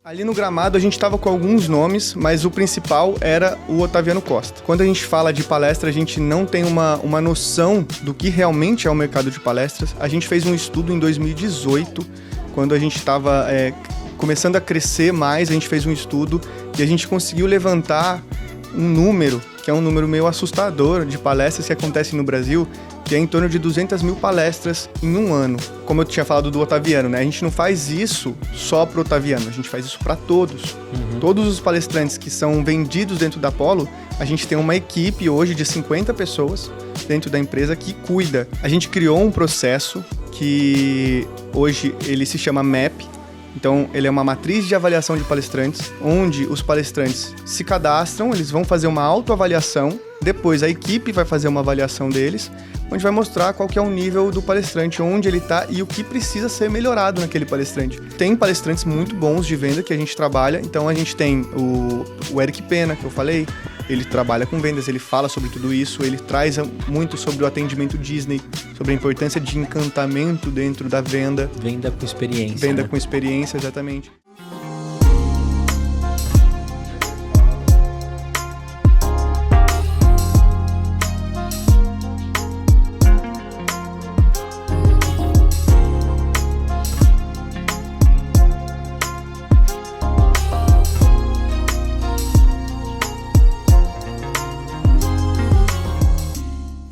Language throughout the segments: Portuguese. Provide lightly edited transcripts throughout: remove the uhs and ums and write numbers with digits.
Ali no gramado a gente estava com alguns nomes, mas o principal era o Otaviano Costa. Quando a gente fala de palestra, a gente não tem uma noção do que realmente é o mercado de palestras. A gente fez um estudo em 2018, quando a gente estava começando a crescer mais, a gente fez um estudo e a gente conseguiu levantar um número, que é um número meio assustador, de palestras que acontecem no Brasil, que é em torno de 200 mil palestras em um ano. Como eu tinha falado do Otaviano, né? A gente não faz isso só para o Otaviano, a gente faz isso para todos. Todos os palestrantes que são vendidos dentro da Apollo, a gente tem uma equipe hoje de 50 pessoas dentro da empresa que cuida. A gente criou um processo que hoje ele se chama MAP. Então, ele é uma matriz de avaliação de palestrantes, onde os palestrantes se cadastram, eles vão fazer uma autoavaliação, depois a equipe vai fazer uma avaliação deles, onde vai mostrar qual que é o nível do palestrante, onde ele está e o que precisa ser melhorado naquele palestrante. Tem palestrantes muito bons de venda que a gente trabalha, então a gente tem o Eric Pena, que eu falei, ele trabalha com vendas, ele fala sobre tudo isso, ele traz muito sobre o atendimento Disney, sobre a importância de encantamento dentro da venda. Venda com experiência. Venda com experiência, exatamente.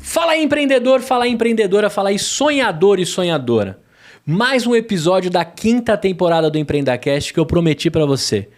Fala aí, empreendedor, fala aí, empreendedora, fala aí, sonhador e sonhadora. Mais um episódio da 5ª temporada do EmpreendaCast que eu prometi pra você.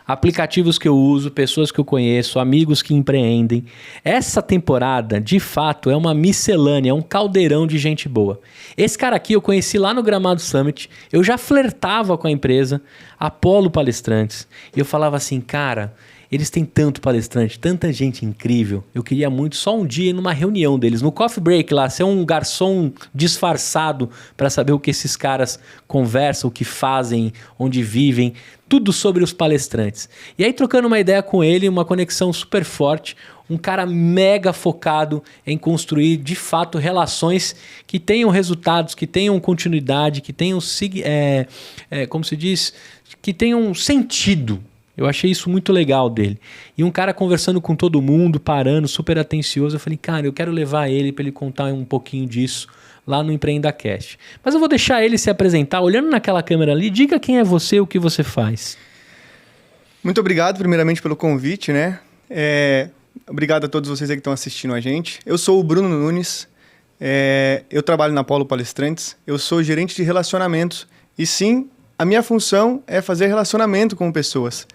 Aplicativos que eu uso, pessoas que eu conheço, amigos que empreendem. Essa temporada, de fato, é uma miscelânea, é um caldeirão de gente boa. Esse cara aqui eu conheci lá no Gramado Summit, eu já flertava com a empresa, Apollo Palestrantes, e eu falava assim, cara, eles têm tanto palestrante, tanta gente incrível. Eu queria muito só um dia ir numa reunião deles, no coffee break lá, ser um garçom disfarçado para saber o que esses caras conversam, o que fazem, onde vivem, tudo sobre os palestrantes. E aí trocando uma ideia com ele, uma conexão super forte, um cara mega focado em construir de fato relações que tenham resultados, que tenham continuidade, que tenham, como se diz, que tenham sentido. Eu achei isso muito legal dele. E um cara conversando com todo mundo, parando, super atencioso. Eu falei, cara, eu quero levar ele para ele contar um pouquinho disso lá no EmpreendaCast. Mas eu vou deixar ele se apresentar. Olhando naquela câmera ali, diga quem é você, o que você faz. Muito obrigado, primeiramente, pelo convite, né? Obrigado a todos vocês aí que estão assistindo a gente. Eu sou o Bruno Nunes. Eu trabalho na Apollo Palestrantes. Eu sou gerente de relacionamentos. E sim, a minha função é fazer relacionamento com pessoas.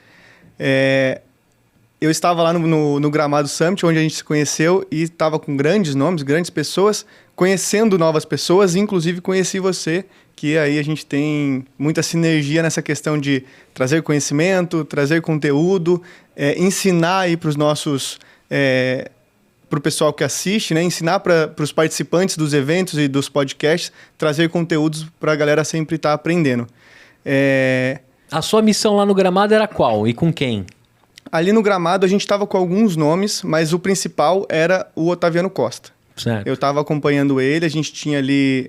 Eu estava lá no Gramado Summit, onde a gente se conheceu e estava com grandes nomes, grandes pessoas, conhecendo novas pessoas, inclusive conheci você, que aí a gente tem muita sinergia nessa questão de trazer conhecimento, trazer conteúdo, ensinar aí para os nossos... para o pessoal que assiste, né? Ensinar para os participantes dos eventos e dos podcasts, trazer conteúdos para a galera sempre estar aprendendo. A sua missão lá no Gramado era qual? E com quem? Ali no Gramado a gente estava com alguns nomes, mas o principal era o Otaviano Costa. Certo. Eu estava acompanhando ele, a gente tinha ali...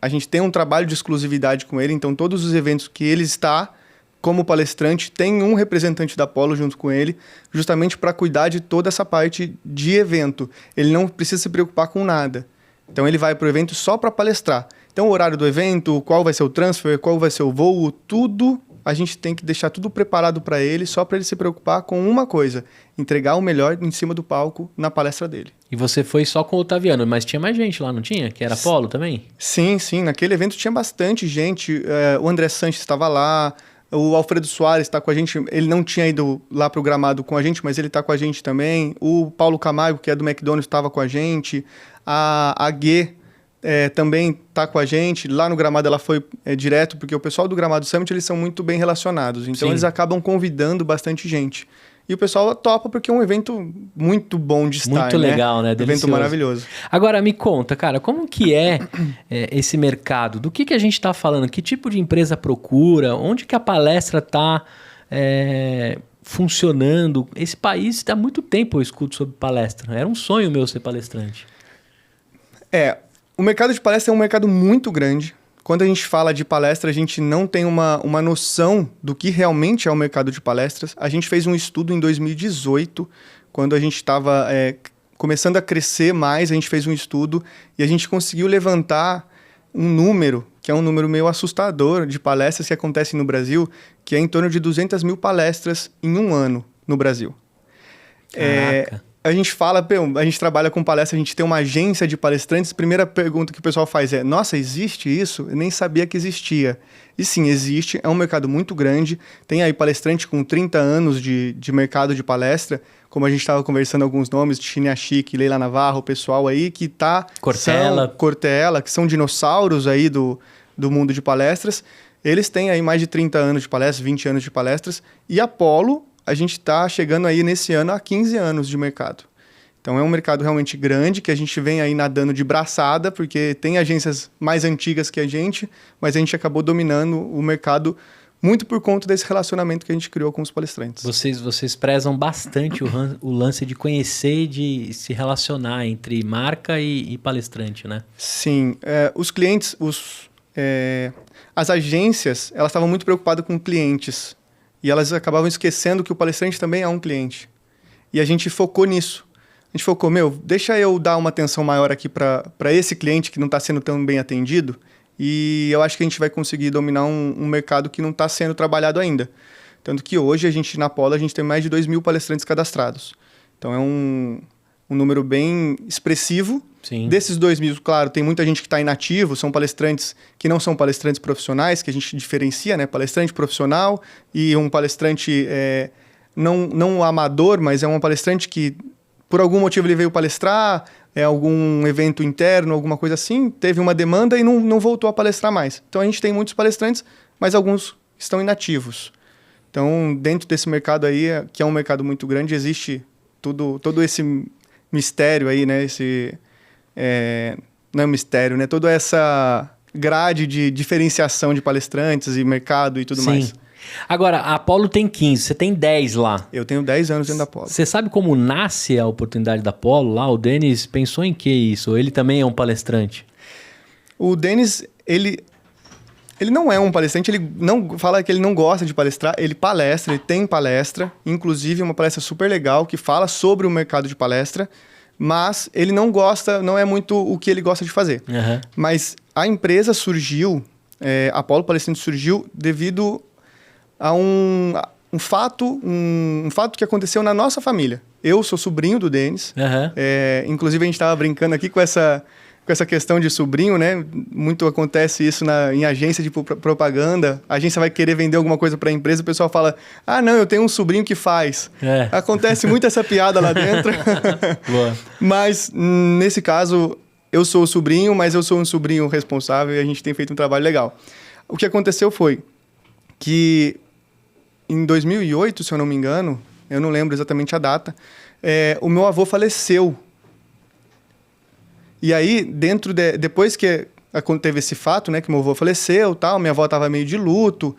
a gente tem um trabalho de exclusividade com ele, então todos os eventos que ele está como palestrante, tem um representante da Apollo junto com ele, justamente para cuidar de toda essa parte de evento. Ele não precisa se preocupar com nada. Então ele vai para o evento só para palestrar. Então o horário do evento, qual vai ser o transfer, qual vai ser o voo, tudo a gente tem que deixar tudo preparado para ele, só para ele se preocupar com uma coisa, entregar o melhor em cima do palco na palestra dele. E você foi só com o Otaviano, mas tinha mais gente lá, não tinha? Que era Apollo também? Sim, naquele evento tinha bastante gente, o André Sanches estava lá, o Alfredo Soares está com a gente, ele não tinha ido lá para o Gramado com a gente, mas ele está com a gente também, o Paulo Camargo, que é do McDonald's, estava com a gente, a Guê, também está com a gente. Lá no Gramado ela foi direto, porque o pessoal do Gramado Summit eles são muito bem relacionados. Então eles acabam convidando bastante gente. E o pessoal topa porque é um evento muito bom de estar, muito legal, né? Delicioso. Evento maravilhoso. Agora, me conta, cara, como que é esse mercado? Do que a gente está falando? Que tipo de empresa procura? Onde que a palestra está funcionando? Esse país, há muito tempo eu escuto sobre palestra. Era um sonho meu ser palestrante. O mercado de palestra é um mercado muito grande. quando a gente fala de palestra, a gente não tem uma noção do que realmente é o mercado de palestras. A gente fez um estudo em 2018, quando a gente estava começando a crescer mais, a gente fez um estudo e a gente conseguiu levantar um número, que é um número meio assustador, de palestras que acontecem no Brasil, que é em torno de 200 mil palestras em um ano no Brasil. A gente fala, a gente trabalha com palestra, a gente tem uma agência de palestrantes. Primeira pergunta que o pessoal faz é: nossa, existe isso? Eu nem sabia que existia. E sim, existe, é um mercado muito grande. Tem aí palestrante com 30 anos de mercado de palestra, como a gente estava conversando alguns nomes, Chinia Chic, Leila Navarro, o pessoal aí que tá... Cortella, que são dinossauros aí do mundo de palestras. Eles têm aí mais de 30 anos de palestras, 20 anos de palestras. E Apollo, a gente está chegando aí nesse ano a 15 anos de mercado. Então é um mercado realmente grande, que a gente vem aí nadando de braçada, porque tem agências mais antigas que a gente, mas a gente acabou dominando o mercado muito por conta desse relacionamento que a gente criou com os palestrantes. Vocês prezam bastante o lance de conhecer e de se relacionar entre marca e palestrante, né? Sim. Os clientes, as agências, elas estavam muito preocupadas com clientes. E elas acabavam esquecendo que o palestrante também é um cliente. E a gente focou nisso. A gente focou, deixa eu dar uma atenção maior aqui para esse cliente que não está sendo tão bem atendido. E eu acho que a gente vai conseguir dominar um mercado que não está sendo trabalhado ainda. Tanto que hoje, na Apollo, a gente tem mais de 2 mil palestrantes cadastrados. Então é um número bem expressivo. Sim. Desses 2 mil, claro, tem muita gente que está inativo, são palestrantes que não são palestrantes profissionais, que a gente diferencia, né? Palestrante profissional e um palestrante não amador, mas é um palestrante que, por algum motivo, ele veio palestrar, algum evento interno, alguma coisa assim, teve uma demanda e não voltou a palestrar mais. Então a gente tem muitos palestrantes, mas alguns estão inativos. Então, dentro desse mercado aí, que é um mercado muito grande, existe todo esse mistério aí, né? Não é um mistério, né? Toda essa grade de diferenciação de palestrantes e mercado e tudo mais. Agora, a Apollo tem 15, você tem 10 lá. Eu tenho 10 anos dentro da Apollo. Você sabe como nasce a oportunidade da Apollo lá? O Denis pensou em que isso? Ou ele também é um palestrante? O Denis, ele não é um palestrante, ele não fala que ele não gosta de palestrar, ele palestra, ele tem palestra, inclusive uma palestra super legal que fala sobre o mercado de palestra, mas ele não gosta, não é muito o que ele gosta de fazer. Uhum. Mas a empresa surgiu, a Apollo Palestrante surgiu devido a um fato que aconteceu na nossa família. Eu sou sobrinho do Denis, inclusive a gente estava brincando aqui com essa questão de sobrinho, né? Muito acontece isso em agência de propaganda. A agência vai querer vender alguma coisa para a empresa, o pessoal fala: ah, não, eu tenho um sobrinho que faz. Acontece muito essa piada lá dentro. Boa. Mas, nesse caso, eu sou o sobrinho, mas eu sou um sobrinho responsável e a gente tem feito um trabalho legal. O que aconteceu foi que, em 2008, se eu não me engano, eu não lembro exatamente a data, o meu avô faleceu. E aí, depois que teve esse fato, né, que meu avô faleceu, tal, minha avó estava meio de luto,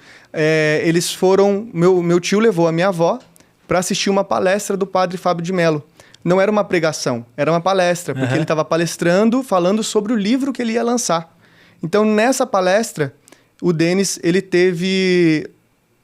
eles foram... Meu tio levou a minha avó para assistir uma palestra do padre Fábio de Mello. Não era uma pregação, era uma palestra, porque ele estava palestrando, falando sobre o livro que ele ia lançar. Então, nessa palestra, o Denis, ele teve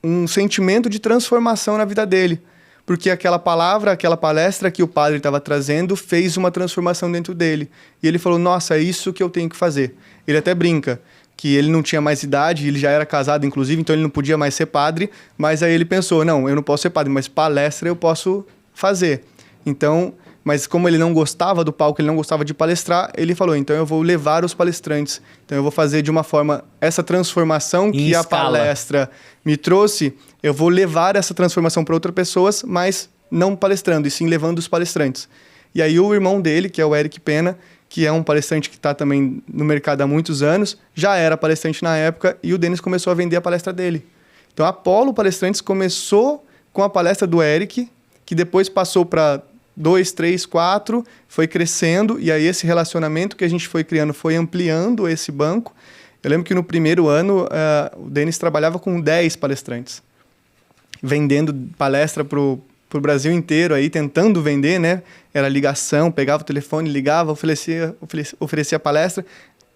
um sentimento de transformação na vida dele. Porque aquela palestra que o padre estava trazendo fez uma transformação dentro dele. E ele falou: nossa, é isso que eu tenho que fazer. Ele até brinca que ele não tinha mais idade, ele já era casado, inclusive, então ele não podia mais ser padre. Mas aí ele pensou: não, eu não posso ser padre, mas palestra eu posso fazer. Então, mas como ele não gostava do palco, ele não gostava de palestrar, ele falou: então eu vou levar os palestrantes. Então eu vou fazer de uma forma essa transformação que a palestra me trouxe, eu vou levar essa transformação para outras pessoas, mas não palestrando, e sim levando os palestrantes. E aí o irmão dele, que é o Eric Pena, que é um palestrante que está também no mercado há muitos anos, já era palestrante na época, e o Denis começou a vender a palestra dele. Então a Apollo Palestrantes começou com a palestra do Eric, que depois passou para 2, 3, 4, foi crescendo, e aí esse relacionamento que a gente foi criando foi ampliando esse banco. Eu lembro que no primeiro ano, o Denis trabalhava com 10 palestrantes, vendendo palestra para o Brasil inteiro, aí, tentando vender, né? Era ligação, pegava o telefone, ligava, oferecia palestra.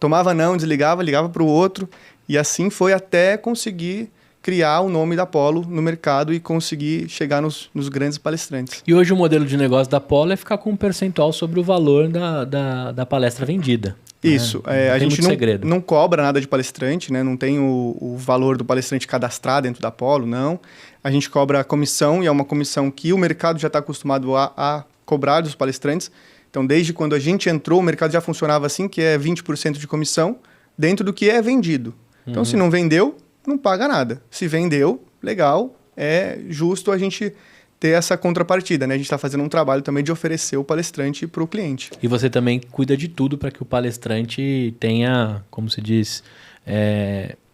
tomava não, desligava, ligava para o outro. E assim foi até conseguir criar o nome da Apollo no mercado e conseguir chegar nos grandes palestrantes. E hoje o modelo de negócio da Apollo é ficar com um percentual sobre o valor da palestra vendida. Isso. Né? A gente segredo. não cobra nada de palestrante, né? Não tem o valor do palestrante cadastrado dentro da Apollo, não. A gente cobra a comissão, e é uma comissão que o mercado já está acostumado a cobrar dos palestrantes. Então, desde quando a gente entrou, o mercado já funcionava assim, que é 20% de comissão dentro do que é vendido. Então, se não vendeu, não paga nada. Se vendeu, legal, é justo a gente ter essa contrapartida, né? A gente está fazendo um trabalho também de oferecer o palestrante para o cliente. E você também cuida de tudo para que o palestrante tenha, como se diz,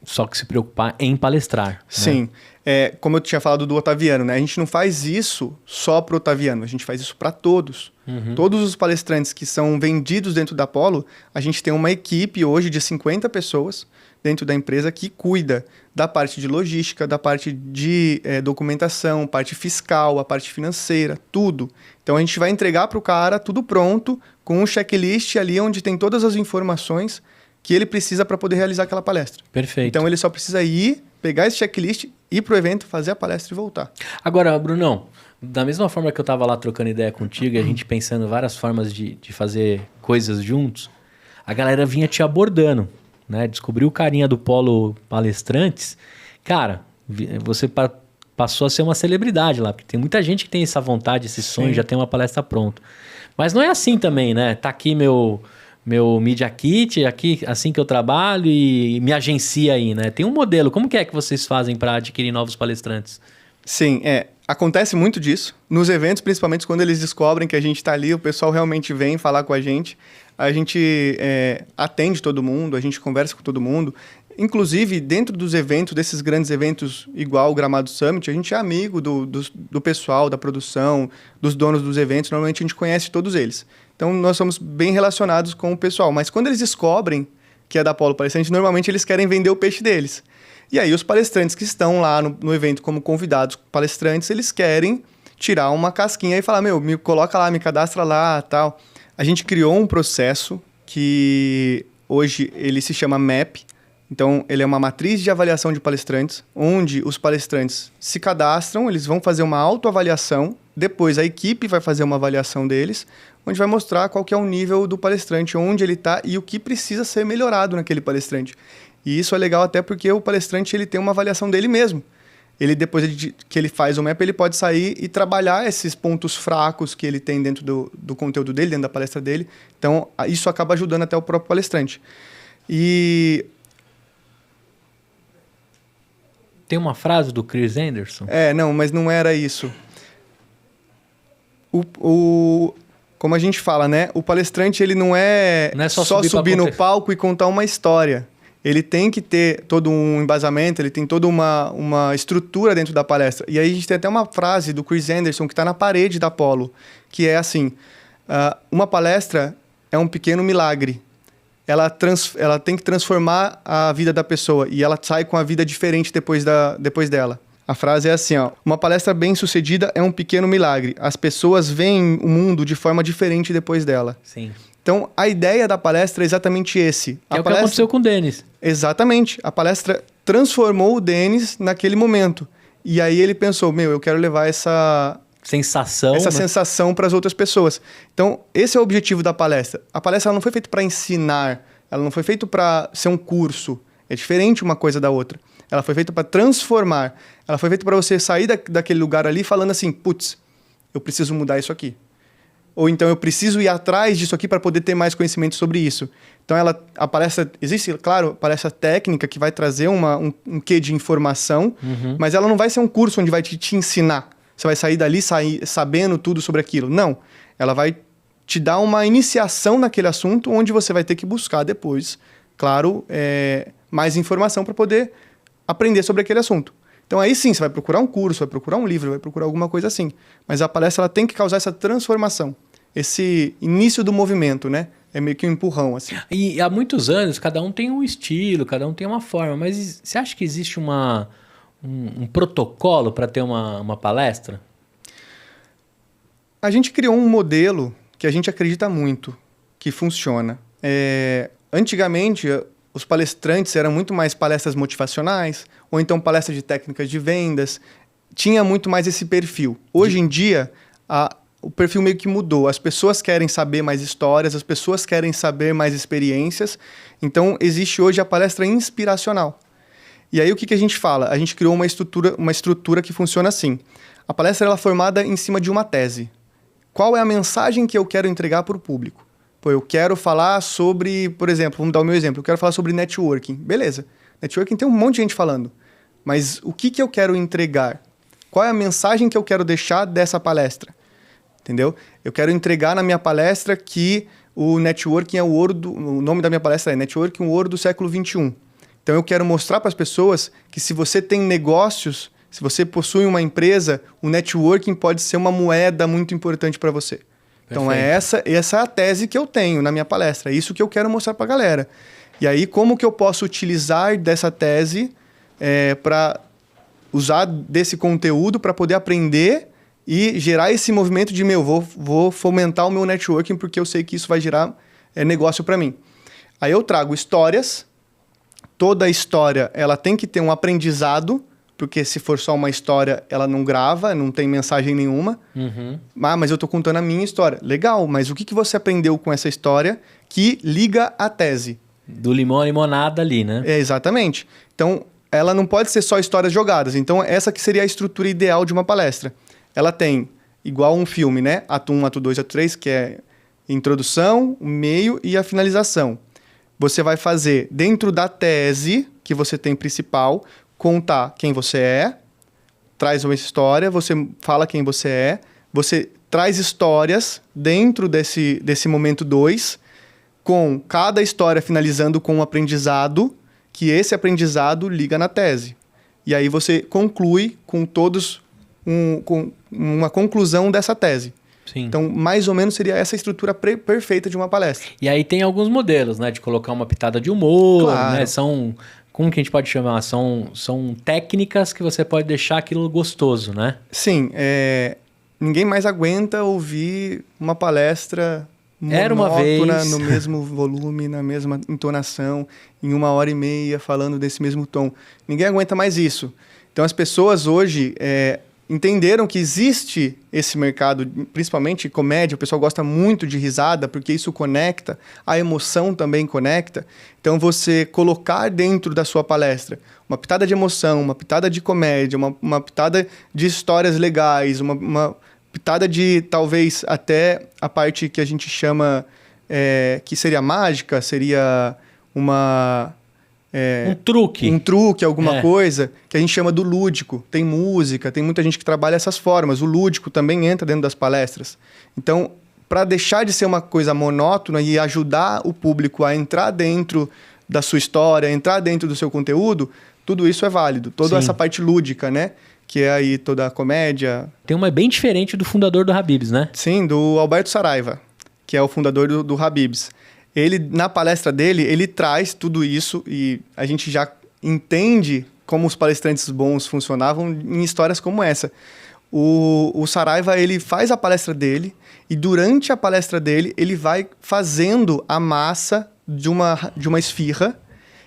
só que se preocupar em palestrar. Sim. Né? Como eu tinha falado do Otaviano, né? A gente não faz isso só para o Otaviano, a gente faz isso para todos. Todos os palestrantes que são vendidos dentro da Apollo, a gente tem uma equipe hoje de 50 pessoas dentro da empresa que cuida da parte de logística, da parte de documentação, parte fiscal, a parte financeira, tudo. Então a gente vai entregar para o cara tudo pronto, com um checklist ali onde tem todas as informações que ele precisa para poder realizar aquela palestra. Perfeito. Então ele só precisa ir, pegar esse checklist, ir para o evento, fazer a palestra e voltar. Agora, Brunão, da mesma forma que eu estava lá trocando ideia contigo e a gente pensando várias formas de fazer coisas juntos, a galera vinha te abordando, né? Descobriu o carinha do Polo Palestrantes. Cara, você passou a ser uma celebridade lá, porque tem muita gente que tem essa vontade, esse sonho, já tem uma palestra pronta. Mas não é assim também, né? Tá aqui meu Media Kit, aqui assim que eu trabalho e me agencia aí, né? Tem um modelo. Como que é que vocês fazem para adquirir novos palestrantes? Sim, acontece muito disso. Nos eventos, principalmente quando eles descobrem que a gente está ali, o pessoal realmente vem falar com a gente. A gente atende todo mundo, a gente conversa com todo mundo. Inclusive, dentro dos eventos, desses grandes eventos, igual o Gramado Summit, a gente é amigo do pessoal, da produção, dos donos dos eventos. Normalmente a gente conhece todos eles. Então, nós somos bem relacionados com o pessoal. Mas quando eles descobrem que é da Apollo Palestrante, normalmente eles querem vender o peixe deles. E aí, os palestrantes que estão lá no evento como convidados palestrantes, eles querem tirar uma casquinha e falar, me coloca lá, me cadastra lá, tal. A gente criou um processo que hoje ele se chama MAP. Então, ele é uma matriz de avaliação de palestrantes, onde os palestrantes se cadastram, eles vão fazer uma autoavaliação, depois a equipe vai fazer uma avaliação deles, onde vai mostrar qual que é o nível do palestrante, onde ele está e o que precisa ser melhorado naquele palestrante. E isso é legal até porque o palestrante ele tem uma avaliação dele mesmo. Ele, depois que ele faz o MAP, ele pode sair e trabalhar esses pontos fracos que ele tem dentro do conteúdo dele, dentro da palestra dele. Então, isso acaba ajudando até o próprio palestrante. E... Tem uma frase do Chris Anderson? Não, mas não era isso. Como a gente fala, né? O palestrante ele não é só subir no palco e contar uma história. Ele tem que ter todo um embasamento, ele tem toda uma estrutura dentro da palestra. E aí a gente tem até uma frase do Chris Anderson que está na parede da Apollo, que é assim, uma palestra é um pequeno milagre. Ela tem que transformar a vida da pessoa e ela sai com a vida diferente depois dela. A frase é assim, uma palestra bem-sucedida é um pequeno milagre. As pessoas veem o mundo de forma diferente depois dela. Sim. Então, a ideia da palestra é exatamente esse. É o que aconteceu com o Denis. Exatamente. A palestra transformou o Denis naquele momento. E aí ele pensou, eu quero levar essa sensação para as outras pessoas. Então, esse é o objetivo da palestra. A palestra ela não foi feita para ensinar, ela não foi feita para ser um curso. É diferente uma coisa da outra. Ela foi feita para transformar. Ela foi feita para você sair daquele lugar ali falando assim, putz, eu preciso mudar isso aqui. Ou então eu preciso ir atrás disso aqui para poder ter mais conhecimento sobre isso. Então a palestra, existe, claro, palestra técnica que vai trazer um quê de informação, mas ela não vai ser um curso onde vai te ensinar. Você vai sair dali sabendo tudo sobre aquilo. Não. Ela vai te dar uma iniciação naquele assunto onde você vai ter que buscar depois, claro, mais informação para poder aprender sobre aquele assunto. Então aí sim, você vai procurar um curso, vai procurar um livro, vai procurar alguma coisa assim. Mas a palestra ela tem que causar essa transformação, esse início do movimento, né? É meio que um empurrão, assim. E há muitos anos, cada um tem um estilo, cada um tem uma forma. Mas você acha que existe um protocolo para ter uma palestra? A gente criou um modelo que a gente acredita muito, que funciona. antigamente, os palestrantes eram muito mais palestras motivacionais, ou então palestras de técnicas de vendas. Tinha muito mais esse perfil. Hoje em dia, o perfil meio que mudou. As pessoas querem saber mais histórias, as pessoas querem saber mais experiências. Então, existe hoje a palestra inspiracional. E aí, o que a gente fala? A gente criou uma estrutura que funciona assim. A palestra ela é formada em cima de uma tese. Qual é a mensagem que eu quero entregar para o público? Pô, eu quero falar sobre, por exemplo, vamos dar o meu exemplo, eu quero falar sobre networking. Beleza, networking tem um monte de gente falando. Mas o que eu quero entregar? Qual é a mensagem que eu quero deixar dessa palestra? Entendeu? Eu quero entregar na minha palestra que o networking é o ouro o nome da minha palestra é Networking, o ouro do século XXI. Então, eu quero mostrar para as pessoas que se você tem negócios, se você possui uma empresa, o networking pode ser uma moeda muito importante para você. Perfeito. Então, essa é a tese que eu tenho na minha palestra. É isso que eu quero mostrar para a galera. E aí, como que eu posso utilizar dessa tese para usar desse conteúdo para poder aprender e gerar esse movimento de, vou fomentar o meu networking porque eu sei que isso vai gerar negócio para mim. Aí eu trago histórias. Toda história ela tem que ter um aprendizado, porque se for só uma história, ela não grava, não tem mensagem nenhuma. Uhum. Mas eu estou contando a minha história. Legal, mas o que você aprendeu com essa história que liga à tese? Do limão à limonada ali, né? Exatamente. Então, ela não pode ser só histórias jogadas. Então, essa que seria a estrutura ideal de uma palestra. Ela tem, igual um filme, né? Ato 1, ato 2, ato 3, que é introdução, o meio e a finalização. Você vai fazer, dentro da tese que você tem principal, contar quem você é, traz uma história, você fala quem você é, você traz histórias dentro desse momento 2, com cada história finalizando com um aprendizado, que esse aprendizado liga na tese. E aí você conclui com todos com uma conclusão dessa tese. Sim. Então, mais ou menos seria essa estrutura perfeita de uma palestra. E aí tem alguns modelos, né? De colocar uma pitada de humor, claro. Né? Como que a gente pode chamar? São técnicas que você pode deixar aquilo gostoso, né? Sim. Ninguém mais aguenta ouvir uma palestra monótona, no mesmo volume, na mesma entonação, em 1h30, falando desse mesmo tom. Ninguém aguenta mais isso. Então, as pessoas hoje entenderam que existe esse mercado, principalmente comédia, o pessoal gosta muito de risada, porque isso conecta, a emoção também conecta. Então, você colocar dentro da sua palestra uma pitada de emoção, uma pitada de comédia, uma pitada de histórias legais, uma pitada de, talvez, até a parte que a gente chama, que seria mágica, seria um truque. Um truque, alguma coisa, que a gente chama do lúdico. Tem música, tem muita gente que trabalha essas formas. O lúdico também entra dentro das palestras. Então, para deixar de ser uma coisa monótona e ajudar o público a entrar dentro da sua história, entrar dentro do seu conteúdo, tudo isso é válido. Toda essa parte lúdica, né? Que é aí toda a comédia. Tem uma bem diferente do fundador do Habib's, né? Sim, do Alberto Saraiva, que é o fundador do Habib's. Ele, na palestra dele, ele traz tudo isso e a gente já entende como os palestrantes bons funcionavam em histórias como essa. O Saraiva, ele faz a palestra dele e durante a palestra dele, ele vai fazendo a massa de uma esfirra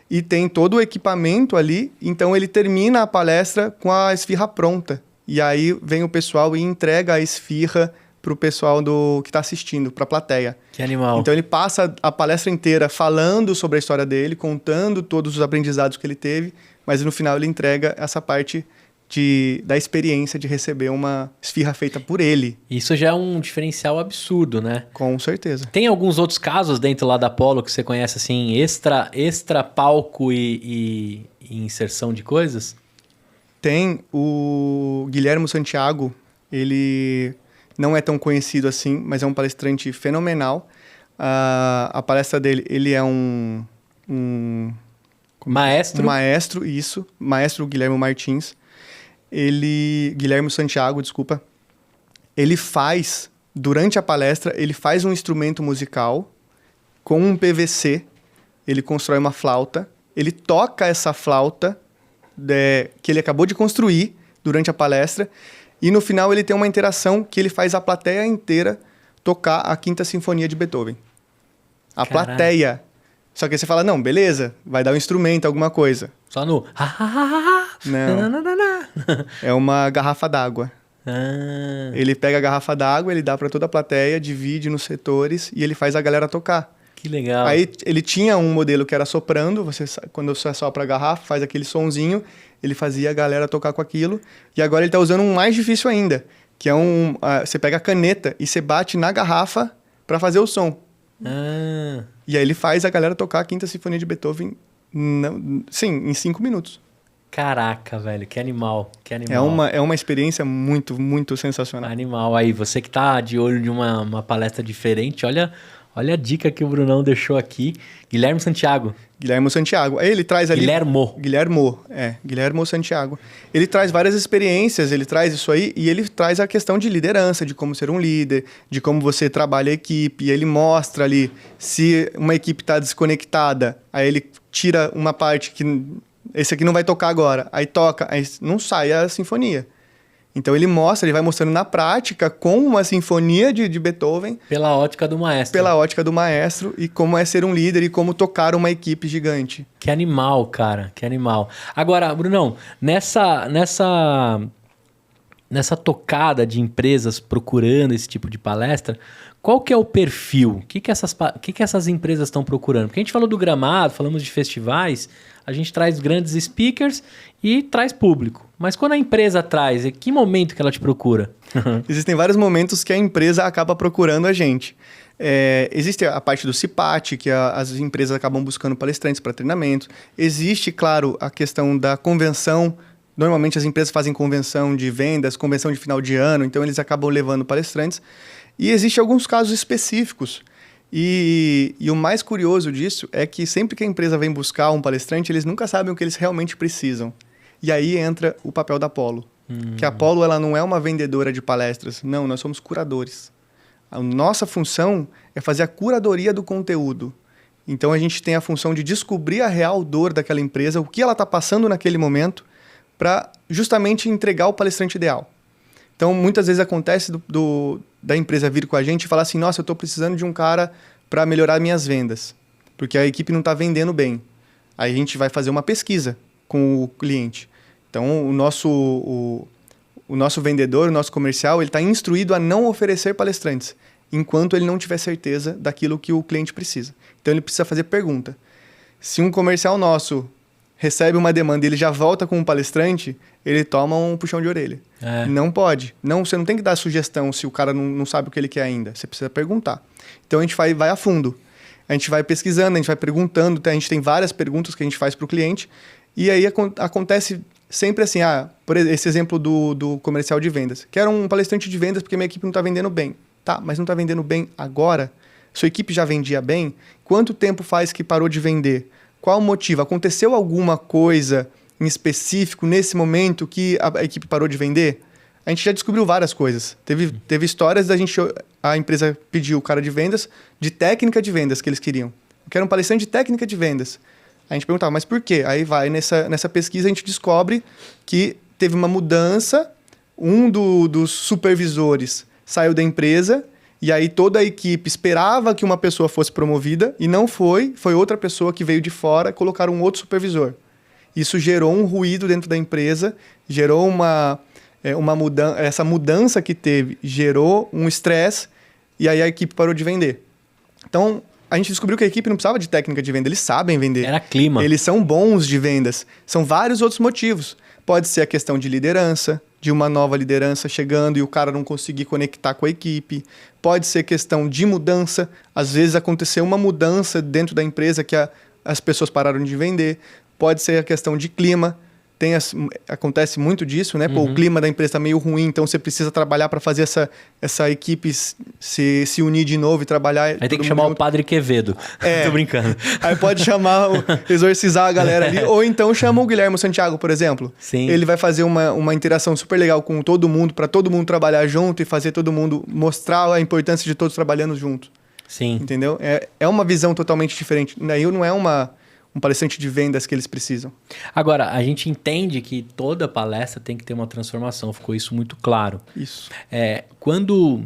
e tem todo o equipamento ali, então ele termina a palestra com a esfirra pronta. E aí vem o pessoal e entrega a esfirra para o pessoal que está assistindo, para a plateia. Que animal. Então ele passa a palestra inteira falando sobre a história dele, contando todos os aprendizados que ele teve, mas no final ele entrega essa parte da experiência de receber uma esfirra feita por ele. Isso já é um diferencial absurdo, né? Com certeza. Tem alguns outros casos dentro lá da Apollo que você conhece, assim, extra palco e inserção de coisas? Tem o Guilhermo Santiago, ele não é tão conhecido assim, mas é um palestrante fenomenal. A palestra dele, ele é um maestro? Maestro, isso. Maestro Guilherme Martins. Guilherme Santiago, desculpa. Ele faz, durante a palestra, ele faz um instrumento musical com um PVC. Ele constrói uma flauta. Ele toca essa flauta que ele acabou de construir durante a palestra. E no final ele tem uma interação que ele faz a plateia inteira tocar a Quinta Sinfonia de Beethoven. A plateia. Só que aí você fala, não, beleza, vai dar um instrumento, alguma coisa. Só no... Não, é uma garrafa d'água. Ah, Ele pega a garrafa d'água, ele dá pra toda a plateia, divide nos setores e ele faz a galera tocar. que legal. Aí ele tinha um modelo que era soprando, quando você sopra a garrafa, faz aquele sonzinho, ele fazia a galera tocar com aquilo. E agora ele tá usando um mais difícil ainda, que é você pega a caneta e você bate na garrafa pra fazer o som. Ah, E aí ele faz a galera tocar a Quinta Sinfonia de Beethoven, em 5 minutos. caraca, velho, que animal, que animal. É uma experiência muito, muito sensacional. Animal. Aí, você que tá de olho de uma palestra diferente, olha a dica que o Brunão deixou aqui. Guilherme Santiago. Guilherme Santiago. Aí ele traz ali... Guilhermo Santiago. Ele traz várias experiências, ele traz isso aí, e ele traz a questão de liderança, de como ser um líder, de como você trabalha a equipe, e ele mostra ali se uma equipe está desconectada, aí ele tira uma parte que esse aqui não vai tocar agora, aí toca, aí não sai a sinfonia. Então ele vai mostrando na prática como uma sinfonia de Beethoven... Pela ótica do maestro. Pela ótica do maestro e como é ser um líder e como tocar uma equipe gigante. Que animal, cara, que animal. Agora, Brunão, nessa tocada de empresas procurando esse tipo de palestra, qual que é o perfil? O que essas empresas estão procurando? Porque a gente falou do Gramado, falamos de festivais, a gente traz grandes speakers e traz público. Mas quando a empresa traz, em que momento que ela te procura? Existem vários momentos que a empresa acaba procurando a gente. Existe a parte do CIPAT, que as empresas acabam buscando palestrantes para treinamento. Existe, claro, a questão da convenção. Normalmente as empresas fazem convenção de vendas, convenção de final de ano, então eles acabam levando palestrantes. E existem alguns casos específicos. E o mais curioso disso é que sempre que a empresa vem buscar um palestrante, eles nunca sabem o que eles realmente precisam. E aí entra o papel da Apollo. Que a Apollo ela não é uma vendedora de palestras. Não, nós somos curadores. A nossa função é fazer a curadoria do conteúdo. Então a gente tem a função de descobrir a real dor daquela empresa, o que ela está passando naquele momento, para justamente entregar o palestrante ideal. Então muitas vezes acontece da empresa vir com a gente e falar assim, nossa, eu estou precisando de um cara para melhorar minhas vendas, porque a equipe não está vendendo bem. Aí a gente vai fazer uma pesquisa com o cliente. Então, o nosso vendedor, o nosso comercial, ele está instruído a não oferecer palestrantes, enquanto ele não tiver certeza daquilo que o cliente precisa. Então, ele precisa fazer pergunta. Se um comercial nosso recebe uma demanda e ele já volta com um palestrante, ele toma um puxão de orelha. Não pode. Você não tem que dar sugestão se o cara não sabe o que ele quer ainda. Você precisa perguntar. Então, a gente vai a fundo. A gente vai pesquisando, a gente vai perguntando. A gente tem várias perguntas que a gente faz para o cliente. E aí acontece sempre assim, por esse exemplo do comercial de vendas. Quero um palestrante de vendas porque minha equipe não está vendendo bem. Tá, mas não está vendendo bem agora? Sua equipe já vendia bem? Quanto tempo faz que parou de vender? Qual o motivo? Aconteceu alguma coisa em específico nesse momento que a equipe parou de vender? A gente já descobriu várias coisas. Teve histórias a empresa pediu o cara de vendas, de técnica de vendas que eles queriam. Eu quero um palestrante de técnica de vendas. A gente perguntava, mas por quê? Aí vai nessa pesquisa, a gente descobre que teve uma mudança, dos supervisores saiu da empresa, e aí toda a equipe esperava que uma pessoa fosse promovida, e não foi outra pessoa que veio de fora, colocaram um outro supervisor. Isso gerou um ruído dentro da empresa, gerou essa mudança que teve, gerou um estresse, e aí a equipe parou de vender. Então, a gente descobriu que a equipe não precisava de técnica de venda, eles sabem vender. Era clima. Eles são bons de vendas. São vários outros motivos. Pode ser a questão de liderança, de uma nova liderança chegando e o cara não conseguir conectar com a equipe. Pode ser questão de mudança. Às vezes aconteceu uma mudança dentro da empresa que as pessoas pararam de vender. Pode ser a questão de clima. Acontece muito disso, né? O clima da empresa está meio ruim, então você precisa trabalhar para fazer essa equipe se unir de novo e trabalhar. Aí tem que chamar o Padre Quevedo. Tô brincando. Aí pode chamar, exorcizar a galera ali. Ou então chama o Guilherme Santiago, por exemplo. Sim. Ele vai fazer uma interação super legal com todo mundo, para todo mundo trabalhar junto e fazer todo mundo mostrar a importância de todos trabalhando junto. Sim. Entendeu? É uma visão totalmente diferente. Daí não é um palestrante de vendas que eles precisam. Agora, a gente entende que toda palestra tem que ter uma transformação. Ficou isso muito claro. Isso. Quando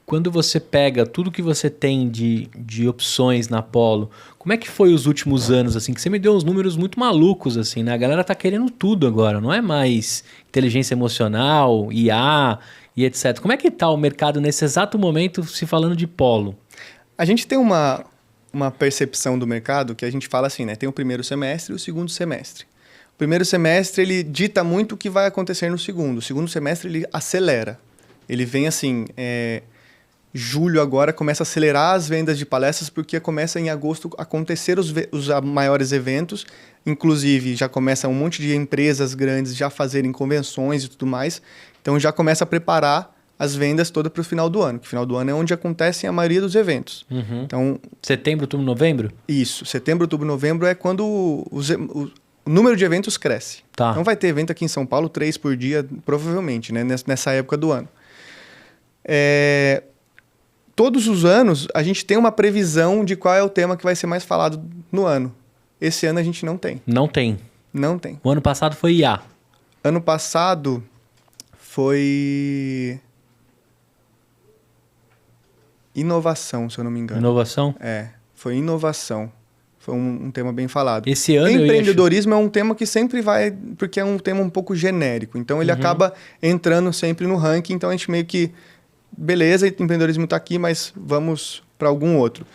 Quando você pega tudo que você tem de opções na Apollo, como é que foi os últimos anos, assim? Que você me deu uns números muito malucos, assim, né? A galera tá querendo tudo agora, não é mais inteligência emocional, IA e etc. Como é que tá o mercado nesse exato momento, se falando de polo? A gente tem uma percepção do mercado que a gente fala assim, né? Tem o primeiro semestre e o segundo semestre. O primeiro semestre, ele dita muito o que vai acontecer no segundo. O segundo semestre, ele acelera. Ele vem assim... Julho agora começa a acelerar as vendas de palestras porque começa em agosto a acontecer os maiores eventos. Inclusive, já começa um monte de empresas grandes já fazerem convenções e tudo mais. Então, já começa a preparar as vendas todas para o final do ano. Que final do ano é onde acontecem a maioria dos eventos. Uhum. Então, setembro, outubro, novembro? Isso. Setembro, outubro, novembro é quando o número de eventos cresce. Tá. Então, vai ter evento aqui em São Paulo 3 por dia, provavelmente, né? Nessa época do ano. Todos os anos, a gente tem uma previsão de qual é o tema que vai ser mais falado no ano. Esse ano a gente não tem. Não tem. Não tem. O ano passado foi IA. Ano passado foi... inovação, se eu não me engano. Inovação? Foi inovação. Foi um tema bem falado. Esse ano empreendedorismo é um tema que sempre vai... Porque é um tema um pouco genérico. Então, ele acaba entrando sempre no ranking. Então, a gente meio que... Beleza, empreendedorismo está aqui, mas vamos para algum outro.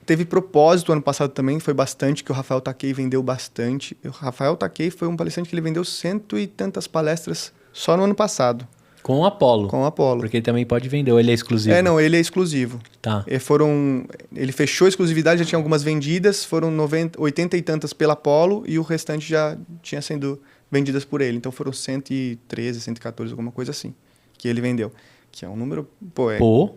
Teve propósito ano passado também, foi bastante, que o Rafael Takei vendeu bastante. O Rafael Takei foi um palestrante que ele vendeu 100 e tantas palestras só no ano passado. Com o Apollo. Com o Apollo. Porque ele também pode vender, ou ele é exclusivo? Não, ele é exclusivo. Tá. Ele fechou a exclusividade, já tinha algumas vendidas, foram 80 e tantas pela Apollo e o restante já tinha sendo vendidas por ele. Então foram 113, 114, alguma coisa assim, que ele vendeu. Que é um número,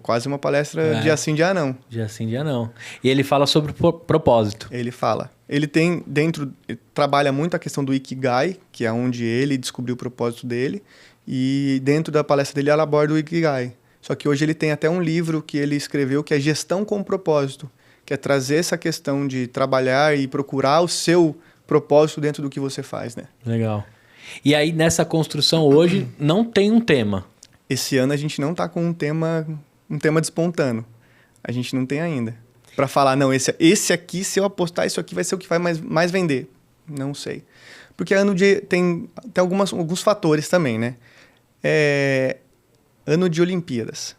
quase uma palestra dia sim, dia não. Dia sim, dia não. E ele fala sobre propósito. Ele fala. Ele tem ele trabalha muito a questão do Ikigai, que é onde ele descobriu o propósito dele. E dentro da palestra dele, ela aborda o Ikigai. Só que hoje ele tem até um livro que ele escreveu, que é Gestão com Propósito, que é trazer essa questão de trabalhar e procurar o seu propósito dentro do que você faz, né? Legal. E aí, nessa construção hoje, não tem um tema. Esse ano a gente não está com um tema despontando. A gente não tem ainda. Para falar, não, esse aqui, se eu apostar, isso aqui vai ser o que vai mais vender. Não sei. Porque tem alguns fatores também, né? Ano de Olimpíadas.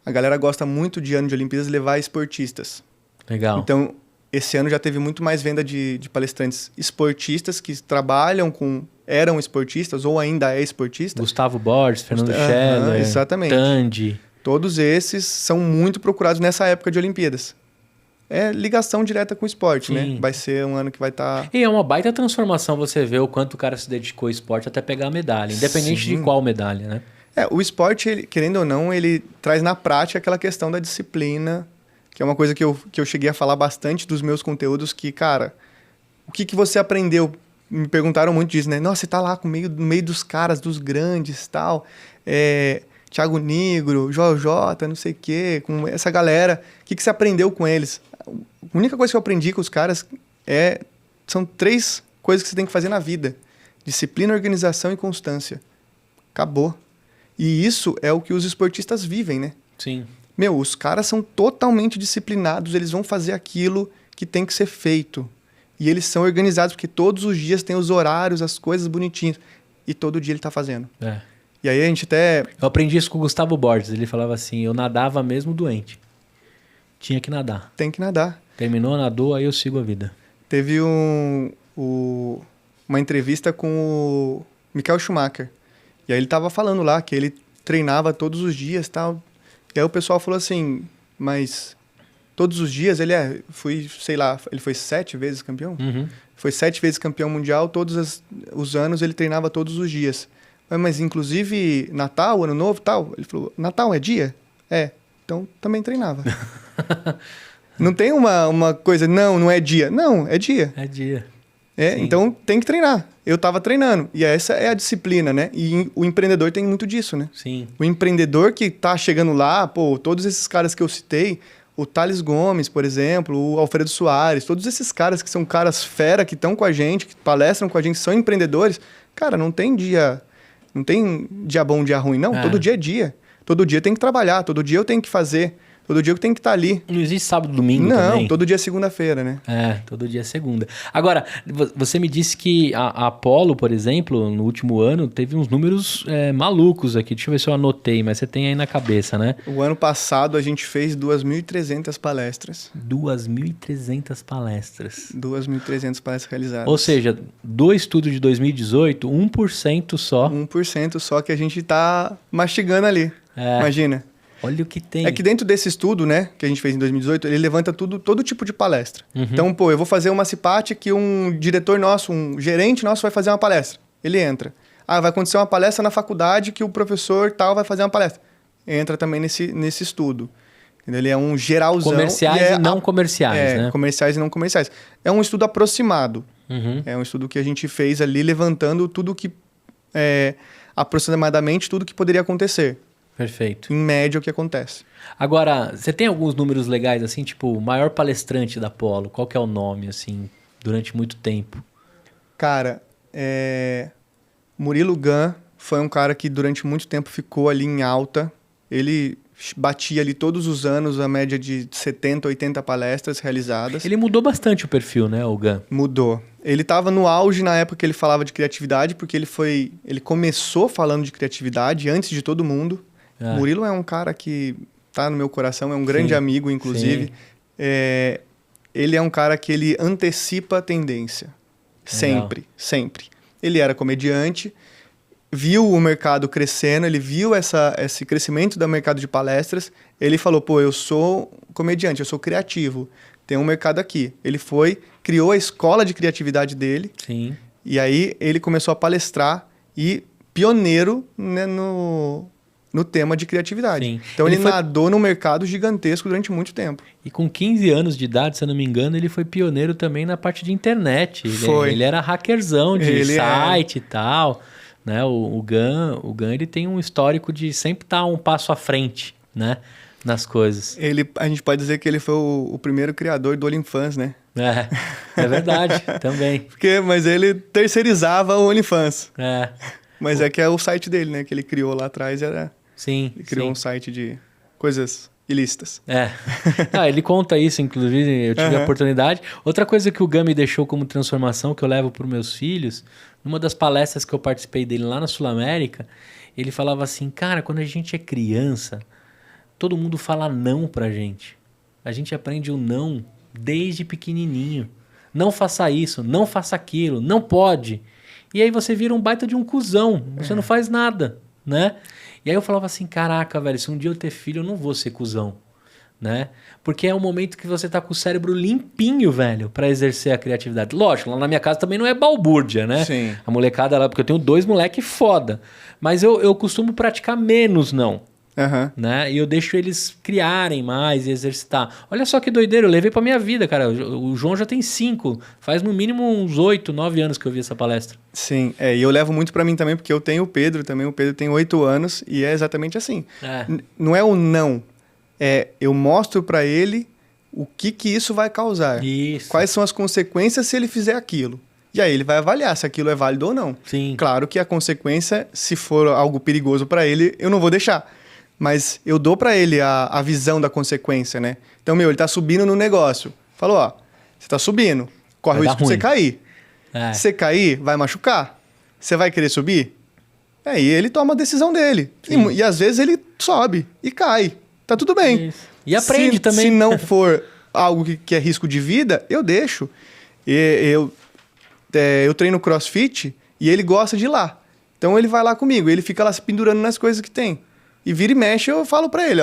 A galera gosta muito de ano de Olimpíadas levar esportistas. Legal. Então, esse ano já teve muito mais venda de palestrantes esportistas que eram esportistas ou ainda é esportista. Gustavo Borges, Fernando Scheller, exatamente. Tandy. Todos esses são muito procurados nessa época de Olimpíadas. É ligação direta com o esporte, né? Vai ser um ano que vai estar... E é uma baita transformação você ver o quanto o cara se dedicou ao esporte até pegar a medalha, independente de qual medalha, né? O esporte, querendo ou não, ele traz na prática aquela questão da disciplina, que é uma coisa que eu cheguei a falar bastante dos meus conteúdos, que, cara, o que você aprendeu? Me perguntaram muito disso, né? Nossa, você tá lá no meio dos caras, dos grandes e tal, Thiago Nigro, Jota, não sei o quê, com essa galera, o que você aprendeu com eles? A única coisa que eu aprendi com os caras são 3 coisas que você tem que fazer na vida: disciplina, organização e constância. Acabou. E isso é o que os esportistas vivem, né? Sim. Os caras são totalmente disciplinados, eles vão fazer aquilo que tem que ser feito. E eles são organizados, porque todos os dias tem os horários, as coisas bonitinhas. E todo dia ele tá fazendo. E aí a gente até... Eu aprendi isso com o Gustavo Borges. Ele falava assim, eu nadava mesmo doente. Tinha que nadar. Tem que nadar. Terminou, nadou, aí eu sigo a vida. Teve uma entrevista com o Michael Schumacher. E aí ele tava falando lá que ele treinava todos os dias e tal. E aí o pessoal falou assim, mas todos os dias ele ele foi 7 vezes campeão? Foi 7 vezes campeão mundial, todos os anos ele treinava todos os dias. Mas inclusive Natal, Ano Novo e tal? Ele falou, Natal é dia? Então também treinava. Não tem uma coisa, não é dia. Não, é dia. É dia. Então tem que treinar. Eu tava treinando. E essa é a disciplina, né? E o empreendedor tem muito disso, né? Sim. O empreendedor que tá chegando lá, todos esses caras que eu citei, o Thales Gomes, por exemplo, o Alfredo Soares, todos esses caras que são caras fera, que estão com a gente, que palestram com a gente, são empreendedores. Cara, não tem dia bom, dia ruim, não. Todo dia é dia. Todo dia tem que trabalhar, todo dia eu tenho que fazer, todo dia eu tenho que estar ali. Não existe sábado e domingo Não, também? todo dia é segunda-feira, né? Todo dia é segunda. Agora, você me disse que a Apollo, por exemplo, no último ano, teve uns números malucos aqui. Deixa eu ver se eu anotei, mas você tem aí na cabeça, né? O ano passado a gente fez 2.300 palestras. 2.300 palestras. 2.300 palestras realizadas. Ou seja, do estudo de 2018, 1% só. 1% só que a gente tá mastigando ali. Imagina. Olha o que tem. É que dentro desse estudo, né, que a gente fez em 2018, ele levanta todo tipo de palestra. Então, pô, eu vou fazer uma CIPAT que um diretor nosso, um gerente nosso vai fazer uma palestra. Ele entra. Ah, vai acontecer uma palestra na faculdade que o professor tal vai fazer uma palestra. Entra também nesse estudo. Entendeu? Ele é um geralzão. Comerciais e não comerciais, né? Comerciais e não comerciais. É um estudo aproximado. É um estudo que a gente fez ali, levantando tudo que... aproximadamente tudo que poderia acontecer. Perfeito. Em média, o que acontece. Agora, você tem alguns números legais, assim, tipo, o maior palestrante da Apollo, qual que é o nome, assim, durante muito tempo? Cara, Murilo Gun foi um cara que durante muito tempo ficou ali em alta. Ele batia ali todos os anos a média de 70, 80 palestras realizadas. Ele mudou bastante o perfil, né, o Gun? Mudou. Ele estava no auge na época que ele falava de criatividade, porque ele começou falando de criatividade antes de todo mundo. Murilo é um cara que tá no meu coração, é um grande amigo, inclusive. Ele é um cara que ele antecipa a tendência. Sempre, sempre. Ele era comediante, viu o mercado crescendo, ele viu esse crescimento do mercado de palestras. Ele falou, pô, eu sou comediante, eu sou criativo, tem um mercado aqui. Ele criou a escola de criatividade dele. Sim. E aí ele começou a palestrar e pioneiro, né, no tema de criatividade. Sim. Então ele nadou num mercado gigantesco durante muito tempo. E com 15 anos de idade, se eu não me engano, ele foi pioneiro também na parte de internet. Ele era hackerzão de site e tal. Né? O Gun ele tem um histórico de sempre estar um passo à frente, né, nas coisas. A gente pode dizer que ele foi o primeiro criador do OnlyFans, né? É verdade, também. Mas ele terceirizava o OnlyFans. Mas é que é o site dele, né? Que ele criou lá atrás, Sim. Ele criou um site de coisas ilícitas. Ele conta isso, inclusive, eu tive a oportunidade. Outra coisa que o Gun me deixou como transformação, que eu levo para os meus filhos, numa das palestras que eu participei dele lá na Sul-América, ele falava assim, cara, quando a gente é criança, todo mundo fala não pra gente. A gente aprende o não desde pequenininho. Não faça isso, não faça aquilo, não pode. E aí você vira um baita de um cuzão, você não faz nada, né? E aí eu falava assim, caraca, velho, se um dia eu ter filho, eu não vou ser cuzão, né? Porque é o momento que você tá com o cérebro limpinho, velho, pra exercer a criatividade. Lógico, lá na minha casa também não é balbúrdia, né? Sim. A molecada lá, porque eu tenho 2 moleque foda. Mas eu costumo praticar menos, não. Né? E eu deixo eles criarem mais e exercitar. Olha só que doideira, eu levei pra minha vida, cara. O João já tem 5. Faz no mínimo uns 8, 9 anos que eu vi essa palestra. Sim, e eu levo muito pra mim também, porque eu tenho o Pedro também. O Pedro tem 8 anos e é exatamente assim. Não é o não. Eu mostro pra ele o que isso vai causar. Isso. Quais são as consequências se ele fizer aquilo. E aí ele vai avaliar se aquilo é válido ou não. Sim. Claro que a consequência, se for algo perigoso pra ele, eu não vou deixar. Mas eu dou pra ele a visão da consequência, né? Então, ele tá subindo no negócio. Falou, ó, você tá subindo, corre o risco de você cair. Se você cair, vai machucar. Você vai querer subir? E ele toma a decisão dele. E às vezes ele sobe e cai. Tá tudo bem. Isso. E aprende também. Se não for algo que é risco de vida, eu deixo. Eu treino CrossFit e ele gosta de ir lá. Então ele vai lá comigo, ele fica lá se pendurando nas coisas que tem. E vira e mexe, eu falo pra ele,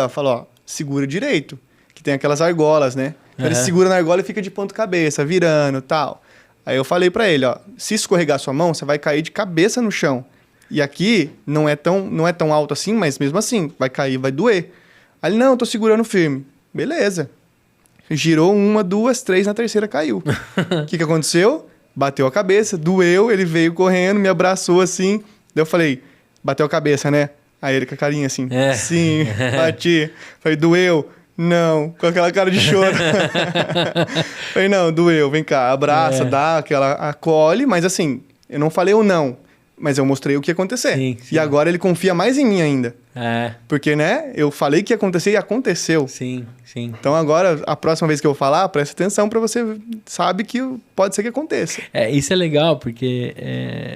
segura direito. Que tem aquelas argolas, né? Então ele segura na argola e fica de ponta cabeça, virando e tal. Aí eu falei pra ele, se escorregar sua mão, você vai cair de cabeça no chão. E aqui não é tão alto assim, mas mesmo assim, vai cair, vai doer. Aí ele, não, eu tô segurando firme. Beleza. Girou 1, 2, 3, na terceira caiu. O que aconteceu? Bateu a cabeça, doeu, ele veio correndo, me abraçou assim. Daí eu falei, bateu a cabeça, né? Aí ele com a carinha assim, sim, bati. Falei, doeu? Não, com aquela cara de choro. Falei, não, doeu, vem cá, abraça, dá aquela, acolhe, mas assim, eu não falei o não. mas eu mostrei o que ia acontecer. Sim, sim. E agora ele confia mais em mim ainda. É. Porque, né, eu falei que ia acontecer e aconteceu. Sim, sim. Então agora, a próxima vez que eu falar, preste atenção pra você sabe que pode ser que aconteça. Isso é legal, porque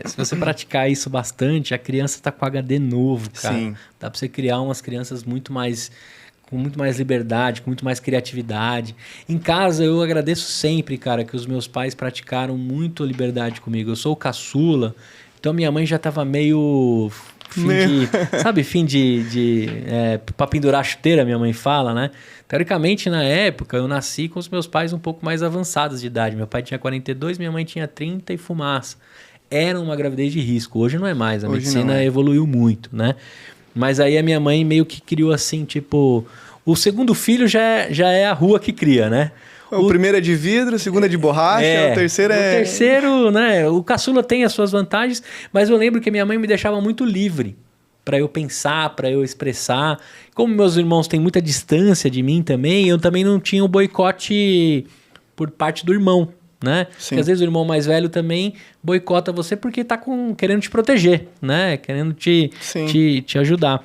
se você praticar isso bastante, a criança tá com HD novo, cara. Sim. Dá pra você criar umas crianças com muito mais liberdade, com muito mais criatividade. Em casa, eu agradeço sempre, cara, que os meus pais praticaram muito liberdade comigo. Eu sou o caçula, então minha mãe já tava meio... Fim de pra pendurar a chuteira, minha mãe fala, né? Teoricamente, na época, eu nasci com os meus pais um pouco mais avançados de idade. Meu pai tinha 42, minha mãe tinha 30 e fumaça. Era uma gravidez de risco. Hoje não é mais. A medicina evoluiu muito, né? Mas aí a minha mãe meio que criou assim, tipo... O segundo filho já é a rua que cria, né? O primeiro é de vidro, o segundo é de borracha, o terceiro é... O terceiro, né? O caçula tem as suas vantagens, mas eu lembro que minha mãe me deixava muito livre para eu pensar, para eu expressar. Como meus irmãos têm muita distância de mim também, eu também não tinha o boicote por parte do irmão, né? Sim. Porque às vezes o irmão mais velho também boicota você porque tá querendo te proteger, né? Querendo te ajudar.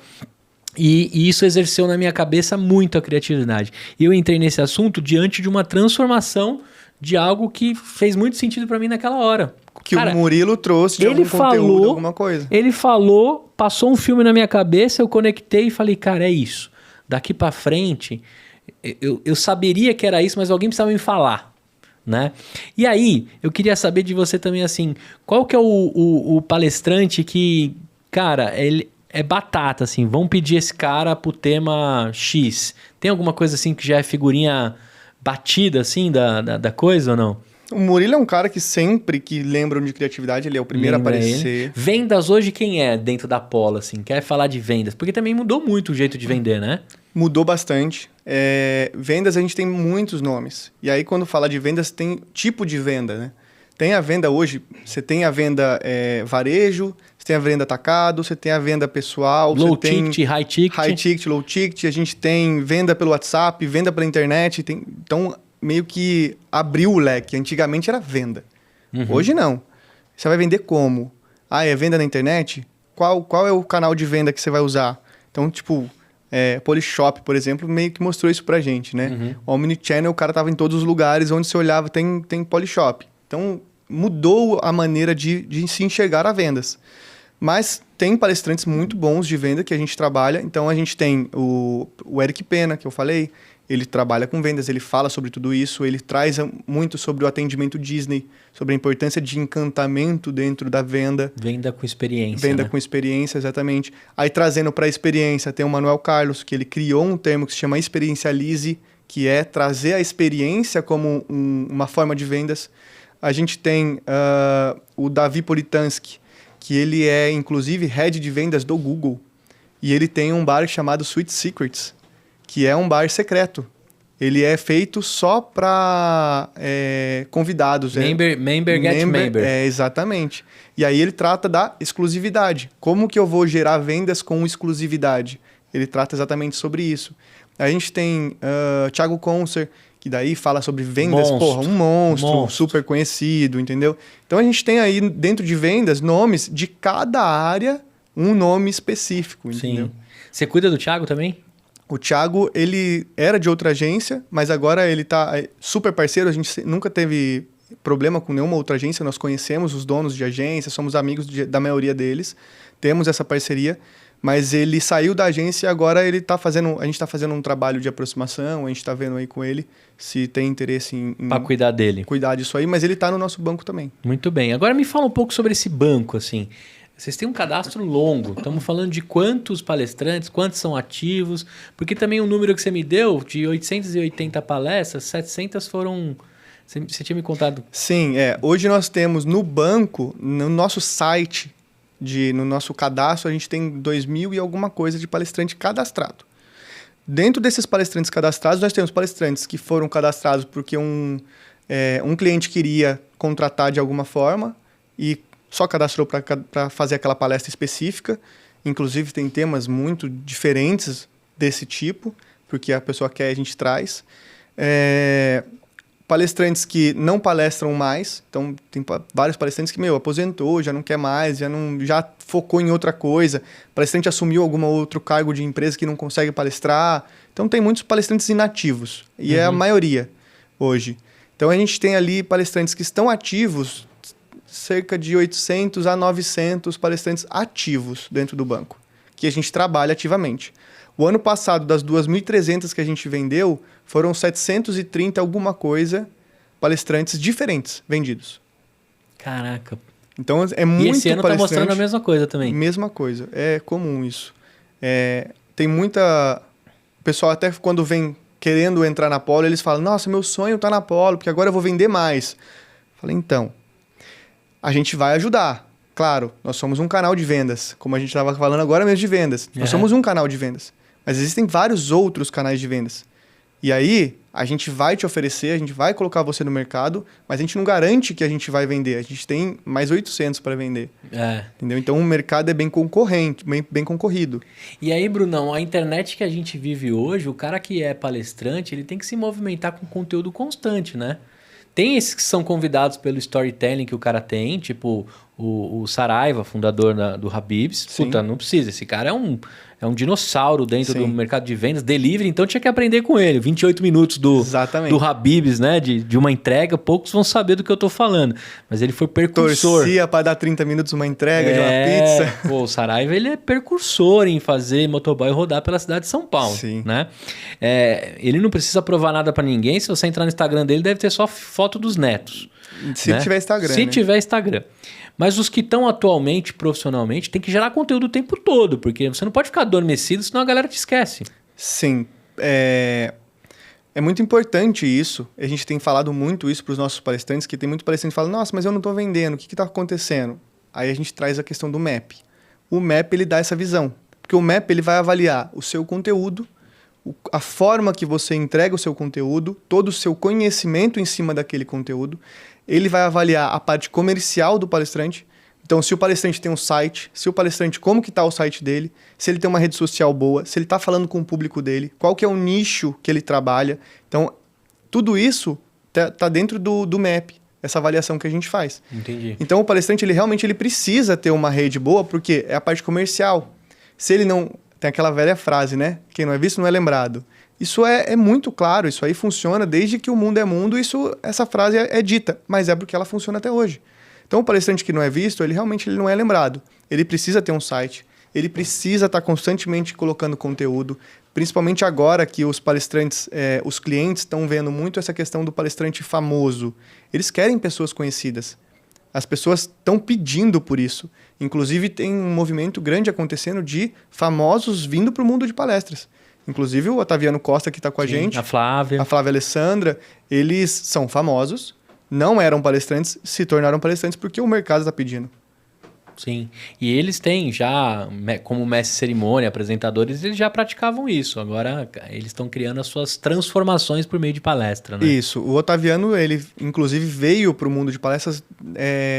E isso exerceu na minha cabeça muito a criatividade. E eu entrei nesse assunto diante de uma transformação de algo que fez muito sentido para mim naquela hora. Que o Murilo trouxe de algum conteúdo, alguma coisa. Ele falou, passou um filme na minha cabeça, eu conectei e falei, cara, é isso. Daqui para frente, eu saberia que era isso, mas alguém precisava me falar, né? E aí, eu queria saber de você também, assim, qual que é o palestrante que, cara, ele... É batata, assim, vão pedir esse cara pro tema X. Tem alguma coisa assim que já é figurinha batida, assim, da coisa ou não? O Murilo é um cara que sempre que lembram de criatividade, ele é o primeiro a aparecer. Ele. Vendas hoje, quem é dentro da Polo, assim? Quer falar de vendas? Porque também mudou muito o jeito de vender, né? Mudou bastante. Vendas, a gente tem muitos nomes. E aí, quando fala de vendas, tem tipo de venda, né? Tem a venda hoje, você tem a venda varejo, você tem a venda atacado, você tem a venda pessoal. Low ticket, high ticket. High ticket, low ticket. A gente tem venda pelo WhatsApp, venda pela internet. Então, meio que abriu o leque. Antigamente era venda. Uhum. Hoje não. Você vai vender como? É venda na internet? Qual é o canal de venda que você vai usar? Então, tipo... Polishop, por exemplo, meio que mostrou isso pra gente, né? Uhum. O Omnichannel, o cara tava em todos os lugares onde você olhava, tem Polishop. Então, mudou a maneira de se enxergar a vendas. Mas tem palestrantes muito bons de venda que a gente trabalha. Então, a gente tem o Eric Pena, que eu falei. Ele trabalha com vendas, ele fala sobre tudo isso. Ele traz muito sobre o atendimento Disney, sobre a importância de encantamento dentro da venda. Venda com experiência, Venda, né? Com experiência, exatamente. Aí, trazendo para a experiência, tem o Manuel Carlos, que ele criou um termo que se chama experiencialize, que é trazer a experiência como uma forma de vendas. A gente tem o Davi Politansky, que ele é, inclusive, head de vendas do Google. E ele tem um bar chamado Sweet Secrets, que é um bar secreto. Ele é feito só para convidados. Member get member. Exatamente. E aí ele trata da exclusividade. Como que eu vou gerar vendas com exclusividade? Ele trata exatamente sobre isso. A gente tem Thiago Concer, que daí fala sobre vendas, um monstro, super conhecido, entendeu? Então a gente tem aí dentro de vendas nomes de cada área, um nome específico, entendeu? Sim. Você cuida do Thiago também? O Thiago, ele era de outra agência, mas agora ele tá super parceiro, a gente nunca teve problema com nenhuma outra agência, nós conhecemos os donos de agência, somos amigos da maioria deles, temos essa parceria. Mas ele saiu da agência e agora a gente está fazendo um trabalho de aproximação, a gente está vendo aí com ele se tem interesse em para cuidar dele. Cuidar disso aí, mas ele está no nosso banco também. Muito bem. Agora me fala um pouco sobre esse banco, assim. Vocês têm um cadastro longo, estamos falando de quantos palestrantes, quantos são ativos, porque também o número que você me deu, de 880 palestras, 700 foram... Você tinha me contado. Sim, hoje nós temos no banco, no nosso site... no nosso cadastro, a gente tem 2.000 e alguma coisa de palestrante cadastrado. Dentro desses palestrantes cadastrados, nós temos palestrantes que foram cadastrados porque um cliente queria contratar de alguma forma e só cadastrou para fazer aquela palestra específica. Inclusive, tem temas muito diferentes desse tipo, porque a pessoa quer, a gente traz. palestrantes que não palestram mais. Então, tem vários palestrantes que, aposentou, já não quer mais, já focou em outra coisa. O palestrante assumiu algum outro cargo de empresa que não consegue palestrar. Então, tem muitos palestrantes inativos. E é a maioria hoje. Então, a gente tem ali palestrantes que estão ativos, cerca de 800 a 900 palestrantes ativos dentro do banco, que a gente trabalha ativamente. O ano passado, das 2.300 que a gente vendeu, foram 730 alguma coisa palestrantes diferentes vendidos. Caraca. Então, é muito E esse ano tá mostrando a mesma coisa também. Mesma coisa. É comum isso. Tem muita... O pessoal até quando vem querendo entrar na Polo, eles falam, nossa, meu sonho tá na Polo, porque agora eu vou vender mais. Eu falei, então, a gente vai ajudar. Claro, nós somos um canal de vendas, como a gente estava falando agora mesmo de vendas. Nós somos um canal de vendas. Mas existem vários outros canais de vendas. E aí, a gente vai te oferecer, a gente vai colocar você no mercado, mas a gente não garante que a gente vai vender. A gente tem mais 800 para vender. Entendeu? Então, o mercado é bem concorrente, bem concorrido. E aí, Brunão, a internet que a gente vive hoje, o cara que é palestrante, ele tem que se movimentar com conteúdo constante, né? Tem esses que são convidados pelo storytelling que o cara tem, tipo o Saraiva, fundador do Habib's. Sim. Puta, não precisa. Esse cara é um dinossauro dentro do mercado de vendas, delivery, então tinha que aprender com ele. 28 minutos do Habib's, né? De uma entrega, poucos vão saber do que eu tô falando. Mas ele foi percursor. Torcia para dar 30 minutos uma entrega de uma pizza. Pô, o Saraiva, ele é percursor em fazer motoboy rodar pela cidade de São Paulo. Sim. Né? Ele não precisa provar nada para ninguém. Se você entrar no Instagram dele, deve ter só foto dos netos. Se tiver Instagram, Se tiver Instagram. Mas os que estão atualmente, profissionalmente, tem que gerar conteúdo o tempo todo, porque você não pode ficar adormecido, senão a galera te esquece. Sim. É muito importante isso. A gente tem falado muito isso para os nossos palestrantes, que tem muito palestrante que fala, nossa, mas eu não estou vendendo, o que está acontecendo? Aí a gente traz a questão do MAP. O MAP, ele dá essa visão. Porque o MAP, ele vai avaliar o seu conteúdo, a forma que você entrega o seu conteúdo, todo o seu conhecimento em cima daquele conteúdo. Ele vai avaliar a parte comercial do palestrante. Então, se o palestrante tem um site, como que está o site dele, se ele tem uma rede social boa, se ele está falando com o público dele, qual que é o nicho que ele trabalha. Então, tudo isso tá dentro do MAP, essa avaliação que a gente faz. Entendi. Então, o palestrante, ele precisa ter uma rede boa, porque é a parte comercial. Se ele não... Tem aquela velha frase, né? Quem não é visto não é lembrado. Isso é muito claro, isso aí funciona desde que o mundo é mundo, essa frase é dita, mas é porque ela funciona até hoje. Então, o palestrante que não é visto, ele realmente não é lembrado. Ele precisa ter um site, ele precisa estar constantemente colocando conteúdo, principalmente agora que os palestrantes, os clientes estão vendo muito essa questão do palestrante famoso. Eles querem pessoas conhecidas. As pessoas estão pedindo por isso. Inclusive, tem um movimento grande acontecendo de famosos vindo para o mundo de palestras. Inclusive, o Otaviano Costa, que está com a gente. A Flávia Alessandra. Eles são famosos, não eram palestrantes, se tornaram palestrantes porque o mercado está pedindo. Sim. E eles têm já, como mestre cerimônia, apresentadores, eles já praticavam isso. Agora, eles estão criando as suas transformações por meio de palestra, né? Isso. O Otaviano, ele inclusive veio para o mundo de palestras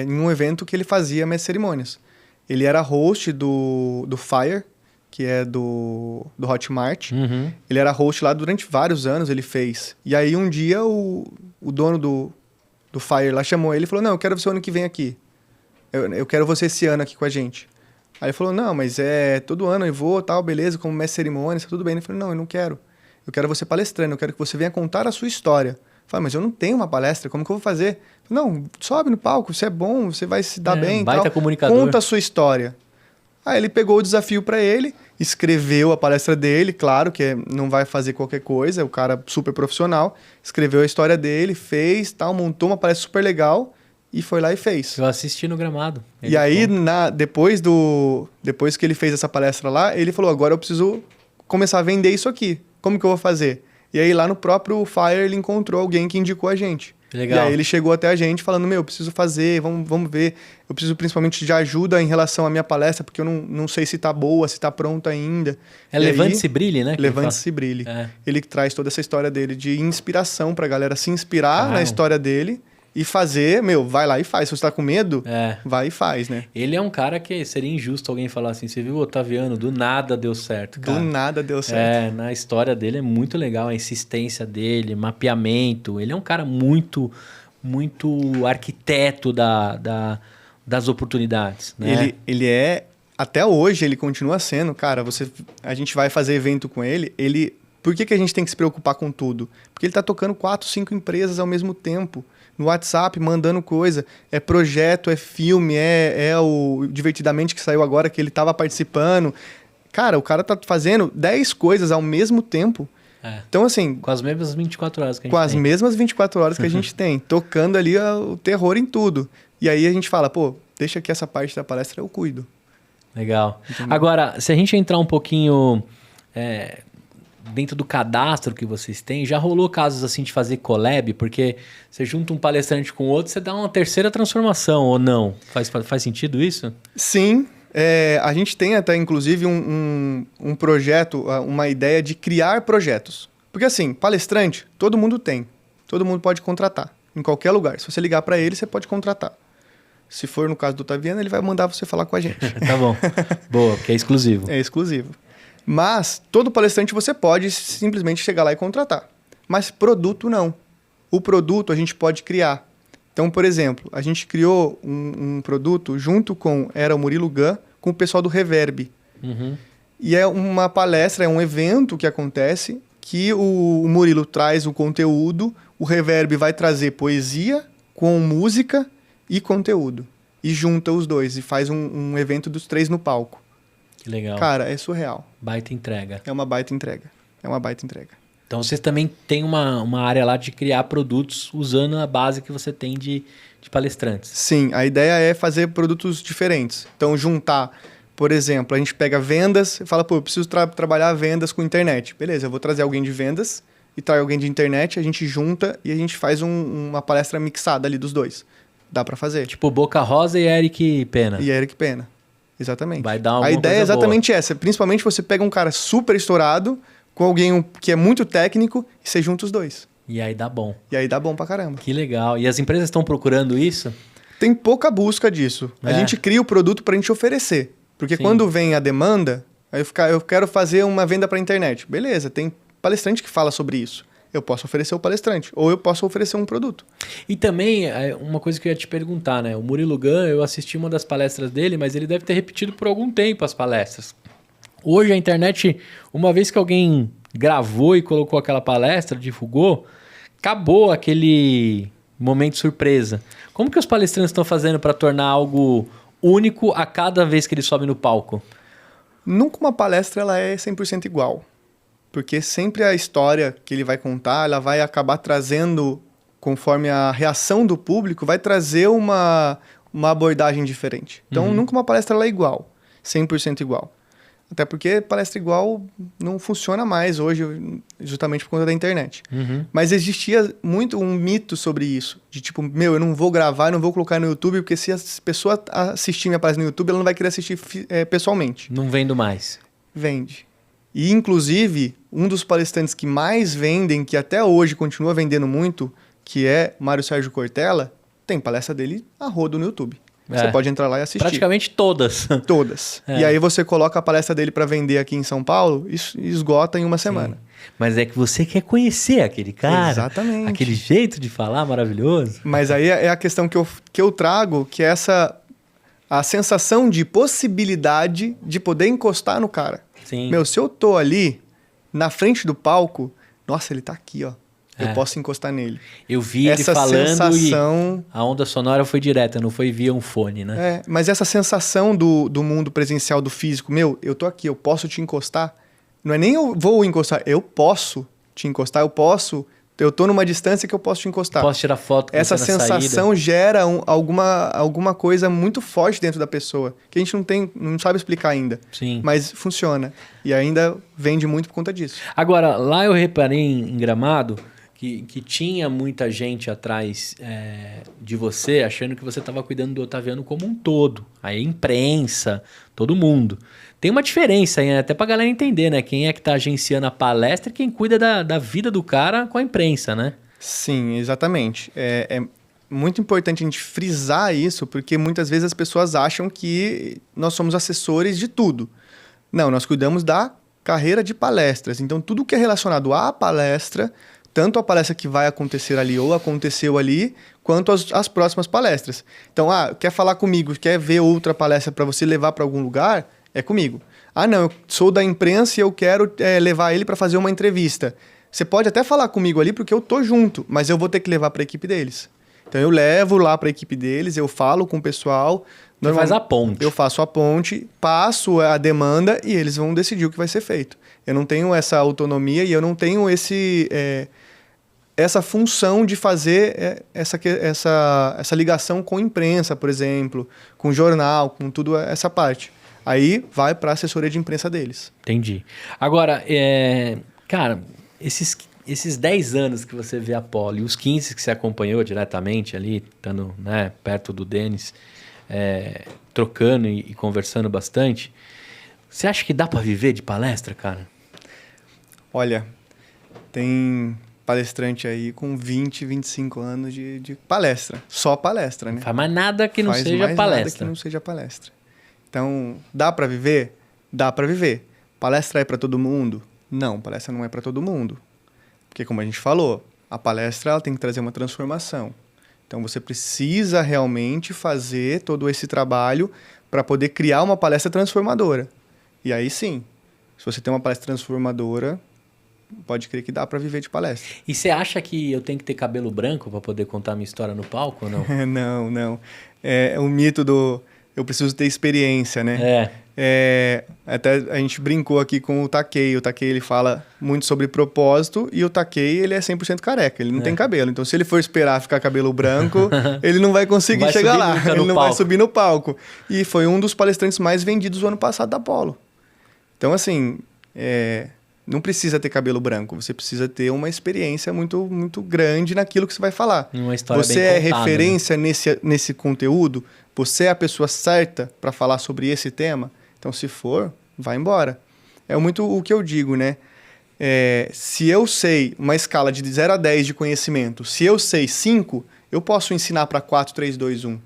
em um evento que ele fazia mestre cerimônias. Ele era host do Fire, que é do Hotmart. Uhum. Ele era host lá durante vários anos, ele fez. E aí, um dia, o dono do Fire lá chamou ele e falou, não, eu quero você ano que vem aqui. Eu quero você esse ano aqui com a gente. Aí ele falou, não, mas todo ano eu vou, tal, beleza, como mestre cerimônia, tá tudo bem. Ele falou, não, eu não quero. Eu quero você palestrando, eu quero que você venha contar a sua história. Eu falei, mas eu não tenho uma palestra, como que eu vou fazer? Eu falei, não, sobe no palco, você é bom, você vai se dar bem, baita tal. Comunicador. Conta a sua história. Aí ele pegou o desafio para ele, escreveu a palestra dele, claro que não vai fazer qualquer coisa, é o cara super profissional, escreveu a história dele, fez, tal, montou uma palestra super legal e foi lá e fez. Eu assisti no gramado. E aí, depois que ele fez essa palestra lá, ele falou, agora eu preciso começar a vender isso aqui. Como que eu vou fazer? E aí, lá no próprio Fire, ele encontrou alguém que indicou a gente. Legal. E aí, ele chegou até a gente falando, eu preciso fazer, vamos ver. Eu preciso principalmente de ajuda em relação à minha palestra, porque eu não sei se tá boa, se tá pronta ainda. Levante-se Brilhe, né? Levante-se Brilhe. Ele traz toda essa história dele de inspiração pra galera se inspirar na história dele e fazer, vai lá e faz. Se você tá com medo, vai e faz, né? Ele é um cara que seria injusto alguém falar assim, você viu o Otaviano, do nada deu certo, cara. Do nada deu certo. Na história dele é muito legal, a insistência dele, mapeamento. Ele é um cara muito, muito arquiteto das oportunidades, né? Ele é, até hoje, ele continua sendo, cara, a gente vai fazer evento com ele, por que a gente tem que se preocupar com tudo? Porque ele tá tocando 4, 5 empresas ao mesmo tempo. No WhatsApp, mandando coisa. É projeto, é filme, é o Divertidamente que saiu agora, que ele tava participando. Cara, o cara tá fazendo 10 coisas ao mesmo tempo. Então, assim... Com as mesmas 24 horas que a gente tem. Com as mesmas 24 horas que a gente tem. Tocando ali o terror em tudo. E aí a gente fala, deixa que essa parte da palestra eu cuido. Legal. Entendeu? Agora, se a gente entrar um pouquinho... dentro do cadastro que vocês têm, já rolou casos assim de fazer collab? Porque você junta um palestrante com outro, você dá uma terceira transformação, ou não? Faz sentido isso? Sim. A gente tem até, inclusive, um projeto, uma ideia de criar projetos. Porque assim, palestrante, todo mundo tem. Todo mundo pode contratar, em qualquer lugar. Se você ligar para ele, você pode contratar. Se for no caso do Otaviano, ele vai mandar você falar com a gente. Tá bom. Boa, porque é exclusivo. É exclusivo. Mas todo palestrante você pode simplesmente chegar lá e contratar. Mas produto não. O produto a gente pode criar. Então, por exemplo, a gente criou um produto junto com o Murilo Gun, com o pessoal do Reverb. Uhum. E é uma palestra, é um evento que acontece que o Murilo traz o conteúdo, o Reverb vai trazer poesia com música e conteúdo. E junta os dois e faz um evento dos 3 no palco. Que legal. Cara, é surreal. Baita entrega. É uma baita entrega. Então, vocês também têm uma área lá de criar produtos usando a base que você tem de palestrantes. Sim, a ideia é fazer produtos diferentes. Então, juntar, por exemplo, a gente pega vendas e fala, eu preciso trabalhar vendas com internet. Beleza, eu vou trazer alguém de vendas e trago alguém de internet, a gente junta e a gente faz uma palestra mixada ali dos dois. Dá pra fazer. Tipo Boca Rosa e Eric Pena. Exatamente. Vai dar alguma A ideia é exatamente boa. essa. Principalmente você pega um cara super estourado com alguém que é muito técnico e você junta os dois. E aí dá bom. E aí dá bom pra caramba. Que legal. E as empresas estão procurando isso? Tem pouca busca disso. A gente cria o produto pra gente oferecer. Porque quando vem a demanda, aí eu quero fazer uma venda pra internet. Beleza, tem palestrante que fala sobre isso. Eu posso oferecer o palestrante, ou eu posso oferecer um produto. E também, uma coisa que eu ia te perguntar, né? O Murilo Gun, eu assisti uma das palestras dele, mas ele deve ter repetido por algum tempo as palestras. Hoje a internet, uma vez que alguém gravou e colocou aquela palestra, divulgou, acabou aquele momento surpresa. Como que os palestrantes estão fazendo para tornar algo único a cada vez que eles sobem no palco? Nunca uma palestra ela é 100% igual. Porque sempre a história que ele vai contar, ela vai acabar trazendo, conforme a reação do público, vai trazer uma abordagem diferente. Então, nunca uma palestra ela é igual, 100% igual. Até porque palestra igual não funciona mais hoje, justamente por conta da internet. Mas existia muito um mito sobre isso. De tipo, eu não vou gravar, não vou colocar no YouTube, porque se a pessoa assistir minha palestra no YouTube, ela não vai querer assistir pessoalmente. Não vendo mais. Vende. E, inclusive, um dos palestrantes que mais vendem, que até hoje continua vendendo muito, que é Mário Sérgio Cortella, tem palestra dele a rodo no YouTube. Você pode entrar lá e assistir. Praticamente todas. Todas. E aí você coloca a palestra dele para vender aqui em São Paulo e esgota em uma semana. Mas é que você quer conhecer aquele cara. Exatamente. Aquele jeito de falar maravilhoso. Mas aí é a questão que eu trago, que é a sensação de possibilidade de poder encostar no cara. Sim. Se eu tô ali, na frente do palco, nossa, ele tá aqui, ó. Eu posso encostar nele. Eu vi essa ele falando sensação... e a onda sonora foi direta, não foi via um fone, né? Mas essa sensação do mundo presencial, do físico, eu tô aqui, eu posso te encostar. Não é nem eu vou encostar, eu posso te encostar, eu tô numa distância que eu posso te encostar. Posso tirar foto com essa você na sensação saída. gera alguma coisa muito forte dentro da pessoa, que a gente não sabe explicar ainda. Sim. Mas funciona. E ainda vende muito por conta disso. Agora, lá eu reparei em Gramado que tinha muita gente atrás de você, achando que você estava cuidando do Otaviano como um todo. Aí imprensa, todo mundo. Tem uma diferença aí, né? Até pra galera entender, né? Quem é que tá agenciando a palestra e quem cuida da vida do cara com a imprensa, né? Sim, exatamente. muito importante a gente frisar isso, porque muitas vezes as pessoas acham que nós somos assessores de tudo. Não, nós cuidamos da carreira de palestras. Então, tudo que é relacionado à palestra, tanto a palestra que vai acontecer ali ou aconteceu ali, quanto as próximas palestras. Então, quer falar comigo, quer ver outra palestra para você levar para algum lugar? É comigo. Não, eu sou da imprensa e eu quero levar ele para fazer uma entrevista. Você pode até falar comigo ali porque eu tô junto, mas eu vou ter que levar para a equipe deles. Então, eu levo lá para a equipe deles, eu falo com o pessoal. Você faz a ponte. Eu faço a ponte, passo a demanda e eles vão decidir o que vai ser feito. Eu não tenho essa autonomia e eu não tenho essa função de fazer essa ligação com a imprensa, por exemplo, com o jornal, com tudo essa parte. Aí vai para a assessoria de imprensa deles. Entendi. Agora, cara, esses 10 anos que você vê a Polo e os 15 que você acompanhou diretamente ali, estando, né, perto do Denis, trocando e conversando bastante, você acha que dá para viver de palestra, cara? Olha, tem palestrante aí com 20, 25 anos de palestra. Só palestra, né? Não faz mais nada que não Faz seja mais palestra. Nada que não seja palestra. Então, dá para viver? Dá para viver. Palestra é para todo mundo? Não, palestra não é para todo mundo. Porque, como a gente falou, a palestra ela tem que trazer uma transformação. Então, você precisa realmente fazer todo esse trabalho para poder criar uma palestra transformadora. E aí, sim, se você tem uma palestra transformadora, pode crer que dá para viver de palestra. E você acha que eu tenho que ter cabelo branco para poder contar minha história no palco ou não? Não. É um mito do... Eu preciso ter experiência, né? Até a gente brincou aqui com o Takei. O Takei, ele fala muito sobre propósito e o Takei, ele é 100% careca. Ele não tem cabelo. Então, se ele for esperar ficar cabelo branco, ele não vai conseguir chegar lá. Ele não vai subir no palco. E foi um dos palestrantes mais vendidos do ano passado da Apollo. Então, assim, não precisa ter cabelo branco. Você precisa ter uma experiência muito, muito grande naquilo que você vai falar. Uma história você bem é contada, referência, né? nesse conteúdo? Você é a pessoa certa para falar sobre esse tema? Então, se for, vai embora. É muito o que eu digo, né? Se eu sei uma escala de 0 a 10 de conhecimento, se eu sei 5, eu posso ensinar para 4, 3, 2, 1.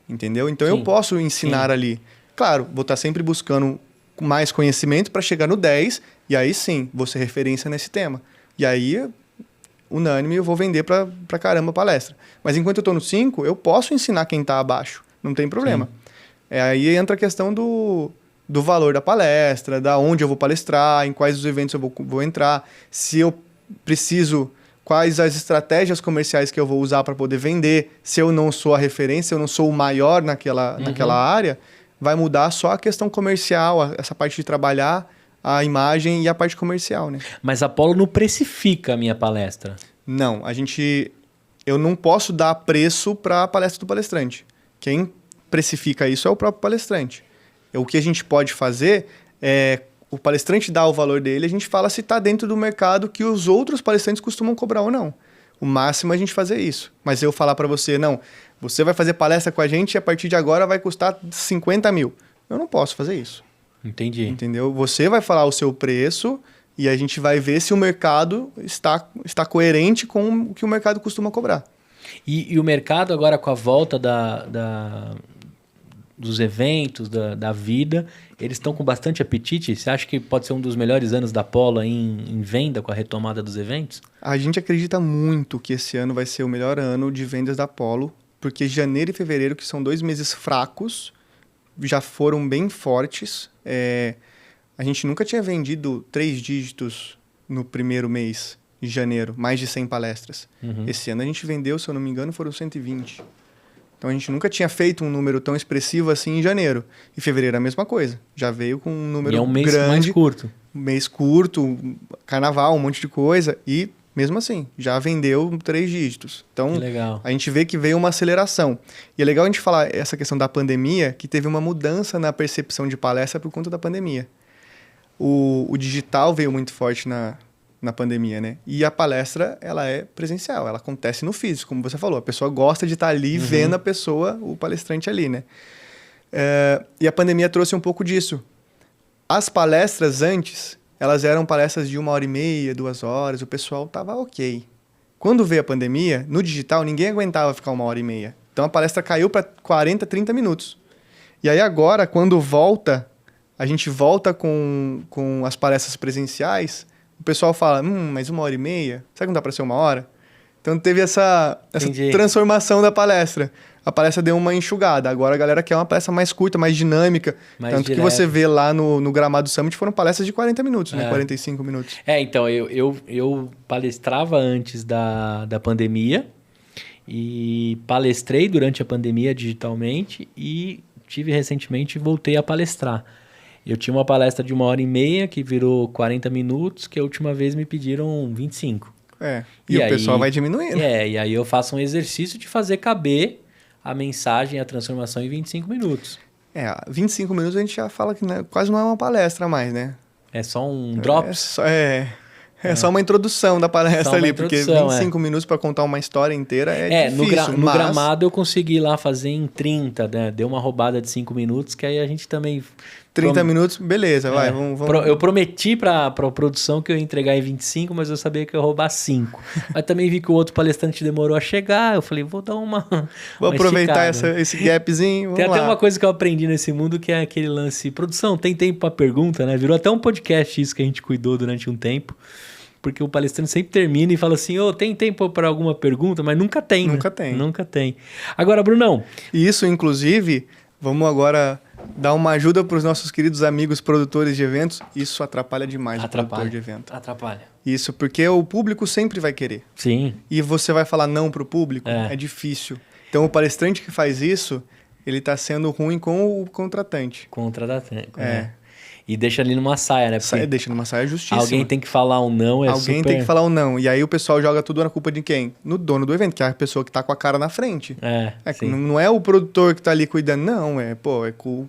Entendeu? Então, eu posso ensinar ali. Claro, vou estar sempre buscando mais conhecimento para chegar no 10, e aí sim, vou ser referência nesse tema. E aí, unânime, eu vou vender pra caramba a palestra. Mas enquanto eu tô no 5, eu posso ensinar quem tá abaixo. Não tem problema. Aí entra a questão do valor da palestra, da onde eu vou palestrar, em quais os eventos eu vou entrar, se eu preciso, quais as estratégias comerciais que eu vou usar para poder vender, se eu não sou a referência, eu não sou o maior naquela área, vai mudar só a questão comercial, essa parte de trabalhar a imagem e a parte comercial, né? Mas a Apollo não precifica a minha palestra. Não, eu não posso dar preço para a palestra do palestrante. Quem precifica isso é o próprio palestrante. O que a gente pode fazer é o palestrante dá o valor dele, a gente fala se está dentro do mercado que os outros palestrantes costumam cobrar ou não. O máximo é a gente fazer isso. Mas eu falar para você, não, você vai fazer palestra com a gente e a partir de agora vai custar 50 mil. Eu não posso fazer isso. Entendi. Entendeu? Você vai falar o seu preço e a gente vai ver se o mercado está coerente com o que o mercado costuma cobrar. E o mercado agora com a volta dos eventos, da vida, eles estão com bastante apetite? Você acha que pode ser um dos melhores anos da Apollo em venda com a retomada dos eventos? A gente acredita muito que esse ano vai ser o melhor ano de vendas da Apollo, porque janeiro e fevereiro, que são 2 meses fracos, já foram bem fortes. A gente nunca tinha vendido 3 dígitos no primeiro mês de janeiro, mais de 100 palestras. Esse ano a gente vendeu, se eu não me engano, foram 120. Então a gente nunca tinha feito um número tão expressivo assim em janeiro. E fevereiro é a mesma coisa. Já veio com um número grande. E é um mês mais curto. Mês curto, carnaval, um monte de coisa. E mesmo assim, já vendeu 3 dígitos. Então a gente vê que veio uma aceleração. E é legal a gente falar essa questão da pandemia, que teve uma mudança na percepção de palestra por conta da pandemia. O digital veio muito forte na pandemia, né? E a palestra, ela é presencial, ela acontece no físico, como você falou. A pessoa gosta de estar ali vendo a pessoa, o palestrante ali, né? E a pandemia trouxe um pouco disso. As palestras antes, elas eram palestras de 1h30, 2 horas, o pessoal tava ok. Quando veio a pandemia, no digital, ninguém aguentava ficar 1h30. Então, a palestra caiu para 40, 30 minutos. E aí, agora, quando a gente volta com as palestras presenciais, o pessoal fala, mas 1h30? Será que não dá para ser 1 hora? Então, teve essa transformação da palestra. A palestra deu uma enxugada. Agora a galera quer uma palestra mais curta, mais dinâmica. Tanto direto. Que você vê lá no Gramado Summit foram palestras de 40 minutos, né? 45 minutos. Então, eu palestrava antes da pandemia e palestrei durante a pandemia digitalmente e recentemente voltei a palestrar. Eu tinha uma palestra de 1h30 que virou 40 minutos, que a última vez me pediram 25. E o aí, pessoal vai diminuindo. E aí eu faço um exercício de fazer caber a mensagem, a transformação em 25 minutos. 25 minutos a gente já fala que quase não é uma palestra mais, né? É só um drops? É só uma introdução da palestra ali, porque 25 minutos para contar uma história inteira é difícil. No Gramado eu consegui lá fazer em 30, né? Deu uma roubada de 5 minutos, que aí a gente também... 30 minutos, beleza, vai, vamos... Eu prometi para a produção que eu ia entregar em 25, mas eu sabia que eu ia roubar 5. Mas também vi que o outro palestrante demorou a chegar, eu falei, vou dar uma Vou aproveitar esse gapzinho, Tem até uma coisa que eu aprendi nesse mundo, que é aquele lance, produção, tem tempo para pergunta, né? Virou até um podcast isso que a gente cuidou durante um tempo. Porque o palestrante sempre termina e fala assim, tem tempo para alguma pergunta? Mas nunca tem, Nunca tem. Agora, Brunão... Isso, inclusive, vamos agora dar uma ajuda para os nossos queridos amigos produtores de eventos. Isso atrapalha demais o produtor de evento. Atrapalha. Isso, porque o público sempre vai querer. Sim. E você vai falar não para o público? É difícil. Então, o palestrante que faz isso, ele está sendo ruim com o contratante. E deixa ali numa saia, né? Deixa numa saia justíssima. Alguém tem que falar um não, Alguém tem que falar um não. E aí o pessoal joga tudo na culpa de quem? No dono do evento, que é a pessoa que tá com a cara na frente. Não é o produtor que tá ali cuidando, não. É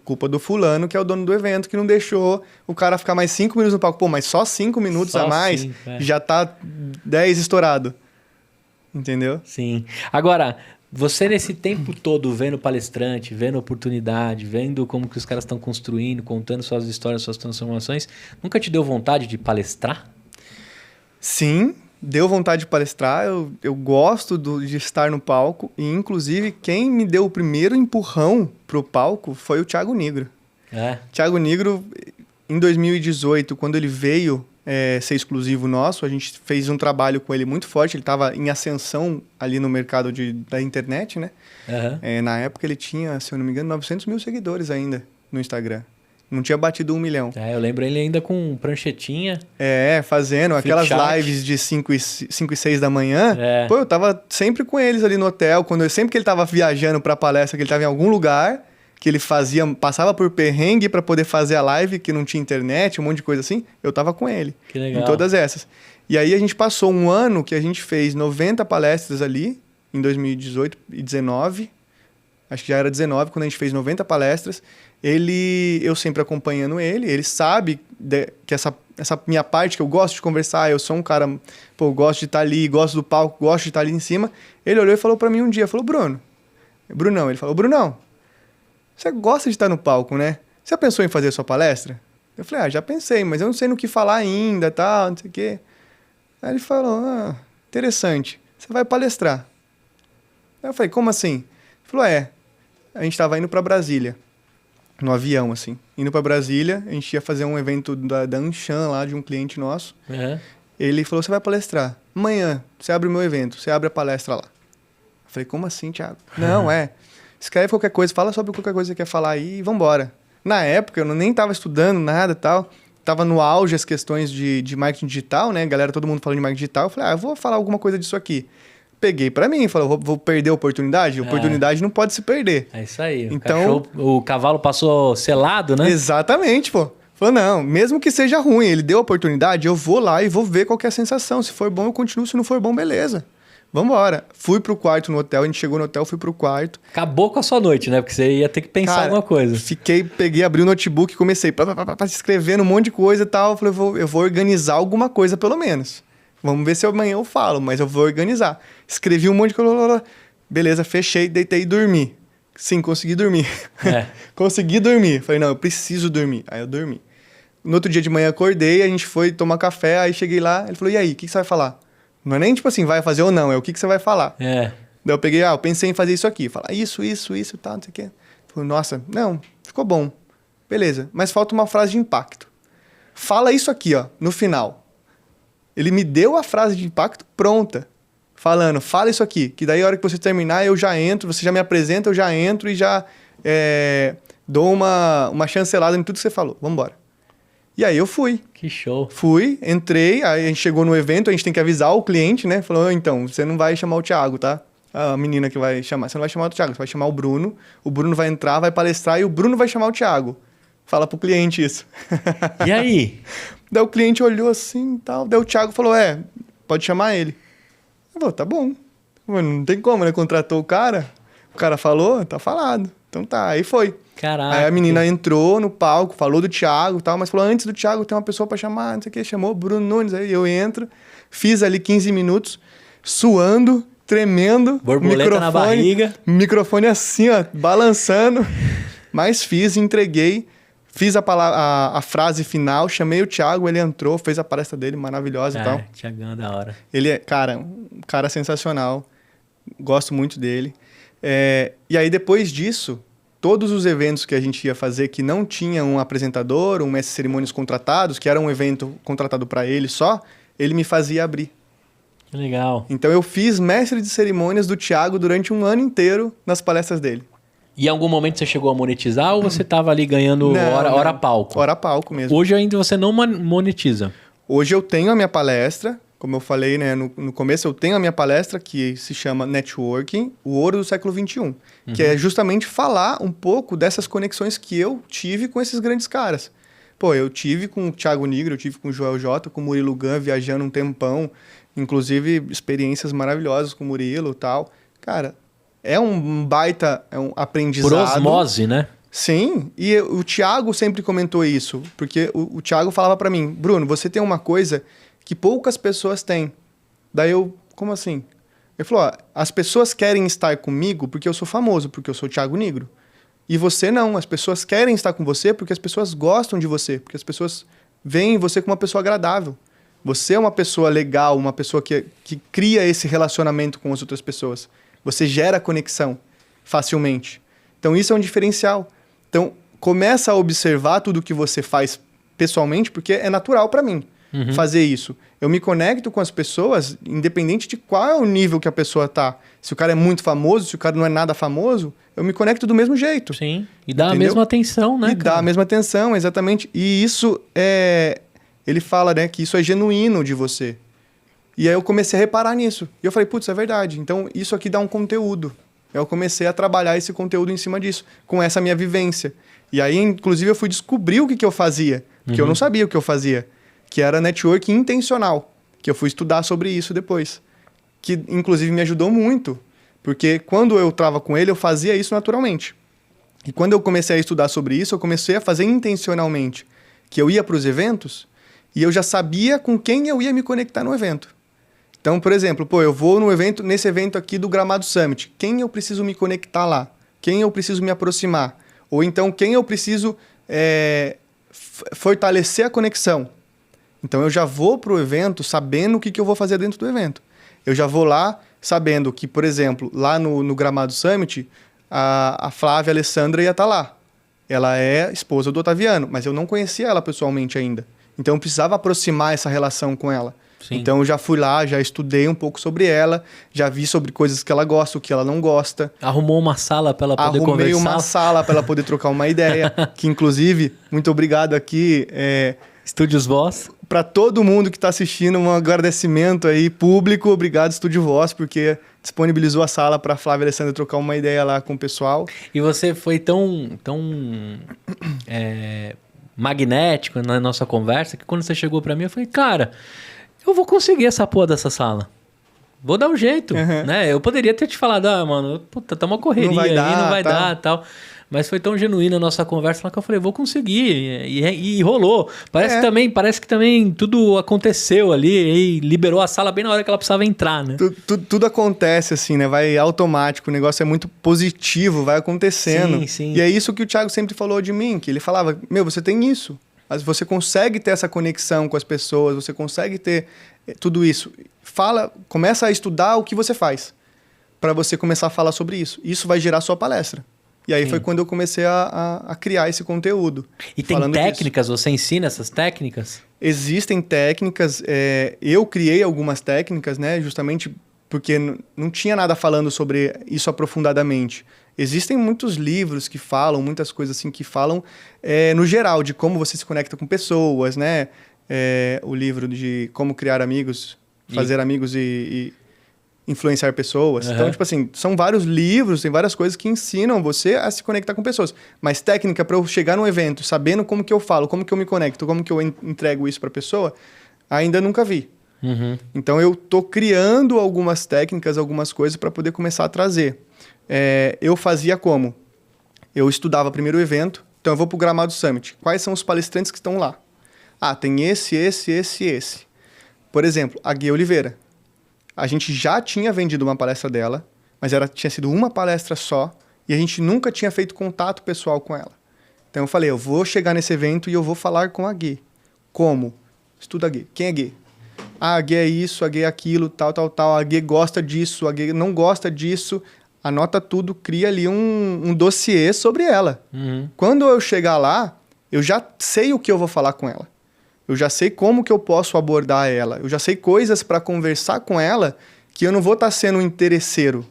culpa do fulano, que é o dono do evento, que não deixou o cara ficar mais 5 minutos no palco. Mas só 5 minutos a mais, já tá 10 estourado. Entendeu? Sim. Agora... Você nesse tempo todo vendo palestrante, vendo oportunidade, vendo como que os caras estão construindo, contando suas histórias, suas transformações, nunca te deu vontade de palestrar? Sim, deu vontade de palestrar. Eu gosto de estar no palco e, inclusive, quem me deu o primeiro empurrão pro palco foi o Thiago Nigro. Thiago Nigro, em 2018, quando ele veio... ser exclusivo nosso, a gente fez um trabalho com ele muito forte, ele estava em ascensão ali no mercado da internet, né? Na época ele tinha, se eu não me engano, 900 mil seguidores ainda no Instagram. Não tinha batido 1 milhão. Eu lembro ele ainda com pranchetinha. Fazendo aquelas lives de 5 e 6 da manhã. Eu tava sempre com eles ali no hotel, sempre que ele tava viajando pra palestra, que ele tava em algum lugar... que ele passava por perrengue para poder fazer a live, que não tinha internet, um monte de coisa assim, eu tava com ele. Que legal. Em todas essas. E aí a gente passou um ano que a gente fez 90 palestras ali, em 2018 e 19. Acho que já era 19 quando a gente fez 90 palestras. Eu sempre acompanhando ele sabe que essa minha parte que eu gosto de conversar, eu sou um cara, gosto de estar ali, gosto do palco, gosto de estar ali em cima. Ele olhou e falou para mim um dia, Brunão, você gosta de estar no palco, né? Você já pensou em fazer a sua palestra? Eu falei, já pensei, mas eu não sei no que falar ainda, tal, não sei o quê. Aí ele falou, interessante, você vai palestrar. Aí eu falei, como assim? Ele falou, a gente estava indo para Brasília, no avião, assim. Indo para Brasília, a gente ia fazer um evento da Anshan lá, de um cliente nosso. Ele falou, você vai palestrar. Amanhã, você abre o meu evento, você abre a palestra lá. Eu falei, como assim, Thiago? Não, escreve qualquer coisa, fala sobre qualquer coisa que você quer falar aí e vambora. Na época, eu nem estava estudando nada e tal. Tava no auge as questões de marketing digital, né? Galera, todo mundo falando de marketing digital. Eu falei, eu vou falar alguma coisa disso aqui. Peguei pra mim, falei, vou perder a oportunidade? Oportunidade não pode se perder. É isso aí. Então, o cavalo passou selado, né? Exatamente, Falou, não, mesmo que seja ruim, ele deu a oportunidade, eu vou lá e vou ver qual que é a sensação. Se for bom, eu continuo. Se não for bom, beleza. Vambora. Fui pro quarto no hotel, a gente chegou no hotel, fui pro quarto. Acabou com a sua noite, né? Porque você ia ter que pensar alguma coisa. Peguei, abri o notebook e comecei escrevendo um monte de coisa e tal. Falei, eu vou organizar alguma coisa pelo menos. Vamos ver se amanhã eu falo, mas eu vou organizar. Escrevi um monte de coisa. Beleza, fechei, deitei e dormi. Sim, consegui dormir. Consegui dormir. Falei, não, eu preciso dormir. Aí eu dormi. No outro dia de manhã acordei, a gente foi tomar café, aí cheguei lá, ele falou, e aí, o que você vai falar? Não é nem tipo assim, vai fazer ou não, é o que você vai falar. É. Daí eu peguei, eu pensei em fazer isso aqui. Falar isso, tal, não sei o quê. Falei, nossa, não, ficou bom. Beleza, mas falta uma frase de impacto. Fala isso aqui, ó, no final. Ele me deu a frase de impacto pronta. Falando, fala isso aqui. Que daí a hora que você terminar, eu já entro, você já me apresenta, eu já entro e já dou uma chancelada em tudo que você falou. Vambora. E aí eu fui. Que show. Fui, entrei, aí a gente chegou no evento, a gente tem que avisar o cliente, né? Falou, então, você não vai chamar o Thiago, tá? A menina que vai chamar. Você não vai chamar o Thiago, você vai chamar o Bruno. O Bruno vai entrar, vai palestrar e o Bruno vai chamar o Thiago. Fala pro cliente isso. E aí? Daí o cliente olhou assim e tal. Daí o Thiago falou, pode chamar ele. Eu falei, tá bom. Não tem como, né? Contratou o cara falou, tá falado. Então tá, aí foi. Caraca. Aí a menina entrou no palco, falou do Thiago e tal, mas falou, antes do Thiago tem uma pessoa pra chamar, não sei o que, chamou Bruno Nunes. Aí eu entro, fiz ali 15 minutos, suando, tremendo. Borboleta na barriga. Microfone assim, ó, balançando. Mas fiz, entreguei, fiz a frase final, chamei o Thiago, ele entrou, fez a palestra dele, maravilhosa e tal. Thiagão, da hora. Ele é, um cara sensacional, gosto muito dele. E aí depois disso, todos os eventos que a gente ia fazer que não tinha um apresentador, um mestre de cerimônias contratados, que era um evento contratado para ele só, ele me fazia abrir. Que legal. Então eu fiz mestre de cerimônias do Thiago durante um ano inteiro nas palestras dele. E em algum momento você chegou a monetizar ou você estava ali ganhando hora palco? Hora palco mesmo. Hoje ainda você não monetiza? Hoje eu tenho a minha palestra, como eu falei, né, no começo, eu tenho a minha palestra que se chama Networking, o Ouro do Século XXI, que é justamente falar um pouco dessas conexões que eu tive com esses grandes caras. Pô, eu tive com o Thiago Nigro, eu tive com o Joel J, com o Murilo Gun, viajando um tempão, inclusive experiências maravilhosas com o Murilo e tal. Cara, é um baita aprendizado. Por osmose, né? Sim, e o Thiago sempre comentou isso, porque o Thiago falava pra mim, Bruno, você tem uma coisa que poucas pessoas têm. Daí eu, como assim? Ele falou, as pessoas querem estar comigo porque eu sou famoso, porque eu sou o Thiago Nigro. E você não, as pessoas querem estar com você porque as pessoas gostam de você, porque as pessoas veem você como uma pessoa agradável. Você é uma pessoa legal, uma pessoa que cria esse relacionamento com as outras pessoas. Você gera conexão facilmente. Então isso é um diferencial. Então começa a observar tudo que você faz pessoalmente, porque é natural para mim. Fazer isso. Eu me conecto com as pessoas, independente de qual é o nível que a pessoa tá. Se o cara é muito famoso, se o cara não é nada famoso, eu me conecto do mesmo jeito. Sim. E dá a mesma atenção, né? Dá a mesma atenção, exatamente. E isso ele fala, né, que isso é genuíno de você. E aí eu comecei a reparar nisso. E eu falei, putz, é verdade. Então isso aqui dá um conteúdo. Eu comecei a trabalhar esse conteúdo em cima disso, com essa minha vivência. E aí, inclusive, eu fui descobrir o que eu fazia. Porque eu não sabia o que eu fazia. Que era network intencional, que eu fui estudar sobre isso depois. Que, inclusive, me ajudou muito, porque quando eu estava com ele, eu fazia isso naturalmente. E quando eu comecei a estudar sobre isso, eu comecei a fazer intencionalmente, que eu ia para os eventos e eu já sabia com quem eu ia me conectar no evento. Então, por exemplo, eu vou nesse evento aqui do Gramado Summit, quem eu preciso me conectar lá? Quem eu preciso me aproximar? Ou então, quem eu preciso fortalecer a conexão? Então, eu já vou para o evento sabendo o que eu vou fazer dentro do evento. Eu já vou lá sabendo que, por exemplo, lá no Gramado Summit, a Flávia Alessandra ia estar lá. Ela é esposa do Otaviano, mas eu não conhecia ela pessoalmente ainda. Então, eu precisava aproximar essa relação com ela. Sim. Então, eu já fui lá, já estudei um pouco sobre ela, já vi sobre coisas que ela gosta, o que ela não gosta. Arrumou uma sala para ela poder conversar? Arrumei uma sala para ela poder trocar uma ideia, que, inclusive, muito obrigado aqui... Estúdios Voz. Para todo mundo que está assistindo, um agradecimento aí público. Obrigado, Estúdio Voz, porque disponibilizou a sala para a Flávia Alessandra trocar uma ideia lá com o pessoal. E você foi tão magnético na nossa conversa que quando você chegou para mim, eu falei, cara, eu vou conseguir essa porra dessa sala. Vou dar um jeito, né? Eu poderia ter te falado, mano, puta, tá uma correria não vai dar, tal. Mas foi tão genuína a nossa conversa lá que eu falei, vou conseguir. E rolou. Parece que também tudo aconteceu ali e liberou a sala bem na hora que ela precisava entrar, né? Tudo acontece assim, né? Vai automático, o negócio é muito positivo, vai acontecendo. Sim, sim. E é isso que o Thiago sempre falou de mim, que ele falava, você tem isso. Mas você consegue ter essa conexão com as pessoas, você consegue ter tudo isso. Começa a estudar o que você faz, para você começar a falar sobre isso. Isso vai gerar sua palestra. E aí foi quando eu comecei a criar esse conteúdo. E tem técnicas? Você ensina essas técnicas? Existem técnicas. Eu criei algumas técnicas, né? Justamente porque não tinha nada falando sobre isso aprofundadamente. Existem muitos livros que falam, muitas coisas assim que falam no geral, de como você se conecta com pessoas, né? O livro de como criar amigos, fazer amigos e influenciar pessoas. Uhum. Então, tipo assim, são vários livros, tem várias coisas que ensinam você a se conectar com pessoas. Mas técnica para eu chegar num evento, sabendo como que eu falo, como que eu me conecto, como que eu entrego isso para a pessoa, ainda nunca vi. Uhum. Então, eu tô criando algumas técnicas, algumas coisas para poder começar a trazer. Eu fazia como? Eu estudava primeiro o evento, então eu vou pro Gramado Summit. Quais são os palestrantes que estão lá? Ah, tem esse. Por exemplo, a Gui Oliveira. A gente já tinha vendido uma palestra dela, mas tinha sido uma palestra só, e a gente nunca tinha feito contato pessoal com ela. Então eu falei, eu vou chegar nesse evento e eu vou falar com a Gui. Como? Estuda a Gui. Quem é Gui? Ah, a Gui é isso, a Gui é aquilo, tal. A Gui gosta disso, a Gui não gosta disso. Anota tudo, cria ali um dossiê sobre ela. Uhum. Quando eu chegar lá, eu já sei o que eu vou falar com ela. Eu já sei como que eu posso abordar ela. Eu já sei coisas para conversar com ela que eu não vou estar sendo um interesseiro.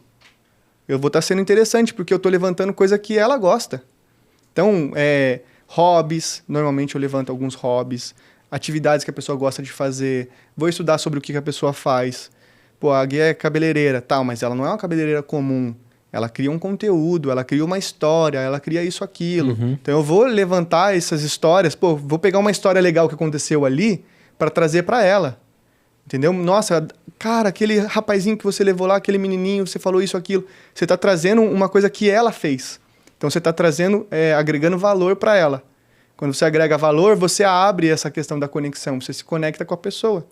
Eu vou estar sendo interessante porque eu estou levantando coisa que ela gosta. Então, hobbies. Normalmente eu levanto alguns hobbies. Atividades que a pessoa gosta de fazer. Vou estudar sobre o que a pessoa faz. Pô, a Gui é cabeleireira, tal, mas ela não é uma cabeleireira comum. Ela cria um conteúdo, ela cria uma história, ela cria isso, aquilo. Uhum. Então eu vou levantar essas histórias, vou pegar uma história legal que aconteceu ali para trazer para ela. Entendeu? Nossa, cara, aquele rapazinho que você levou lá, aquele menininho, você falou isso, aquilo. Você está trazendo uma coisa que ela fez. Então você está trazendo, agregando valor para ela. Quando você agrega valor, você abre essa questão da conexão, você se conecta com a pessoa.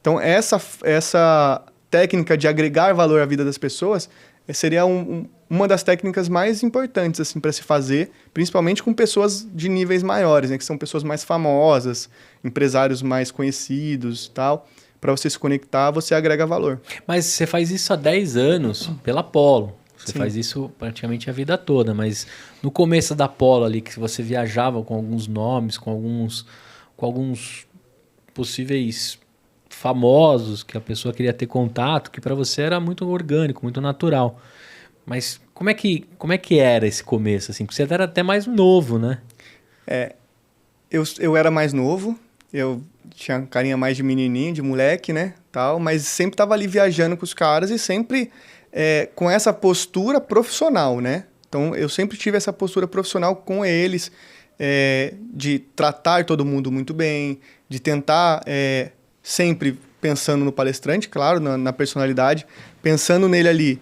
Então essa técnica de agregar valor à vida das pessoas seria uma das técnicas mais importantes assim, para se fazer, principalmente com pessoas de níveis maiores, né, que são pessoas mais famosas, empresários mais conhecidos e tal. Para você se conectar, você agrega valor. Mas você faz isso há 10 anos pela Polo. Você Sim. faz isso praticamente a vida toda, mas no começo da Polo ali, que você viajava com alguns nomes, com alguns possíveis famosos que a pessoa queria ter contato, que para você era muito orgânico, muito natural. Mas como é que era esse começo, assim? Porque você era até mais novo, né? Eu era mais novo, eu tinha carinha mais de menininho, de moleque, né, tal, mas sempre tava ali viajando com os caras e sempre com essa postura profissional, né? Então, eu sempre tive essa postura profissional com eles, de tratar todo mundo muito bem, de tentar... sempre pensando no palestrante, claro, na personalidade, pensando nele ali,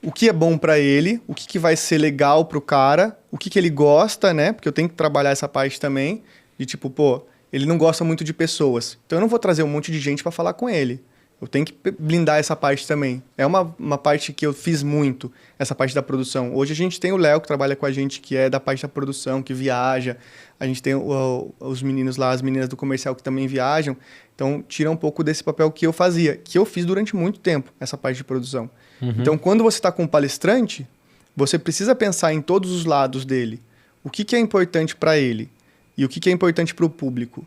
o que é bom para ele, o que vai ser legal pro cara, o que ele gosta, né? Porque eu tenho que trabalhar essa parte também, de tipo, pô, ele não gosta muito de pessoas, então eu não vou trazer um monte de gente para falar com ele. Eu tenho que blindar essa parte também. É uma parte que eu fiz muito, essa parte da produção. Hoje a gente tem o Léo, que trabalha com a gente, que é da parte da produção, que viaja. A gente tem os meninos lá, as meninas do comercial que também viajam. Então, tira um pouco desse papel que eu fazia, que eu fiz durante muito tempo, essa parte de produção. Uhum. Então, quando você está com um palestrante, você precisa pensar em todos os lados dele. O que é importante para ele e o que é importante para o público.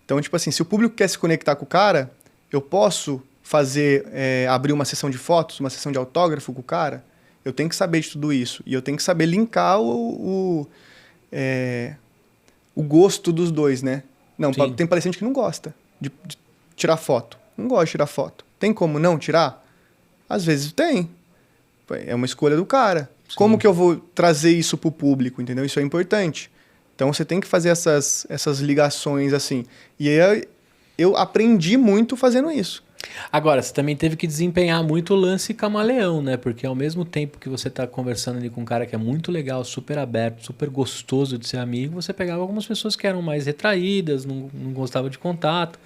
Então, tipo assim, se o público quer se conectar com o cara... Eu posso abrir uma sessão de fotos, uma sessão de autógrafo com o cara? Eu tenho que saber de tudo isso. E eu tenho que saber linkar o gosto dos dois, né? Não, Sim. Tem palestrante que não gosta de tirar foto. Não gosta de tirar foto. Tem como não tirar? Às vezes tem. É uma escolha do cara. Sim. Como que eu vou trazer isso pro público, entendeu? Isso é importante. Então, você tem que fazer essas ligações assim. E aí... Eu aprendi muito fazendo isso. Agora, você também teve que desempenhar muito o lance camaleão, né? Porque ao mesmo tempo que você tá conversando ali com um cara que é muito legal, super aberto, super gostoso de ser amigo, você pegava algumas pessoas que eram mais retraídas, não gostavam de contato.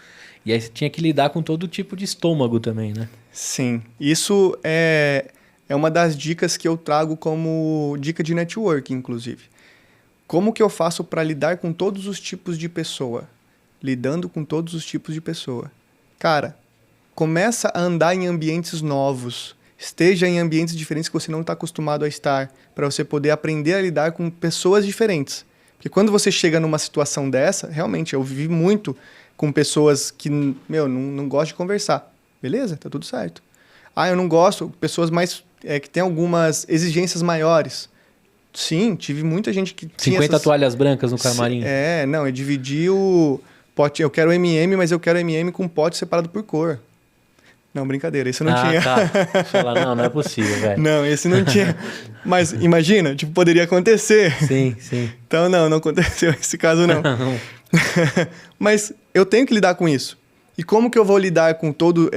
E aí você tinha que lidar com todo tipo de estômago também, né? Sim. Isso é uma das dicas que eu trago como dica de network, inclusive. Como que eu faço para lidar com todos os tipos de pessoa? Lidando com todos os tipos de pessoa. Cara, começa a andar em ambientes novos. Esteja em ambientes diferentes que você não está acostumado a estar, para você poder aprender a lidar com pessoas diferentes. Porque quando você chega numa situação dessa, realmente, eu vivi muito com pessoas que, não gosto de conversar. Beleza, tá tudo certo. Eu não gosto, pessoas mais, que têm algumas exigências maiores. Sim, tive muita gente que tinha 50 toalhas brancas no camarim. Eu dividi o pote, eu quero M&M, mas eu quero M&M com pote separado por cor. Não, brincadeira, esse não tinha. Tá. Deixa eu falar, não é possível, velho. Não, esse não tinha. Mas imagina, poderia acontecer. Sim. Então não aconteceu esse caso não. Mas eu tenho que lidar com isso. E como que eu vou lidar com todo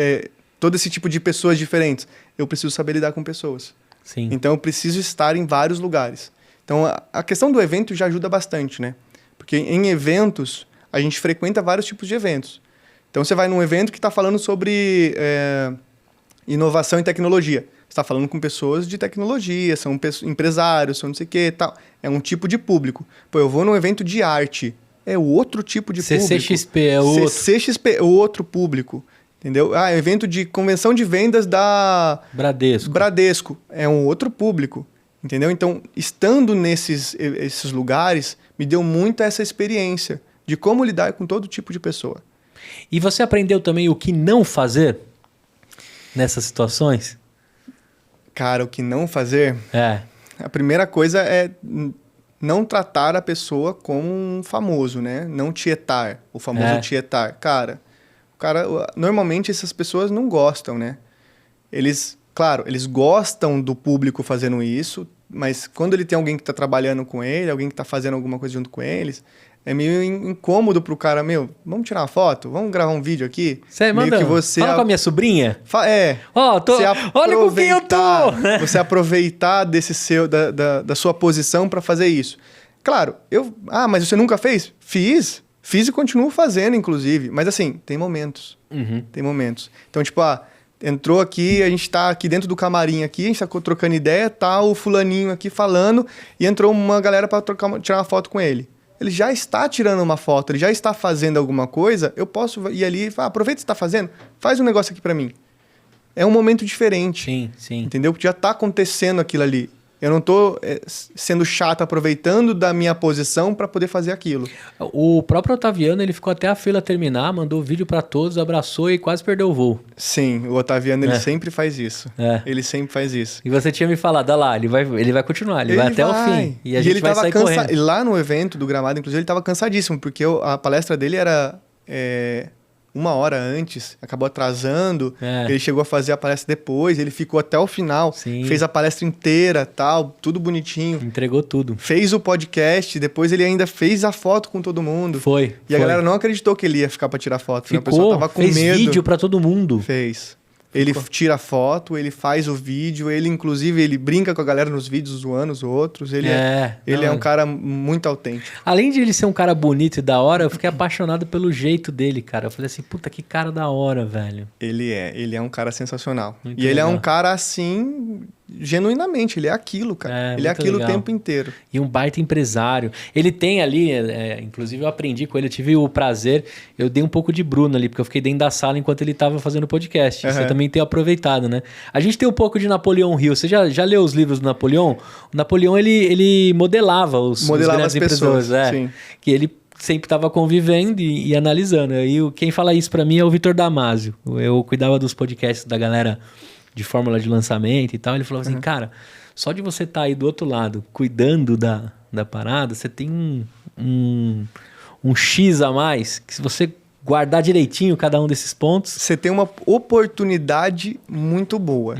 esse tipo de pessoas diferentes? Eu preciso saber lidar com pessoas. Sim. Então eu preciso estar em vários lugares. Então a questão do evento já ajuda bastante, né? Porque em eventos, a gente frequenta vários tipos de eventos. Então você vai num evento que está falando sobre inovação e tecnologia. Você está falando com pessoas de tecnologia, são empresários, são não sei o que tal. É um tipo de público. Eu vou num evento de arte. É outro tipo de público. CCXP é outro. CCXP é outro público. Entendeu? Evento de convenção de vendas da... Bradesco. É um outro público. Entendeu? Então, estando esses lugares, me deu muito essa experiência de como lidar com todo tipo de pessoa. E você aprendeu também o que não fazer nessas situações? Cara, o que não fazer... A primeira coisa é não tratar a pessoa como um famoso, né? Não tietar, o famoso tietar. Cara, normalmente essas pessoas não gostam, né? Eles gostam do público fazendo isso, mas quando ele tem alguém que está trabalhando com ele, alguém que está fazendo alguma coisa junto com eles, é meio incômodo pro cara, vamos tirar uma foto? Vamos gravar um vídeo aqui? Fala com a minha sobrinha? Olha com quem eu tô! Você aproveitar da sua posição para fazer isso. Claro, mas você nunca fez? Fiz e continuo fazendo, inclusive. Mas assim, tem momentos. Tem momentos. Então, entrou aqui, a gente tá aqui dentro do camarim aqui, a gente tá trocando ideia, tá o fulaninho aqui falando, e entrou uma galera para tirar uma foto com ele. Ele já está tirando uma foto, ele já está fazendo alguma coisa, eu posso ir ali e falar, aproveita que você está fazendo, faz um negócio aqui para mim. É um momento diferente. Sim. Entendeu? Porque já está acontecendo aquilo ali. Eu não estou sendo chato, aproveitando da minha posição para poder fazer aquilo. O próprio Otaviano, ele ficou até a fila terminar, mandou vídeo para todos, abraçou e quase perdeu o voo. Sim, o Otaviano, ele sempre faz isso. Ele sempre faz isso. E você tinha me falado, lá, ele vai continuar, ele vai até o fim. E a gente ele vai sair correndo. Lá no evento do Gramado, inclusive, ele estava cansadíssimo, porque a palestra dele era... 1 hora antes, acabou atrasando, ele chegou a fazer a palestra depois, ele ficou até o final, fez a palestra inteira, tal, tudo bonitinho. Entregou tudo. Fez o podcast, depois ele ainda fez a foto com todo mundo. A galera não acreditou que ele ia ficar para tirar foto. Ficou, a pessoa tava com medo. Fez vídeo para todo mundo. Fez. Ele tira foto, ele faz o vídeo, inclusive ele brinca com a galera nos vídeos, zoando os outros. Ele é um cara muito autêntico. Além de ele ser um cara bonito e da hora, eu fiquei apaixonado pelo jeito dele, cara. Eu falei assim, puta, que cara da hora, velho. Ele é um cara sensacional. Muito e ele legal. é um cara assim, genuinamente, ele é aquilo, cara. Ele é aquilo legal. O tempo inteiro. E um baita empresário. Ele tem ali, inclusive eu aprendi com ele, eu tive o prazer, eu dei um pouco de Bruno ali, porque eu fiquei dentro da sala enquanto ele tava fazendo o podcast. Você também tem aproveitado, né? A gente tem um pouco de Napoleão Hill. Você já leu os livros do Napoleão? O Napoleão, ele modelava os grandes pessoas, empreendedores. sim. Que ele sempre estava convivendo e analisando. Aí quem fala isso para mim é o Vitor Damasio. Eu cuidava dos podcasts da galera de fórmula de lançamento e tal. Ele falou assim, cara, só de você estar aí do outro lado, cuidando da parada, você tem um X a mais, que se você guardar direitinho cada um desses pontos... Você tem uma oportunidade muito boa.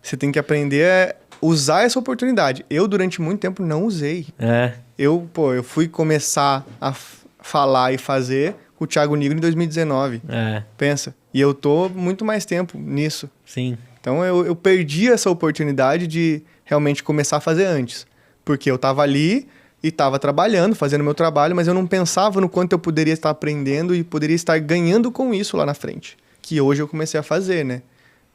Você tem que aprender a usar essa oportunidade. Eu, durante muito tempo, não usei. Eu fui começar a falar e fazer com o Thiago Nigro em 2019. Pensa. E eu tô muito mais tempo nisso. Sim. Então, eu perdi essa oportunidade de realmente começar a fazer antes. Porque eu tava ali... e estava trabalhando, fazendo meu trabalho, mas eu não pensava no quanto eu poderia estar aprendendo e poderia estar ganhando com isso lá na frente. Que hoje eu comecei a fazer, né?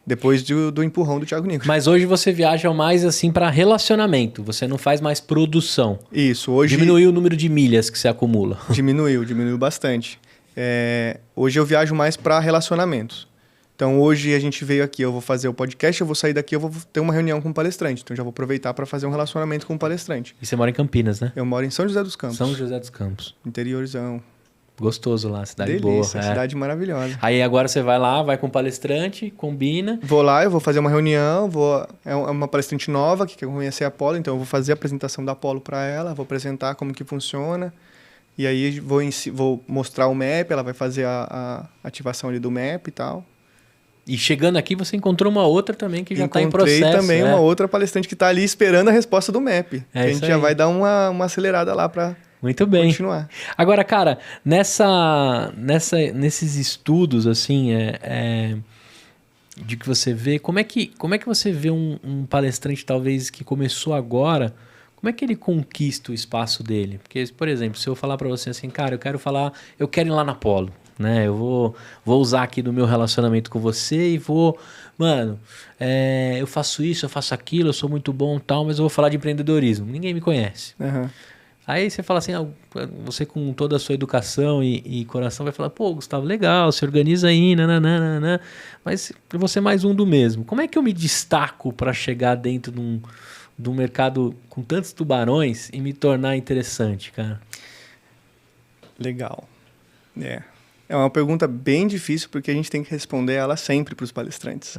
Depois do empurrão do Thiago Nigro. Mas hoje você viaja mais assim para relacionamento, você não faz mais produção. Isso, hoje... Diminuiu o número de milhas que você acumula. Diminuiu bastante. Hoje eu viajo mais para relacionamentos. Então, hoje a gente veio aqui, eu vou fazer o podcast, eu vou sair daqui, eu vou ter uma reunião com o palestrante. Então, já vou aproveitar para fazer um relacionamento com o palestrante. E você mora em Campinas, né? Eu moro em São José dos Campos. São José dos Campos. Interiorzão. Gostoso lá, cidade Delícia, boa. cidade maravilhosa. Aí agora você vai lá, vai com o palestrante, combina. Vou lá, eu vou fazer uma reunião, é uma palestrante nova que quer conhecer a Apollo, então eu vou fazer a apresentação da Apollo para ela, vou apresentar como que funciona. E aí vou mostrar o map, ela vai fazer a ativação ali do map e tal. E chegando aqui, você encontrou uma outra também que já está em processo. Encontrei também uma outra palestrante que está ali esperando a resposta do map. Que a gente já vai dar uma acelerada lá para continuar. Agora, cara, nesses estudos, assim, de que você vê, como é que você vê um palestrante, talvez, que começou agora, como é que ele conquista o espaço dele? Porque, por exemplo, se eu falar para você assim, cara, eu quero ir lá na Apollo, né? Eu vou usar aqui do meu relacionamento com você e vou... Mano, eu faço isso, eu faço aquilo, eu sou muito bom e tal, mas eu vou falar de empreendedorismo. Ninguém me conhece. Uhum. Aí você fala assim, você com toda a sua educação e coração vai falar, pô, Gustavo, legal, se organiza aí, nananana, mas eu vou ser mais um do mesmo. Como é que eu me destaco para chegar dentro de um mercado com tantos tubarões e me tornar interessante, cara? Legal. É uma pergunta bem difícil porque a gente tem que responder ela sempre para os palestrantes.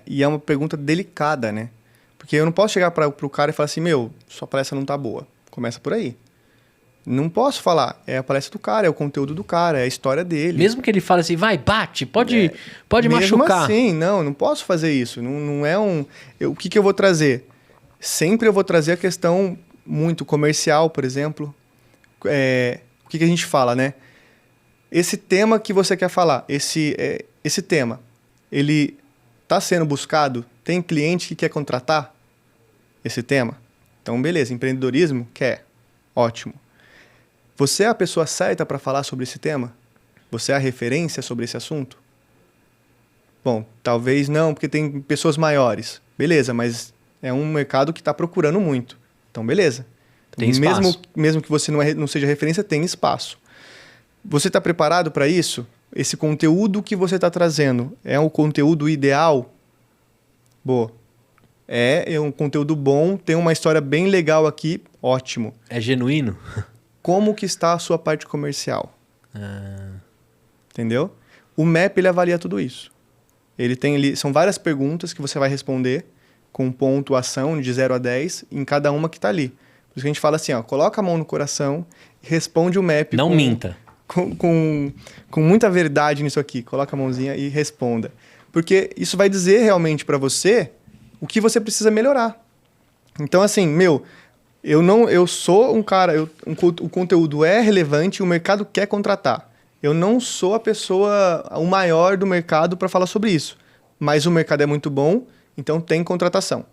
E é uma pergunta delicada, né? Porque eu não posso chegar para o cara e falar assim, sua palestra não tá boa. Começa por aí. Não posso falar. É a palestra do cara, é o conteúdo do cara, é a história dele. Mesmo que ele fale assim, vai, bate, pode machucar. Mesmo assim, não posso fazer isso. Não é o que eu vou trazer? Sempre eu vou trazer a questão muito comercial, por exemplo. O que a gente fala, né? Esse tema que você quer falar, esse tema, ele está sendo buscado? Tem cliente que quer contratar esse tema? Então, beleza, empreendedorismo, quer. Ótimo. Você é a pessoa certa para falar sobre esse tema? Você é a referência sobre esse assunto? Bom, talvez não, porque tem pessoas maiores. Beleza, mas é um mercado que está procurando muito. Então, beleza. Então, tem espaço. Mesmo que você não seja referência, tem espaço. Você está preparado para isso? Esse conteúdo que você está trazendo é um conteúdo ideal? Boa. É um conteúdo bom, tem uma história bem legal aqui, ótimo. É genuíno? Como que está a sua parte comercial? Entendeu? O MAP, ele avalia tudo isso. São várias perguntas que você vai responder com pontuação de 0 a 10 em cada uma que está ali. Por isso que a gente fala assim, coloca a mão no coração e responde o MAP. Não minta. Com muita verdade nisso aqui. Coloca a mãozinha e responda. Porque isso vai dizer realmente para você o que você precisa melhorar. Então, assim, eu sou um cara, o conteúdo é relevante, o mercado quer contratar. Eu não sou a pessoa, o maior do mercado para falar sobre isso. Mas o mercado é muito bom, então tem contratação.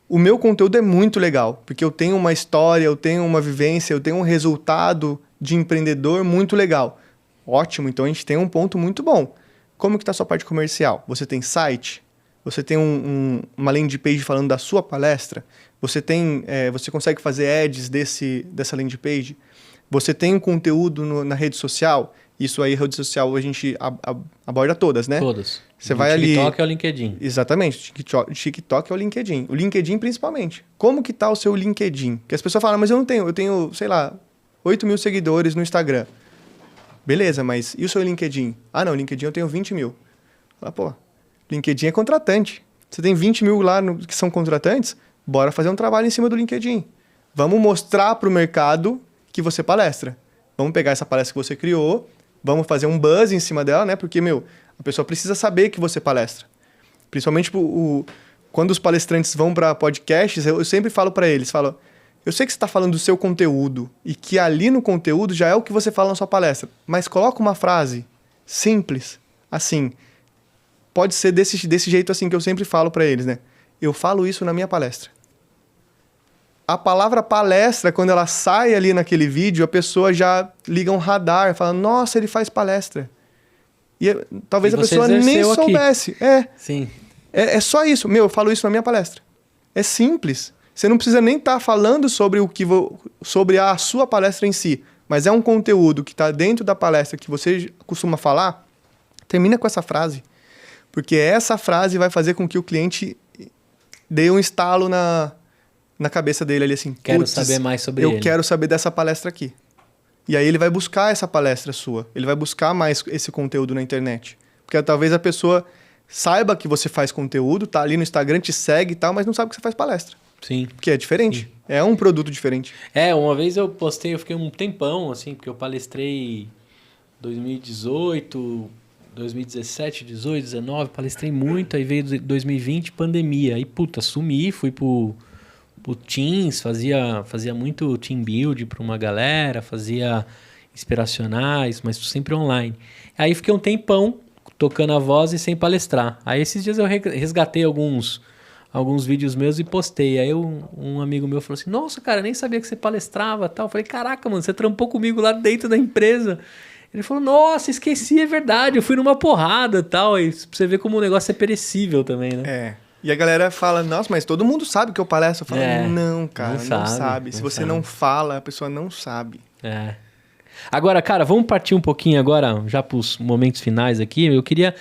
O meu conteúdo é muito legal, porque eu tenho uma história, eu tenho uma vivência, eu tenho um resultado de empreendedor muito legal. Ótimo, então a gente tem um ponto muito bom. Como que está a sua parte comercial? Você tem site? Você tem uma landing page falando da sua palestra? Você consegue fazer ads dessa landing page? Você tem um conteúdo na rede social? Isso aí, rede social, a gente aborda todas, né? Todas. Você vai ali... TikTok é o LinkedIn. Exatamente. TikTok é o LinkedIn. O LinkedIn, principalmente. Como que tá o seu LinkedIn? Porque as pessoas falam, mas eu tenho, sei lá, 8 mil seguidores no Instagram. Beleza, mas e o seu LinkedIn? Ah, não, LinkedIn eu tenho 20 mil. Fala, pô, LinkedIn é contratante. Você tem 20 mil lá que são contratantes? Bora fazer um trabalho em cima do LinkedIn. Vamos mostrar para o mercado que você palestra. Vamos pegar essa palestra que você criou, vamos fazer um buzz em cima dela, né? Porque, a pessoa precisa saber que você palestra. Principalmente quando os palestrantes vão para podcasts, eu sempre falo para eles, eu sei que você está falando do seu conteúdo e que ali no conteúdo já é o que você fala na sua palestra, mas coloca uma frase simples, assim. Pode ser desse jeito assim que eu sempre falo para eles, né? Eu falo isso na minha palestra. A palavra palestra, quando ela sai ali naquele vídeo, a pessoa já liga um radar, fala, nossa, ele faz palestra. E talvez a pessoa nem soubesse. Sim. É só isso. Eu falo isso na minha palestra. É simples. Você não precisa nem estar falando sobre a sua palestra em si, mas é um conteúdo que está dentro da palestra que você costuma falar, termina com essa frase. Porque essa frase vai fazer com que o cliente dê um estalo na cabeça dele ali assim. Quero "Putz, saber mais sobre eu ele." quero saber dessa palestra aqui. E aí ele vai buscar essa palestra sua. Ele vai buscar mais esse conteúdo na internet. Porque talvez a pessoa saiba que você faz conteúdo, tá ali no Instagram, te segue e tal, mas não sabe que você faz palestra. Sim. Porque é diferente. Sim. É um produto diferente. Uma vez eu postei, eu fiquei um tempão, assim, porque eu palestrei 2018, 2017, 18, 19, palestrei muito, aí veio 2020, pandemia. Aí, puta, sumi, fui pro Teams, fazia muito team build pra uma galera, fazia inspiracionais, mas sempre online. Aí fiquei um tempão tocando a voz e sem palestrar. Aí esses dias eu resgatei alguns vídeos meus e postei. Aí um amigo meu falou assim, nossa, cara, nem sabia que você palestrava e tal. Eu falei, caraca, mano, você trampou comigo lá dentro da empresa. Ele falou, nossa, esqueci, é verdade, eu fui numa porrada e tal. Aí pra você ver como o negócio é perecível também, né? É. E a galera fala, nossa, mas todo mundo sabe que eu palestro. Eu falo, não, cara, não sabe. Se você não fala, a pessoa não sabe. É. Agora, cara, vamos partir um pouquinho agora, já para os momentos finais aqui. Eu queria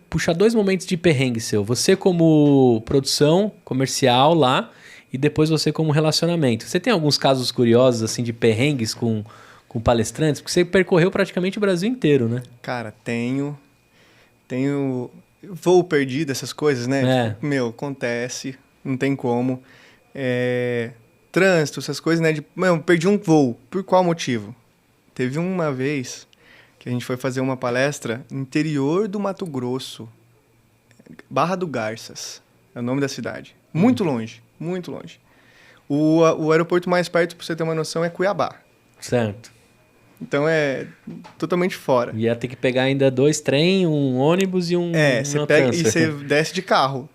puxar 2 momentos de perrengue seu. Você como produção comercial lá e depois você como relacionamento. Você tem alguns casos curiosos, assim, de perrengues com palestrantes? Porque você percorreu praticamente o Brasil inteiro, né? Cara, tenho voo perdido, essas coisas, né? Meu, acontece, não tem como. Trânsito, essas coisas, né? Perdi um voo. Por qual motivo? Teve uma vez que a gente foi fazer uma palestra no interior do Mato Grosso. Barra do Garças é o nome da cidade. Muito longe, muito longe. O aeroporto mais perto, pra você ter uma noção, é Cuiabá. Certo. Então é totalmente fora. Ia ter que pegar ainda 2 trem, um ônibus e você pega e você desce de carro.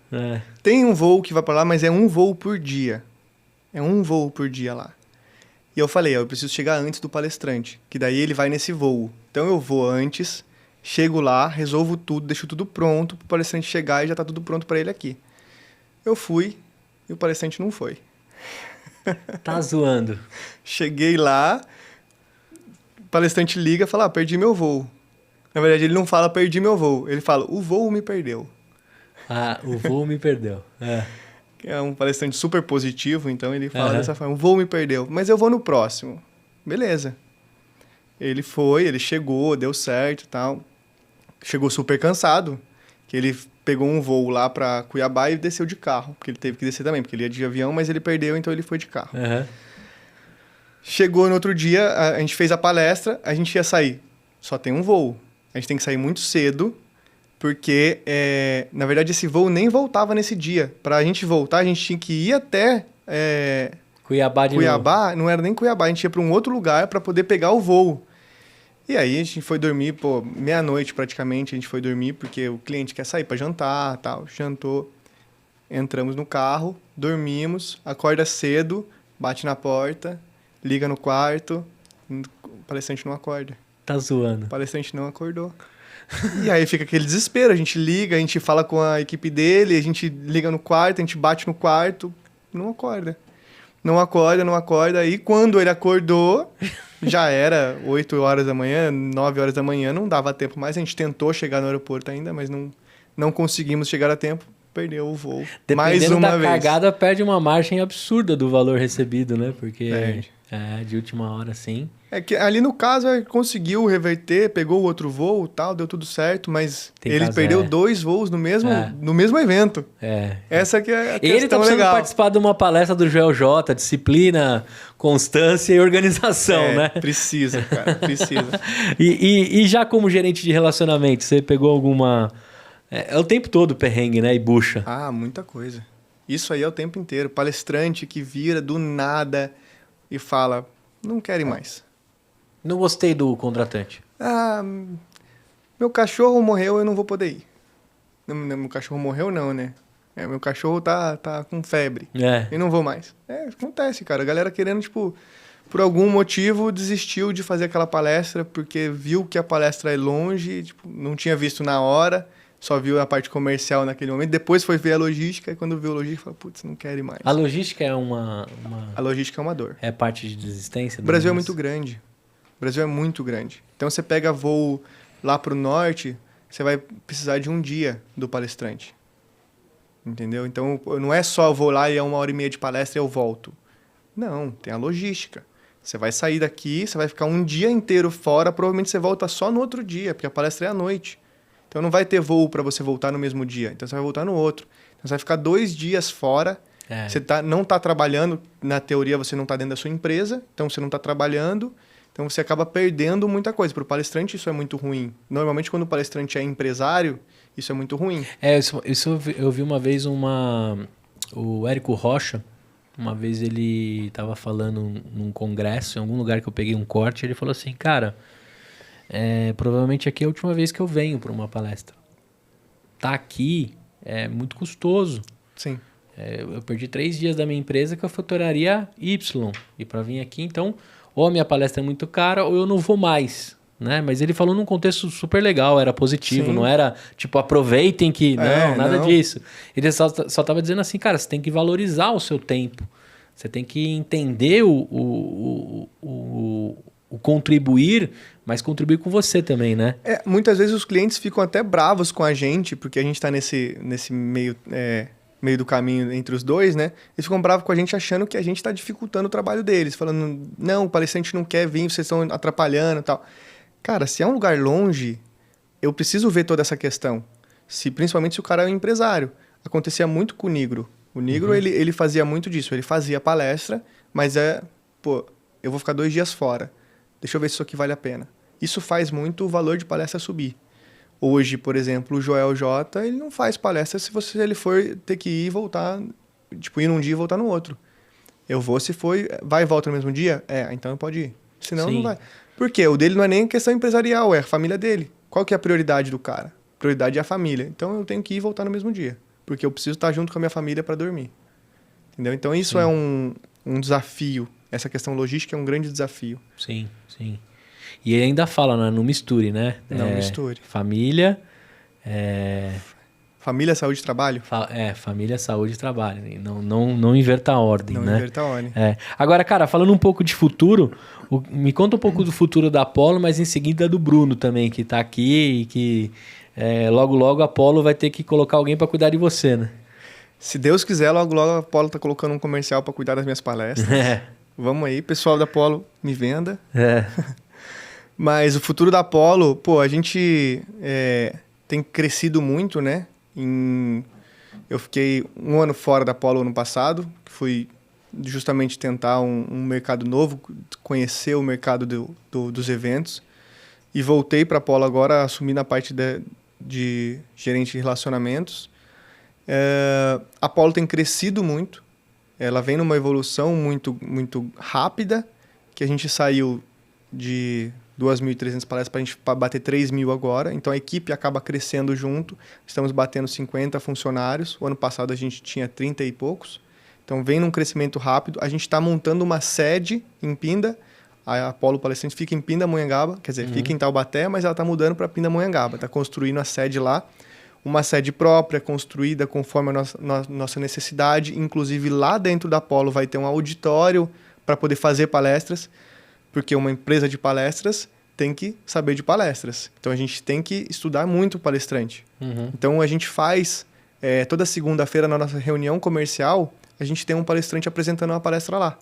Tem um voo que vai pra lá, mas é um voo por dia. É um voo por dia lá. E eu falei, eu preciso chegar antes do palestrante, que daí ele vai nesse voo. Então eu vou antes, chego lá, resolvo tudo, deixo tudo pronto pro palestrante chegar e já tá tudo pronto pra ele aqui. Eu fui e o palestrante não foi. Tá zoando. Cheguei lá, o palestrante liga e fala, perdi meu voo. Na verdade, ele não fala, perdi meu voo. Ele fala, o voo me perdeu. Ah, o voo me perdeu. É um palestrante super positivo, então ele fala dessa forma, o voo me perdeu, mas eu vou no próximo. Beleza. Ele foi, ele chegou, deu certo e tal. Chegou super cansado, que ele pegou um voo lá pra Cuiabá e desceu de carro, porque ele teve que descer também, porque ele ia de avião, mas ele perdeu, então ele foi de carro. Chegou no outro dia, a gente fez a palestra, a gente ia sair. Só tem um voo. A gente tem que sair muito cedo, porque, na verdade, esse voo nem voltava nesse dia. Pra gente voltar, a gente tinha que ir até Cuiabá de Cuiabá, não era nem Cuiabá, a gente ia pra um outro lugar pra poder pegar o voo. E aí a gente foi dormir, meia-noite praticamente, a gente foi dormir, porque o cliente quer sair pra jantar, tal. Jantou, entramos no carro, dormimos, acorda cedo, bate na porta, liga no quarto, o palestrante não acorda. Tá zoando. O palestrante não acordou. E aí fica aquele desespero, a gente liga, a gente fala com a equipe dele, a gente liga no quarto, a gente bate no quarto, não acorda. Não acorda. E quando ele acordou, já era 8 horas da manhã, 9 horas da manhã, não dava tempo mais. A gente tentou chegar no aeroporto ainda, mas não conseguimos chegar a tempo. Perdeu o voo. Mais uma vez. Da cagada, perde uma margem absurda do valor recebido, né? Porque perde. De última hora, sim. É que ali no caso, ele conseguiu reverter, pegou o outro voo e tal, deu tudo certo, mas ele perdeu 2 voos no mesmo evento. Essa que é a questão legal. Ele tá precisando participar de uma palestra do Joel J, disciplina, constância e organização, né? Precisa, cara, precisa. E já como gerente de relacionamento, você pegou alguma... É o tempo todo perrengue, né? E bucha. Ah, muita coisa. Isso aí é o tempo inteiro. Palestrante que vira do nada e fala, não quero ir mais. Não gostei do contratante. Ah, meu cachorro morreu, eu não vou poder ir. Meu cachorro morreu não, né? Meu cachorro tá com febre. E não vou mais. Acontece, cara. A galera querendo, tipo, por algum motivo desistiu de fazer aquela palestra porque viu que a palestra é longe, tipo, não tinha visto na hora, só viu a parte comercial naquele momento. Depois foi ver a logística e quando viu a logística, falou, putz, não quero ir mais. A logística é A logística é uma dor. É parte de desistência? O Brasil é muito grande. O Brasil é muito grande. Então, você pega voo lá pro norte, você vai precisar de um dia do palestrante. Entendeu? Então, não é só eu vou lá e é 1h30 de palestra e eu volto. Não, tem a logística. Você vai sair daqui, você vai ficar um dia inteiro fora, provavelmente você volta só no outro dia, porque a palestra é à noite. Então, não vai ter voo para você voltar no mesmo dia. Então, você vai voltar no outro. Então, você vai ficar 2 dias fora. Você não está trabalhando, na teoria, você não está dentro da sua empresa, então você não está trabalhando. Então, você acaba perdendo muita coisa. Para o palestrante, isso é muito ruim. Normalmente, quando o palestrante é empresário, isso é muito ruim. Isso eu vi uma vez o Érico Rocha, uma vez ele estava falando num congresso, em algum lugar que eu peguei um corte, ele falou assim, cara, provavelmente aqui é a última vez que eu venho para uma palestra. Tá aqui é muito custoso. Sim. Eu perdi 3 dias da minha empresa que eu faturaria Y. E para vir aqui, então, ou a minha palestra é muito cara ou eu não vou mais. Né? Mas ele falou num contexto super legal, era positivo, Sim. não era tipo, aproveitem que... Não, nada não. disso. Ele só estava dizendo assim, cara, você tem que valorizar o seu tempo. Você tem que entender o contribuir, mas contribuir com você também, né? Muitas vezes os clientes ficam até bravos com a gente, porque a gente está nesse meio do caminho entre os dois, né? Eles ficam bravos com a gente achando que a gente está dificultando o trabalho deles, falando, não, o palestrante não quer vir, vocês estão atrapalhando e tal. Cara, se é um lugar longe, eu preciso ver toda essa questão. Principalmente se o cara é um empresário. Acontecia muito com o Nigro. O Nigro, ele fazia muito disso. Ele fazia palestra, mas eu vou ficar 2 dias fora. Deixa eu ver se isso aqui vale a pena. Isso faz muito o valor de palestra subir. Hoje, por exemplo, o Joel J, ele não faz palestra se ele for ter que ir e voltar, tipo, ir num dia e voltar no outro. Eu vou se for, vai e volta no mesmo dia? Então pode ir. Senão Sim. não vai. Por quê? O dele não é nem questão empresarial, é a família dele. Qual que é a prioridade do cara? A prioridade é a família. Então eu tenho que ir e voltar no mesmo dia. Porque eu preciso estar junto com a minha família para dormir. Entendeu? Então isso é um desafio. Essa questão logística é um grande desafio. Sim, sim. E ele ainda fala, né? Não misture, né? Não misture. Família... Família, saúde e trabalho? Família, saúde e trabalho. Não inverta a ordem, né? Não inverta a ordem. Agora, cara, falando um pouco de futuro, me conta um pouco do futuro da Apollo, mas em seguida do Bruno também, que tá aqui e que logo, logo a Apollo vai ter que colocar alguém para cuidar de você, né? Se Deus quiser, logo, logo a Apollo tá colocando um comercial para cuidar das minhas palestras. Vamos aí, pessoal da Apollo, me venda. Mas o futuro da Apollo, a gente tem crescido muito, né? Eu fiquei 1 ano fora da Apollo ano passado, que foi justamente tentar um mercado novo, conhecer o mercado dos eventos. E voltei para a Apollo agora, assumi na parte de gerente de relacionamentos. A Apollo tem crescido muito, ela vem numa evolução muito, muito rápida, que a gente saiu de 2.300 palestras para a gente bater 3.000 agora. Então, a equipe acaba crescendo junto. Estamos batendo 50 funcionários. O ano passado, a gente tinha 30 e poucos. Então, vem num crescimento rápido. A gente está montando uma sede em Pinda. A Apollo Palestrante fica em Pindamonhangaba. Quer dizer, fica em Taubaté, mas ela está mudando para Pindamonhangaba. Está construindo a sede lá. Uma sede própria, construída conforme a nossa necessidade. Inclusive, lá dentro da Apollo vai ter um auditório para poder fazer palestras. Porque uma empresa de palestras tem que saber de palestras. Então, a gente tem que estudar muito o palestrante. Então, a gente faz... toda segunda-feira, na nossa reunião comercial, a gente tem um palestrante apresentando uma palestra lá.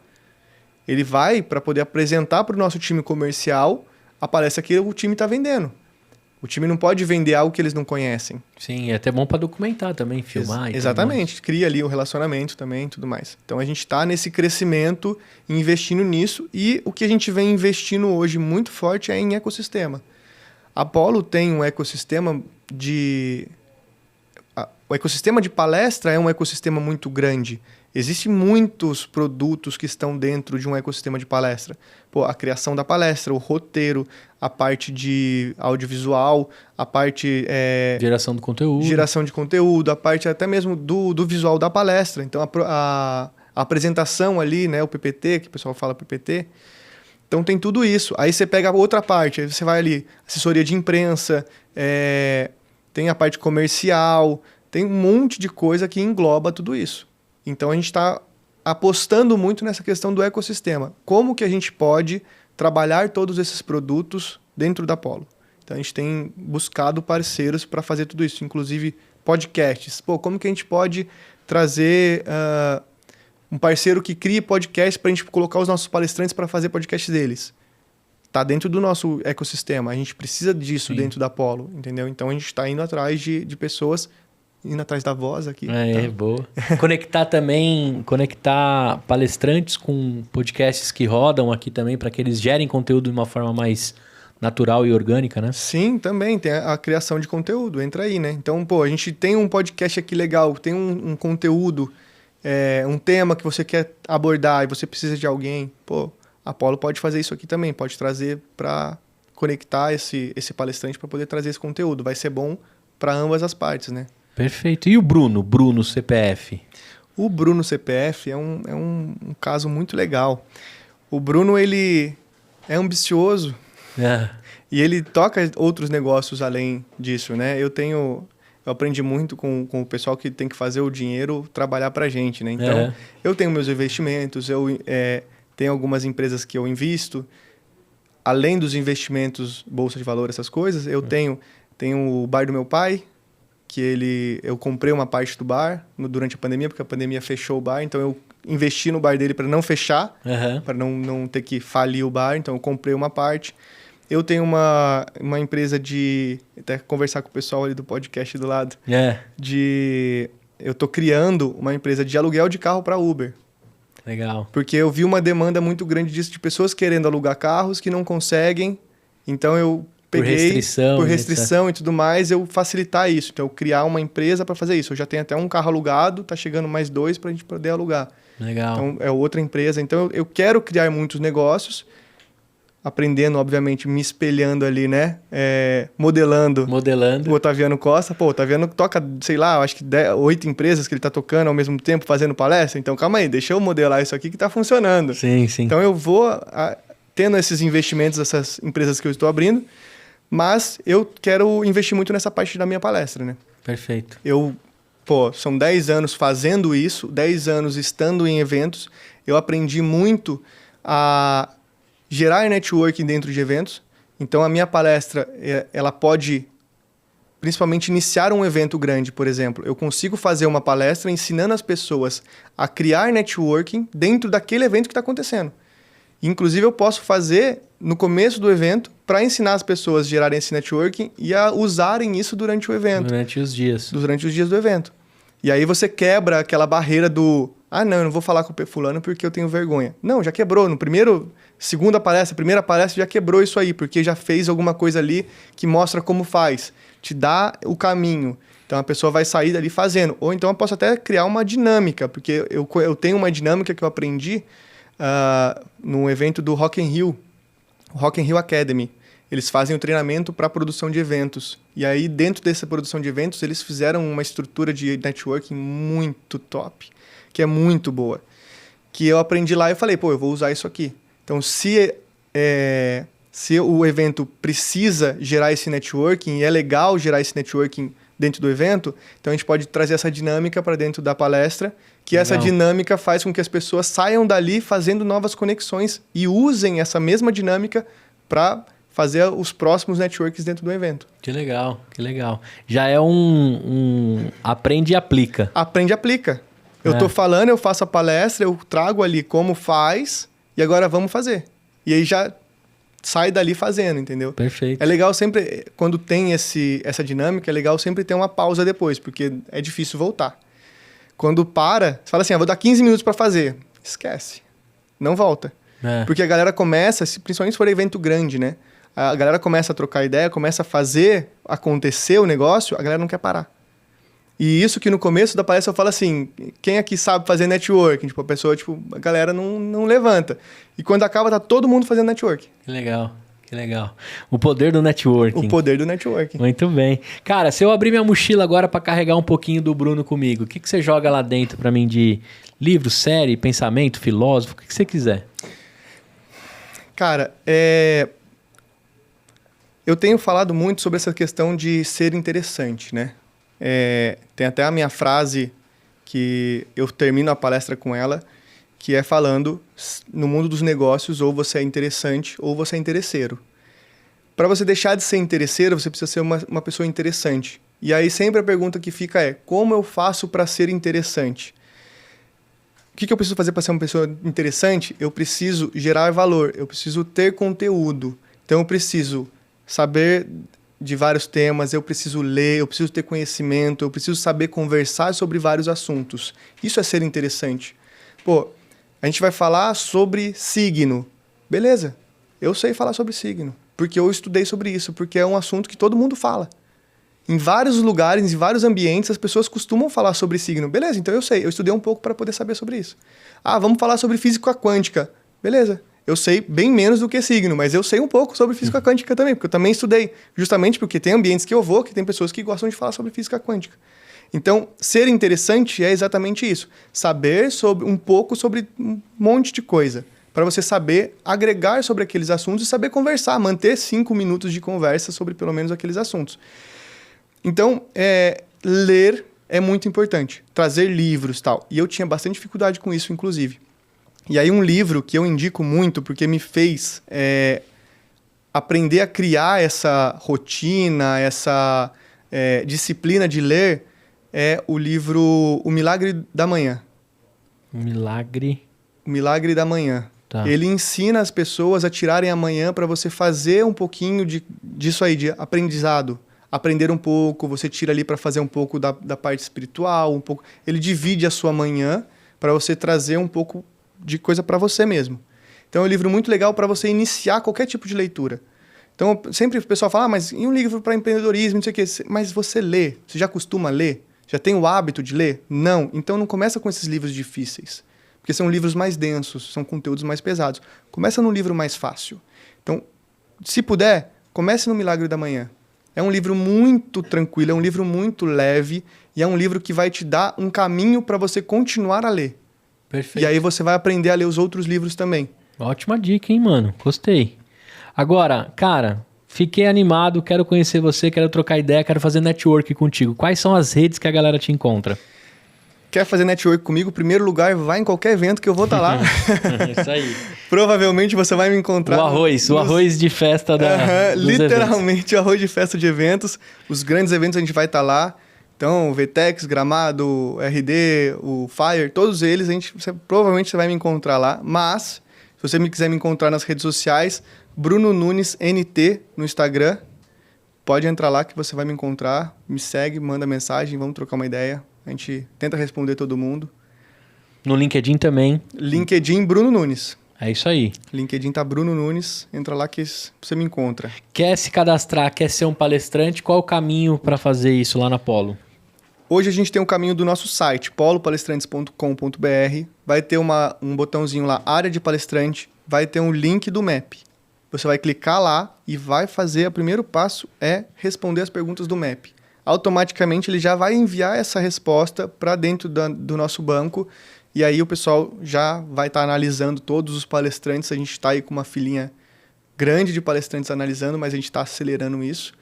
Ele vai para poder apresentar para o nosso time comercial a palestra que o time está vendendo. O time não pode vender algo que eles não conhecem. Sim, é até bom para documentar também, filmar. Exatamente, cria ali o relacionamento também e tudo mais. Então a gente está nesse crescimento, investindo nisso, e o que a gente vem investindo hoje muito forte é em ecossistema. A Apollo tem um ecossistema o ecossistema de palestra é um ecossistema muito grande. Existem muitos produtos que estão dentro de um ecossistema de palestra. A criação da palestra, o roteiro, a parte de audiovisual, a parte... geração do conteúdo. Geração de conteúdo, a parte até mesmo do visual da palestra. Então, a apresentação ali, né, o PPT, que o pessoal fala PPT. Então, tem tudo isso. Aí você pega a outra parte, aí você vai ali, assessoria de imprensa, tem a parte comercial, tem um monte de coisa que engloba tudo isso. Então, a gente está apostando muito nessa questão do ecossistema. Como que a gente pode trabalhar todos esses produtos dentro da Apollo? Então a gente tem buscado parceiros para fazer tudo isso, inclusive podcasts. Pô, como que a gente pode trazer um parceiro que crie podcast para a gente colocar os nossos palestrantes para fazer podcast deles? Tá dentro do nosso ecossistema, a gente precisa disso dentro da Apollo, entendeu? Então a gente está indo atrás de pessoas, indo atrás da voz aqui. Boa. Conectar palestrantes com podcasts que rodam aqui também, para que eles gerem conteúdo de uma forma mais natural e orgânica, né? Sim, também tem a criação de conteúdo, entra aí, né? Então, pô, a gente tem um podcast aqui legal, tem um conteúdo, um tema que você quer abordar e você precisa de alguém, pô, a Apollo pode fazer isso aqui também, pode trazer para conectar esse palestrante para poder trazer esse conteúdo. Vai ser bom para ambas as partes, né? Perfeito. E o Bruno CPF? O Bruno CPF é um caso muito legal. O Bruno, ele é ambicioso e ele toca outros negócios além disso, né? Eu aprendi muito com o pessoal que tem que fazer o dinheiro trabalhar para a gente, né? Então, eu tenho meus investimentos, tem algumas empresas que eu invisto. Além dos investimentos, bolsa de valor, essas coisas, eu tenho o bar do meu pai, que eu comprei uma parte do bar durante a pandemia, porque a pandemia fechou o bar, então eu investi no bar dele para não fechar, para não ter que falir o bar, então eu comprei uma parte. Eu tenho uma empresa até conversar com o pessoal ali do podcast do lado, eu tô criando uma empresa de aluguel de carro para Uber. Legal. Porque eu vi uma demanda muito grande disso, de pessoas querendo alugar carros que não conseguem. Então eu peguei, por restrição e tudo mais, eu facilitar isso. Então eu criar uma empresa para fazer isso. Eu já tenho até um carro alugado, tá chegando mais 2 para a gente poder alugar. Legal. Então é outra empresa. Então eu quero criar muitos negócios, aprendendo, obviamente, me espelhando ali, né? Modelando o Otaviano Costa. Pô, o Otaviano toca, sei lá, acho que 8 empresas que ele tá tocando ao mesmo tempo, fazendo palestra. Então, calma aí, deixa eu modelar isso aqui que tá funcionando. Sim, sim. Então, eu vou tendo esses investimentos, essas empresas que eu estou abrindo, mas eu quero investir muito nessa parte da minha palestra, né? Perfeito. São 10 anos fazendo isso, 10 anos estando em eventos. Eu aprendi muito a gerar networking dentro de eventos. Então, a minha palestra, ela pode, principalmente, iniciar um evento grande, por exemplo. Eu consigo fazer uma palestra ensinando as pessoas a criar networking dentro daquele evento que está acontecendo. Inclusive, eu posso fazer no começo do evento para ensinar as pessoas a gerarem esse networking e a usarem isso durante o evento. Durante os dias do evento. E aí você quebra aquela barreira do... não, eu não vou falar com o fulano porque eu tenho vergonha. Não, já quebrou. Segunda palestra, primeira palestra, já quebrou isso aí, porque já fez alguma coisa ali que mostra como faz. Te dá o caminho. Então, a pessoa vai sair dali fazendo. Ou então, eu posso até criar uma dinâmica, porque eu tenho uma dinâmica que eu aprendi no evento do Rock in Rio, o Rock in Rio Academy. Eles fazem o treinamento para produção de eventos. E aí, dentro dessa produção de eventos, eles fizeram uma estrutura de networking muito top, que é muito boa. Que eu aprendi lá e falei, eu vou usar isso aqui. Então, se o evento precisa gerar esse networking, e é legal gerar esse networking dentro do evento, então a gente pode trazer essa dinâmica para dentro da palestra, que legal. Essa dinâmica faz com que as pessoas saiam dali fazendo novas conexões e usem essa mesma dinâmica para fazer os próximos networks dentro do evento. Que legal, que legal. Já é um aprende e aplica. Aprende e aplica. Eu estou falando, eu faço a palestra, eu trago ali como faz... E agora vamos fazer. E aí já sai dali fazendo, entendeu? Perfeito. É legal sempre, quando tem essa dinâmica, é legal sempre ter uma pausa depois, porque é difícil voltar. Quando para, você fala assim, vou dar 15 minutos para fazer. Esquece. Não volta. Porque a galera começa, principalmente se for evento grande, né? A galera começa a trocar ideia, começa a fazer acontecer o negócio, a galera não quer parar. E isso que no começo da palestra eu falo assim, quem aqui sabe fazer networking? Tipo, a pessoa, a galera não levanta. E quando acaba, tá todo mundo fazendo networking. Que legal, que legal. O poder do networking. O poder do networking. Muito bem. Cara, se eu abrir minha mochila agora para carregar um pouquinho do Bruno comigo, o que você joga lá dentro para mim de livro, série, pensamento, filósofo, o que você quiser? Cara, eu tenho falado muito sobre essa questão de ser interessante, né? Tem até a minha frase que eu termino a palestra com ela, que é falando, no mundo dos negócios, ou você é interessante ou você é interesseiro. Para você deixar de ser interesseiro, você precisa ser uma pessoa interessante. E aí sempre a pergunta que fica é, como eu faço para ser interessante? O que eu preciso fazer para ser uma pessoa interessante? Eu preciso gerar valor, eu preciso ter conteúdo. Então eu preciso saber de vários temas, eu preciso ler, eu preciso ter conhecimento, eu preciso saber conversar sobre vários assuntos. Isso é ser interessante. Pô, a gente vai falar sobre signo. Beleza, eu sei falar sobre signo, porque eu estudei sobre isso, porque é um assunto que todo mundo fala. Em vários lugares, em vários ambientes, as pessoas costumam falar sobre signo. Beleza, então eu sei, eu estudei um pouco para poder saber sobre isso. Ah, vamos falar sobre física quântica. Beleza, eu sei bem menos do que signo, mas eu sei um pouco sobre física quântica também, porque eu também estudei. Justamente porque tem ambientes que eu vou, que tem pessoas que gostam de falar sobre física quântica. Então, ser interessante é exatamente isso. Saber um pouco sobre um monte de coisa. Para você saber agregar sobre aqueles assuntos e saber conversar, manter 5 minutos de conversa sobre pelo menos aqueles assuntos. Então, ler é muito importante. Trazer livros e tal. E eu tinha bastante dificuldade com isso, inclusive. E aí um livro que eu indico muito, porque me fez aprender a criar essa rotina, essa disciplina de ler, é o livro O Milagre da Manhã. O Milagre da Manhã. Tá. Ele ensina as pessoas a tirarem a manhã para você fazer um pouquinho disso aí, de aprendizado. Aprender um pouco, você tira ali para fazer um pouco da parte espiritual, um pouco. Ele divide a sua manhã para você trazer um pouco de coisa para você mesmo. Então é um livro muito legal para você iniciar qualquer tipo de leitura. Então sempre o pessoal fala, mas e um livro para empreendedorismo, não sei o quê. Mas você lê? Você já costuma ler? Já tem o hábito de ler? Não. Então não começa com esses livros difíceis. Porque são livros mais densos, são conteúdos mais pesados. Começa num livro mais fácil. Então, se puder, comece no Milagre da Manhã. É um livro muito tranquilo, é um livro muito leve e é um livro que vai te dar um caminho para você continuar a ler. Perfeito. E aí você vai aprender a ler os outros livros também. Ótima dica, hein, mano? Gostei. Agora, cara, fiquei animado, quero conhecer você, quero trocar ideia, quero fazer network contigo. Quais são as redes que a galera te encontra? Quer fazer network comigo? Primeiro lugar, vai em qualquer evento que eu vou estar lá. Isso aí. Provavelmente você vai me encontrar... O arroz de festa dos literalmente, eventos. o arroz de festa de eventos. Os grandes eventos a gente vai estar lá. Então, o VTEX, Gramado, o RD, o Fire, todos eles, provavelmente você vai me encontrar lá. Mas, se você quiser me encontrar nas redes sociais, Bruno Nunes NT no Instagram. Pode entrar lá que você vai me encontrar. Me segue, manda mensagem, vamos trocar uma ideia. A gente tenta responder todo mundo. No LinkedIn também. LinkedIn Bruno Nunes. É isso aí. LinkedIn tá Bruno Nunes. Entra lá que você me encontra. Quer se cadastrar, quer ser um palestrante? Qual é o caminho para fazer isso lá na Polo? Hoje a gente tem um caminho do nosso site, polopalestrantes.com.br. Vai ter um botãozinho lá, área de palestrante. Vai ter um link do MAP. Você vai clicar lá e vai fazer... O primeiro passo é responder as perguntas do MAP. Automaticamente ele já vai enviar essa resposta para dentro do nosso banco e aí o pessoal já vai estar analisando todos os palestrantes. A gente está aí com uma filinha grande de palestrantes analisando, mas a gente está acelerando isso.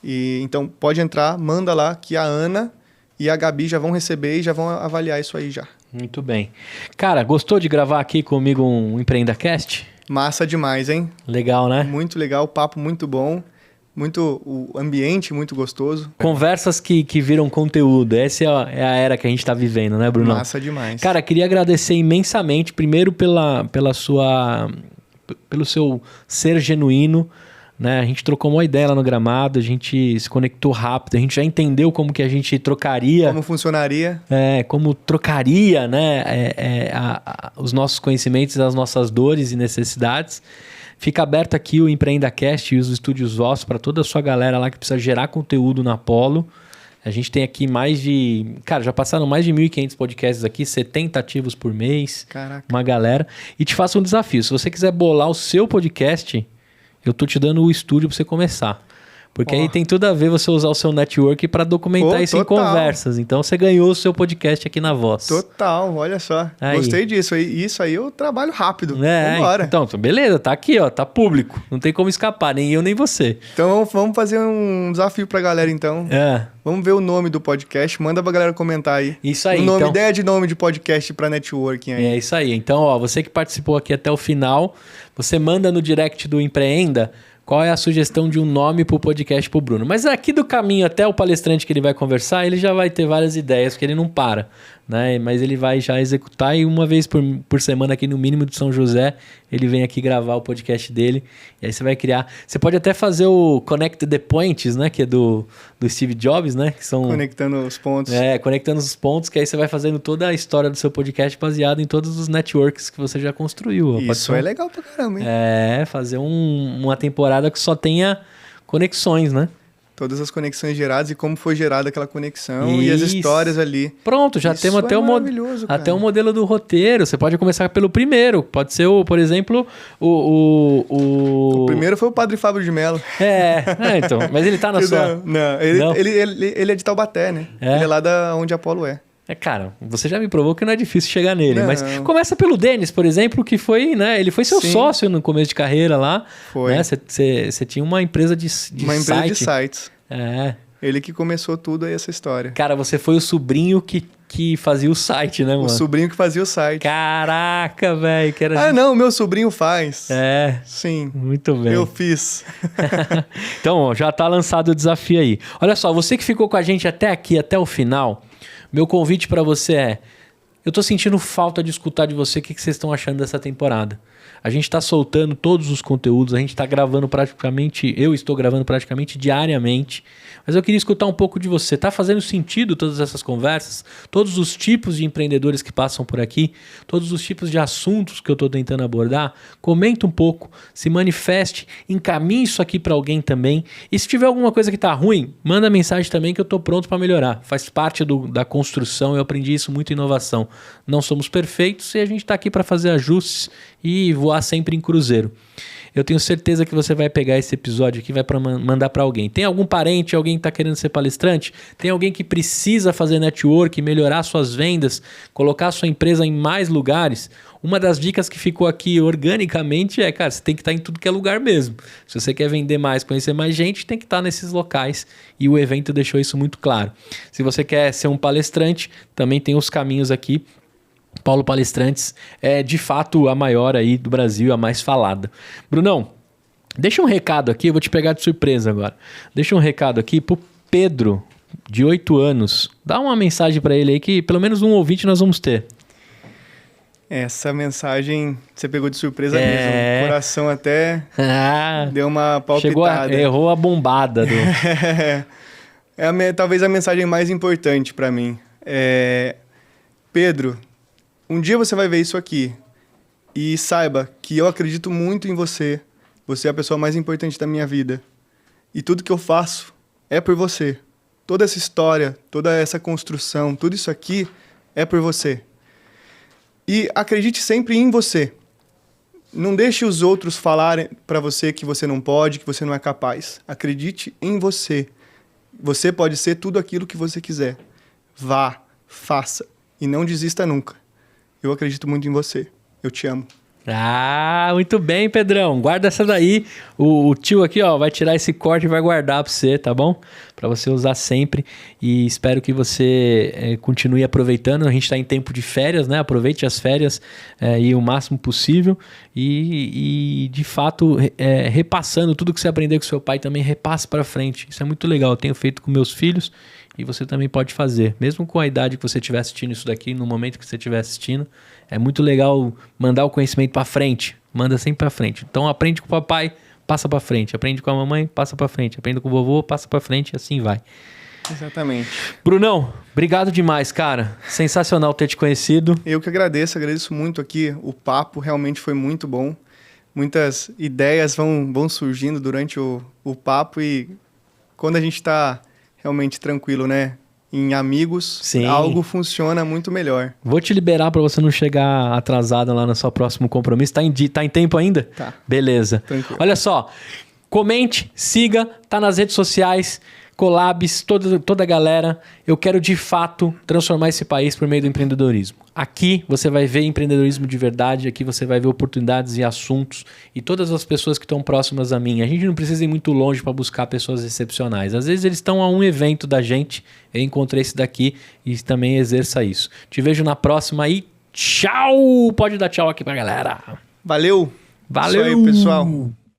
Então pode entrar, manda lá que a Ana e a Gabi já vão receber e já vão avaliar isso aí já. Muito bem. Cara, gostou de gravar aqui comigo um EmpreendaCast? Massa demais, hein? Legal, né? Muito legal, papo muito bom. O ambiente muito gostoso. Conversas que viram conteúdo. Essa é a era que a gente está vivendo, né, Bruno? Massa demais. Cara, queria agradecer imensamente, primeiro pelo seu ser genuíno, né? A gente trocou uma ideia lá no Gramado, a gente se conectou rápido, a gente já entendeu como que a gente trocaria. Como funcionaria. Como trocaria, né? Os nossos conhecimentos, as nossas dores e necessidades. Fica aberto aqui o EmpreendaCast e os estúdios vossos para toda a sua galera lá que precisa gerar conteúdo na Polo. A gente tem aqui já passaram mais de 1.500 podcasts aqui, 70 ativos por mês. Caraca. Uma galera. E te faço um desafio. Se você quiser bolar o seu podcast, eu tô te dando o estúdio para você começar. Porque aí tem tudo a ver você usar o seu network para documentar isso em conversas. Então você ganhou o seu podcast aqui na Voz. Total, olha só. Aí. Gostei disso. Isso aí eu trabalho rápido. Vambora. Então, beleza, tá aqui, ó, tá público. Não tem como escapar, nem eu nem você. Então vamos fazer um desafio pra galera, então. Vamos ver o nome do podcast. Manda pra galera comentar aí. Isso aí, ideia de nome de podcast pra networking aí. É isso aí. Então, ó, você que participou aqui até o final, você manda no direct do Empreenda qual é a sugestão de um nome pro podcast pro Bruno. Mas aqui do caminho até o palestrante que ele vai conversar, ele já vai ter várias ideias, porque ele não para, né? Mas ele vai já executar e uma vez por semana aqui no mínimo de São José, ele vem aqui gravar o podcast dele. E aí você vai criar... Você pode até fazer o Connect the Points, né? Que é do Steve Jobs, né? Que são... Conectando os pontos. Conectando os pontos, que aí você vai fazendo toda a história do seu podcast baseado em todos os networks que você já construiu. Isso é legal pra caramba, hein? Fazer uma temporada que só tenha conexões, né? Todas as conexões geradas e como foi gerada aquela conexão e as histórias ali. Pronto, já temos até o modelo do roteiro. Você pode começar pelo primeiro. Pode ser, por exemplo, o primeiro foi o Padre Fábio de Mello. Então. Mas ele tá na sua... Não, ele é de Taubaté, né? Ele é lá da onde Apolo é. Cara, você já me provou que não é difícil chegar nele. Não. Mas começa pelo Denis, por exemplo, que foi, né? Ele foi seu sócio no começo de carreira lá. Foi. Né? Você tinha uma empresa de empresa de sites. Ele que começou tudo aí, essa história. Cara, você foi o sobrinho que fazia o site, né, mano? O sobrinho que fazia o site. Caraca, velho. Não, meu sobrinho faz. Sim. Muito bem. Eu fiz. Então, já tá lançado o desafio aí. Olha só, você que ficou com a gente até aqui, até o final... Meu convite para você é... Eu tô sentindo falta de escutar de você o que vocês estão achando dessa temporada. A gente tá soltando todos os conteúdos, a gente tá gravando praticamente... Eu estou gravando praticamente diariamente. Mas eu queria escutar um pouco de você. Tá fazendo sentido todas essas conversas? Todos os tipos de empreendedores que passam por aqui? Todos os tipos de assuntos que eu tô tentando abordar? Comenta um pouco, se manifeste, encaminhe isso aqui para alguém também. E se tiver alguma coisa que tá ruim, manda mensagem também que eu tô pronto para melhorar. Faz parte da construção, eu aprendi isso muito em inovação. Não somos perfeitos e a gente tá aqui para fazer ajustes e voar sempre em cruzeiro. Eu tenho certeza que você vai pegar esse episódio aqui e vai mandar para alguém. Tem algum parente, alguém que está querendo ser palestrante? Tem alguém que precisa fazer network, melhorar suas vendas, colocar sua empresa em mais lugares? Uma das dicas que ficou aqui organicamente é, cara, você tem que estar em tudo que é lugar mesmo. Se você quer vender mais, conhecer mais gente, tem que estar nesses locais e o evento deixou isso muito claro. Se você quer ser um palestrante, também tem os caminhos aqui. Paulo Palestrantes é de fato a maior aí do Brasil, a mais falada. Brunão, deixa um recado aqui, eu vou te pegar de surpresa agora. Deixa um recado aqui pro Pedro, de 8 anos. Dá uma mensagem para ele aí que pelo menos um ouvinte nós vamos ter. Essa mensagem você pegou de surpresa mesmo. O coração até deu uma palpitada. Errou a bombada. Talvez a mensagem mais importante para mim. Pedro, um dia você vai ver isso aqui e saiba que eu acredito muito em você. Você é a pessoa mais importante da minha vida. E tudo que eu faço é por você. Toda essa história, toda essa construção, tudo isso aqui é por você. E acredite sempre em você. Não deixe os outros falarem para você que você não pode, que você não é capaz. Acredite em você. Você pode ser tudo aquilo que você quiser. Vá, faça e não desista nunca. Eu acredito muito em você. Eu te amo. Muito bem, Pedrão. Guarda essa daí. O tio aqui, ó, vai tirar esse corte e vai guardar pra você, tá bom? Pra você usar sempre. E espero que você continue aproveitando. A gente tá em tempo de férias, né? Aproveite as férias e o máximo possível. E de fato, repassando tudo que você aprendeu com seu pai também, repasse pra frente. Isso é muito legal. Eu tenho feito com meus filhos. E você também pode fazer. Mesmo com a idade que você estiver assistindo isso daqui, no momento que você estiver assistindo, é muito legal mandar o conhecimento para frente. Manda sempre para frente. Então aprende com o papai, passa para frente. Aprende com a mamãe, passa para frente. Aprende com o vovô, passa para frente e assim vai. Exatamente. Brunão, obrigado demais, cara. Sensacional ter te conhecido. Eu que agradeço muito aqui. O papo realmente foi muito bom. Muitas ideias vão surgindo durante o papo e quando a gente está realmente tranquilo, né? Em amigos, sim, algo funciona muito melhor. Vou te liberar para você não chegar atrasada lá no seu próximo compromisso. Tá em tempo ainda? Tá. Beleza. Tranquilo. Olha só, comente, siga, tá nas redes sociais, collabs, toda a galera. Eu quero de fato transformar esse país por meio do empreendedorismo. Aqui você vai ver empreendedorismo de verdade, aqui você vai ver oportunidades e assuntos e todas as pessoas que estão próximas a mim. A gente não precisa ir muito longe para buscar pessoas excepcionais. Às vezes eles estão a um evento da gente, eu encontrei esse daqui e também exerça isso. Te vejo na próxima e tchau! Pode dar tchau aqui pra galera. Valeu! Valeu! Isso aí, pessoal.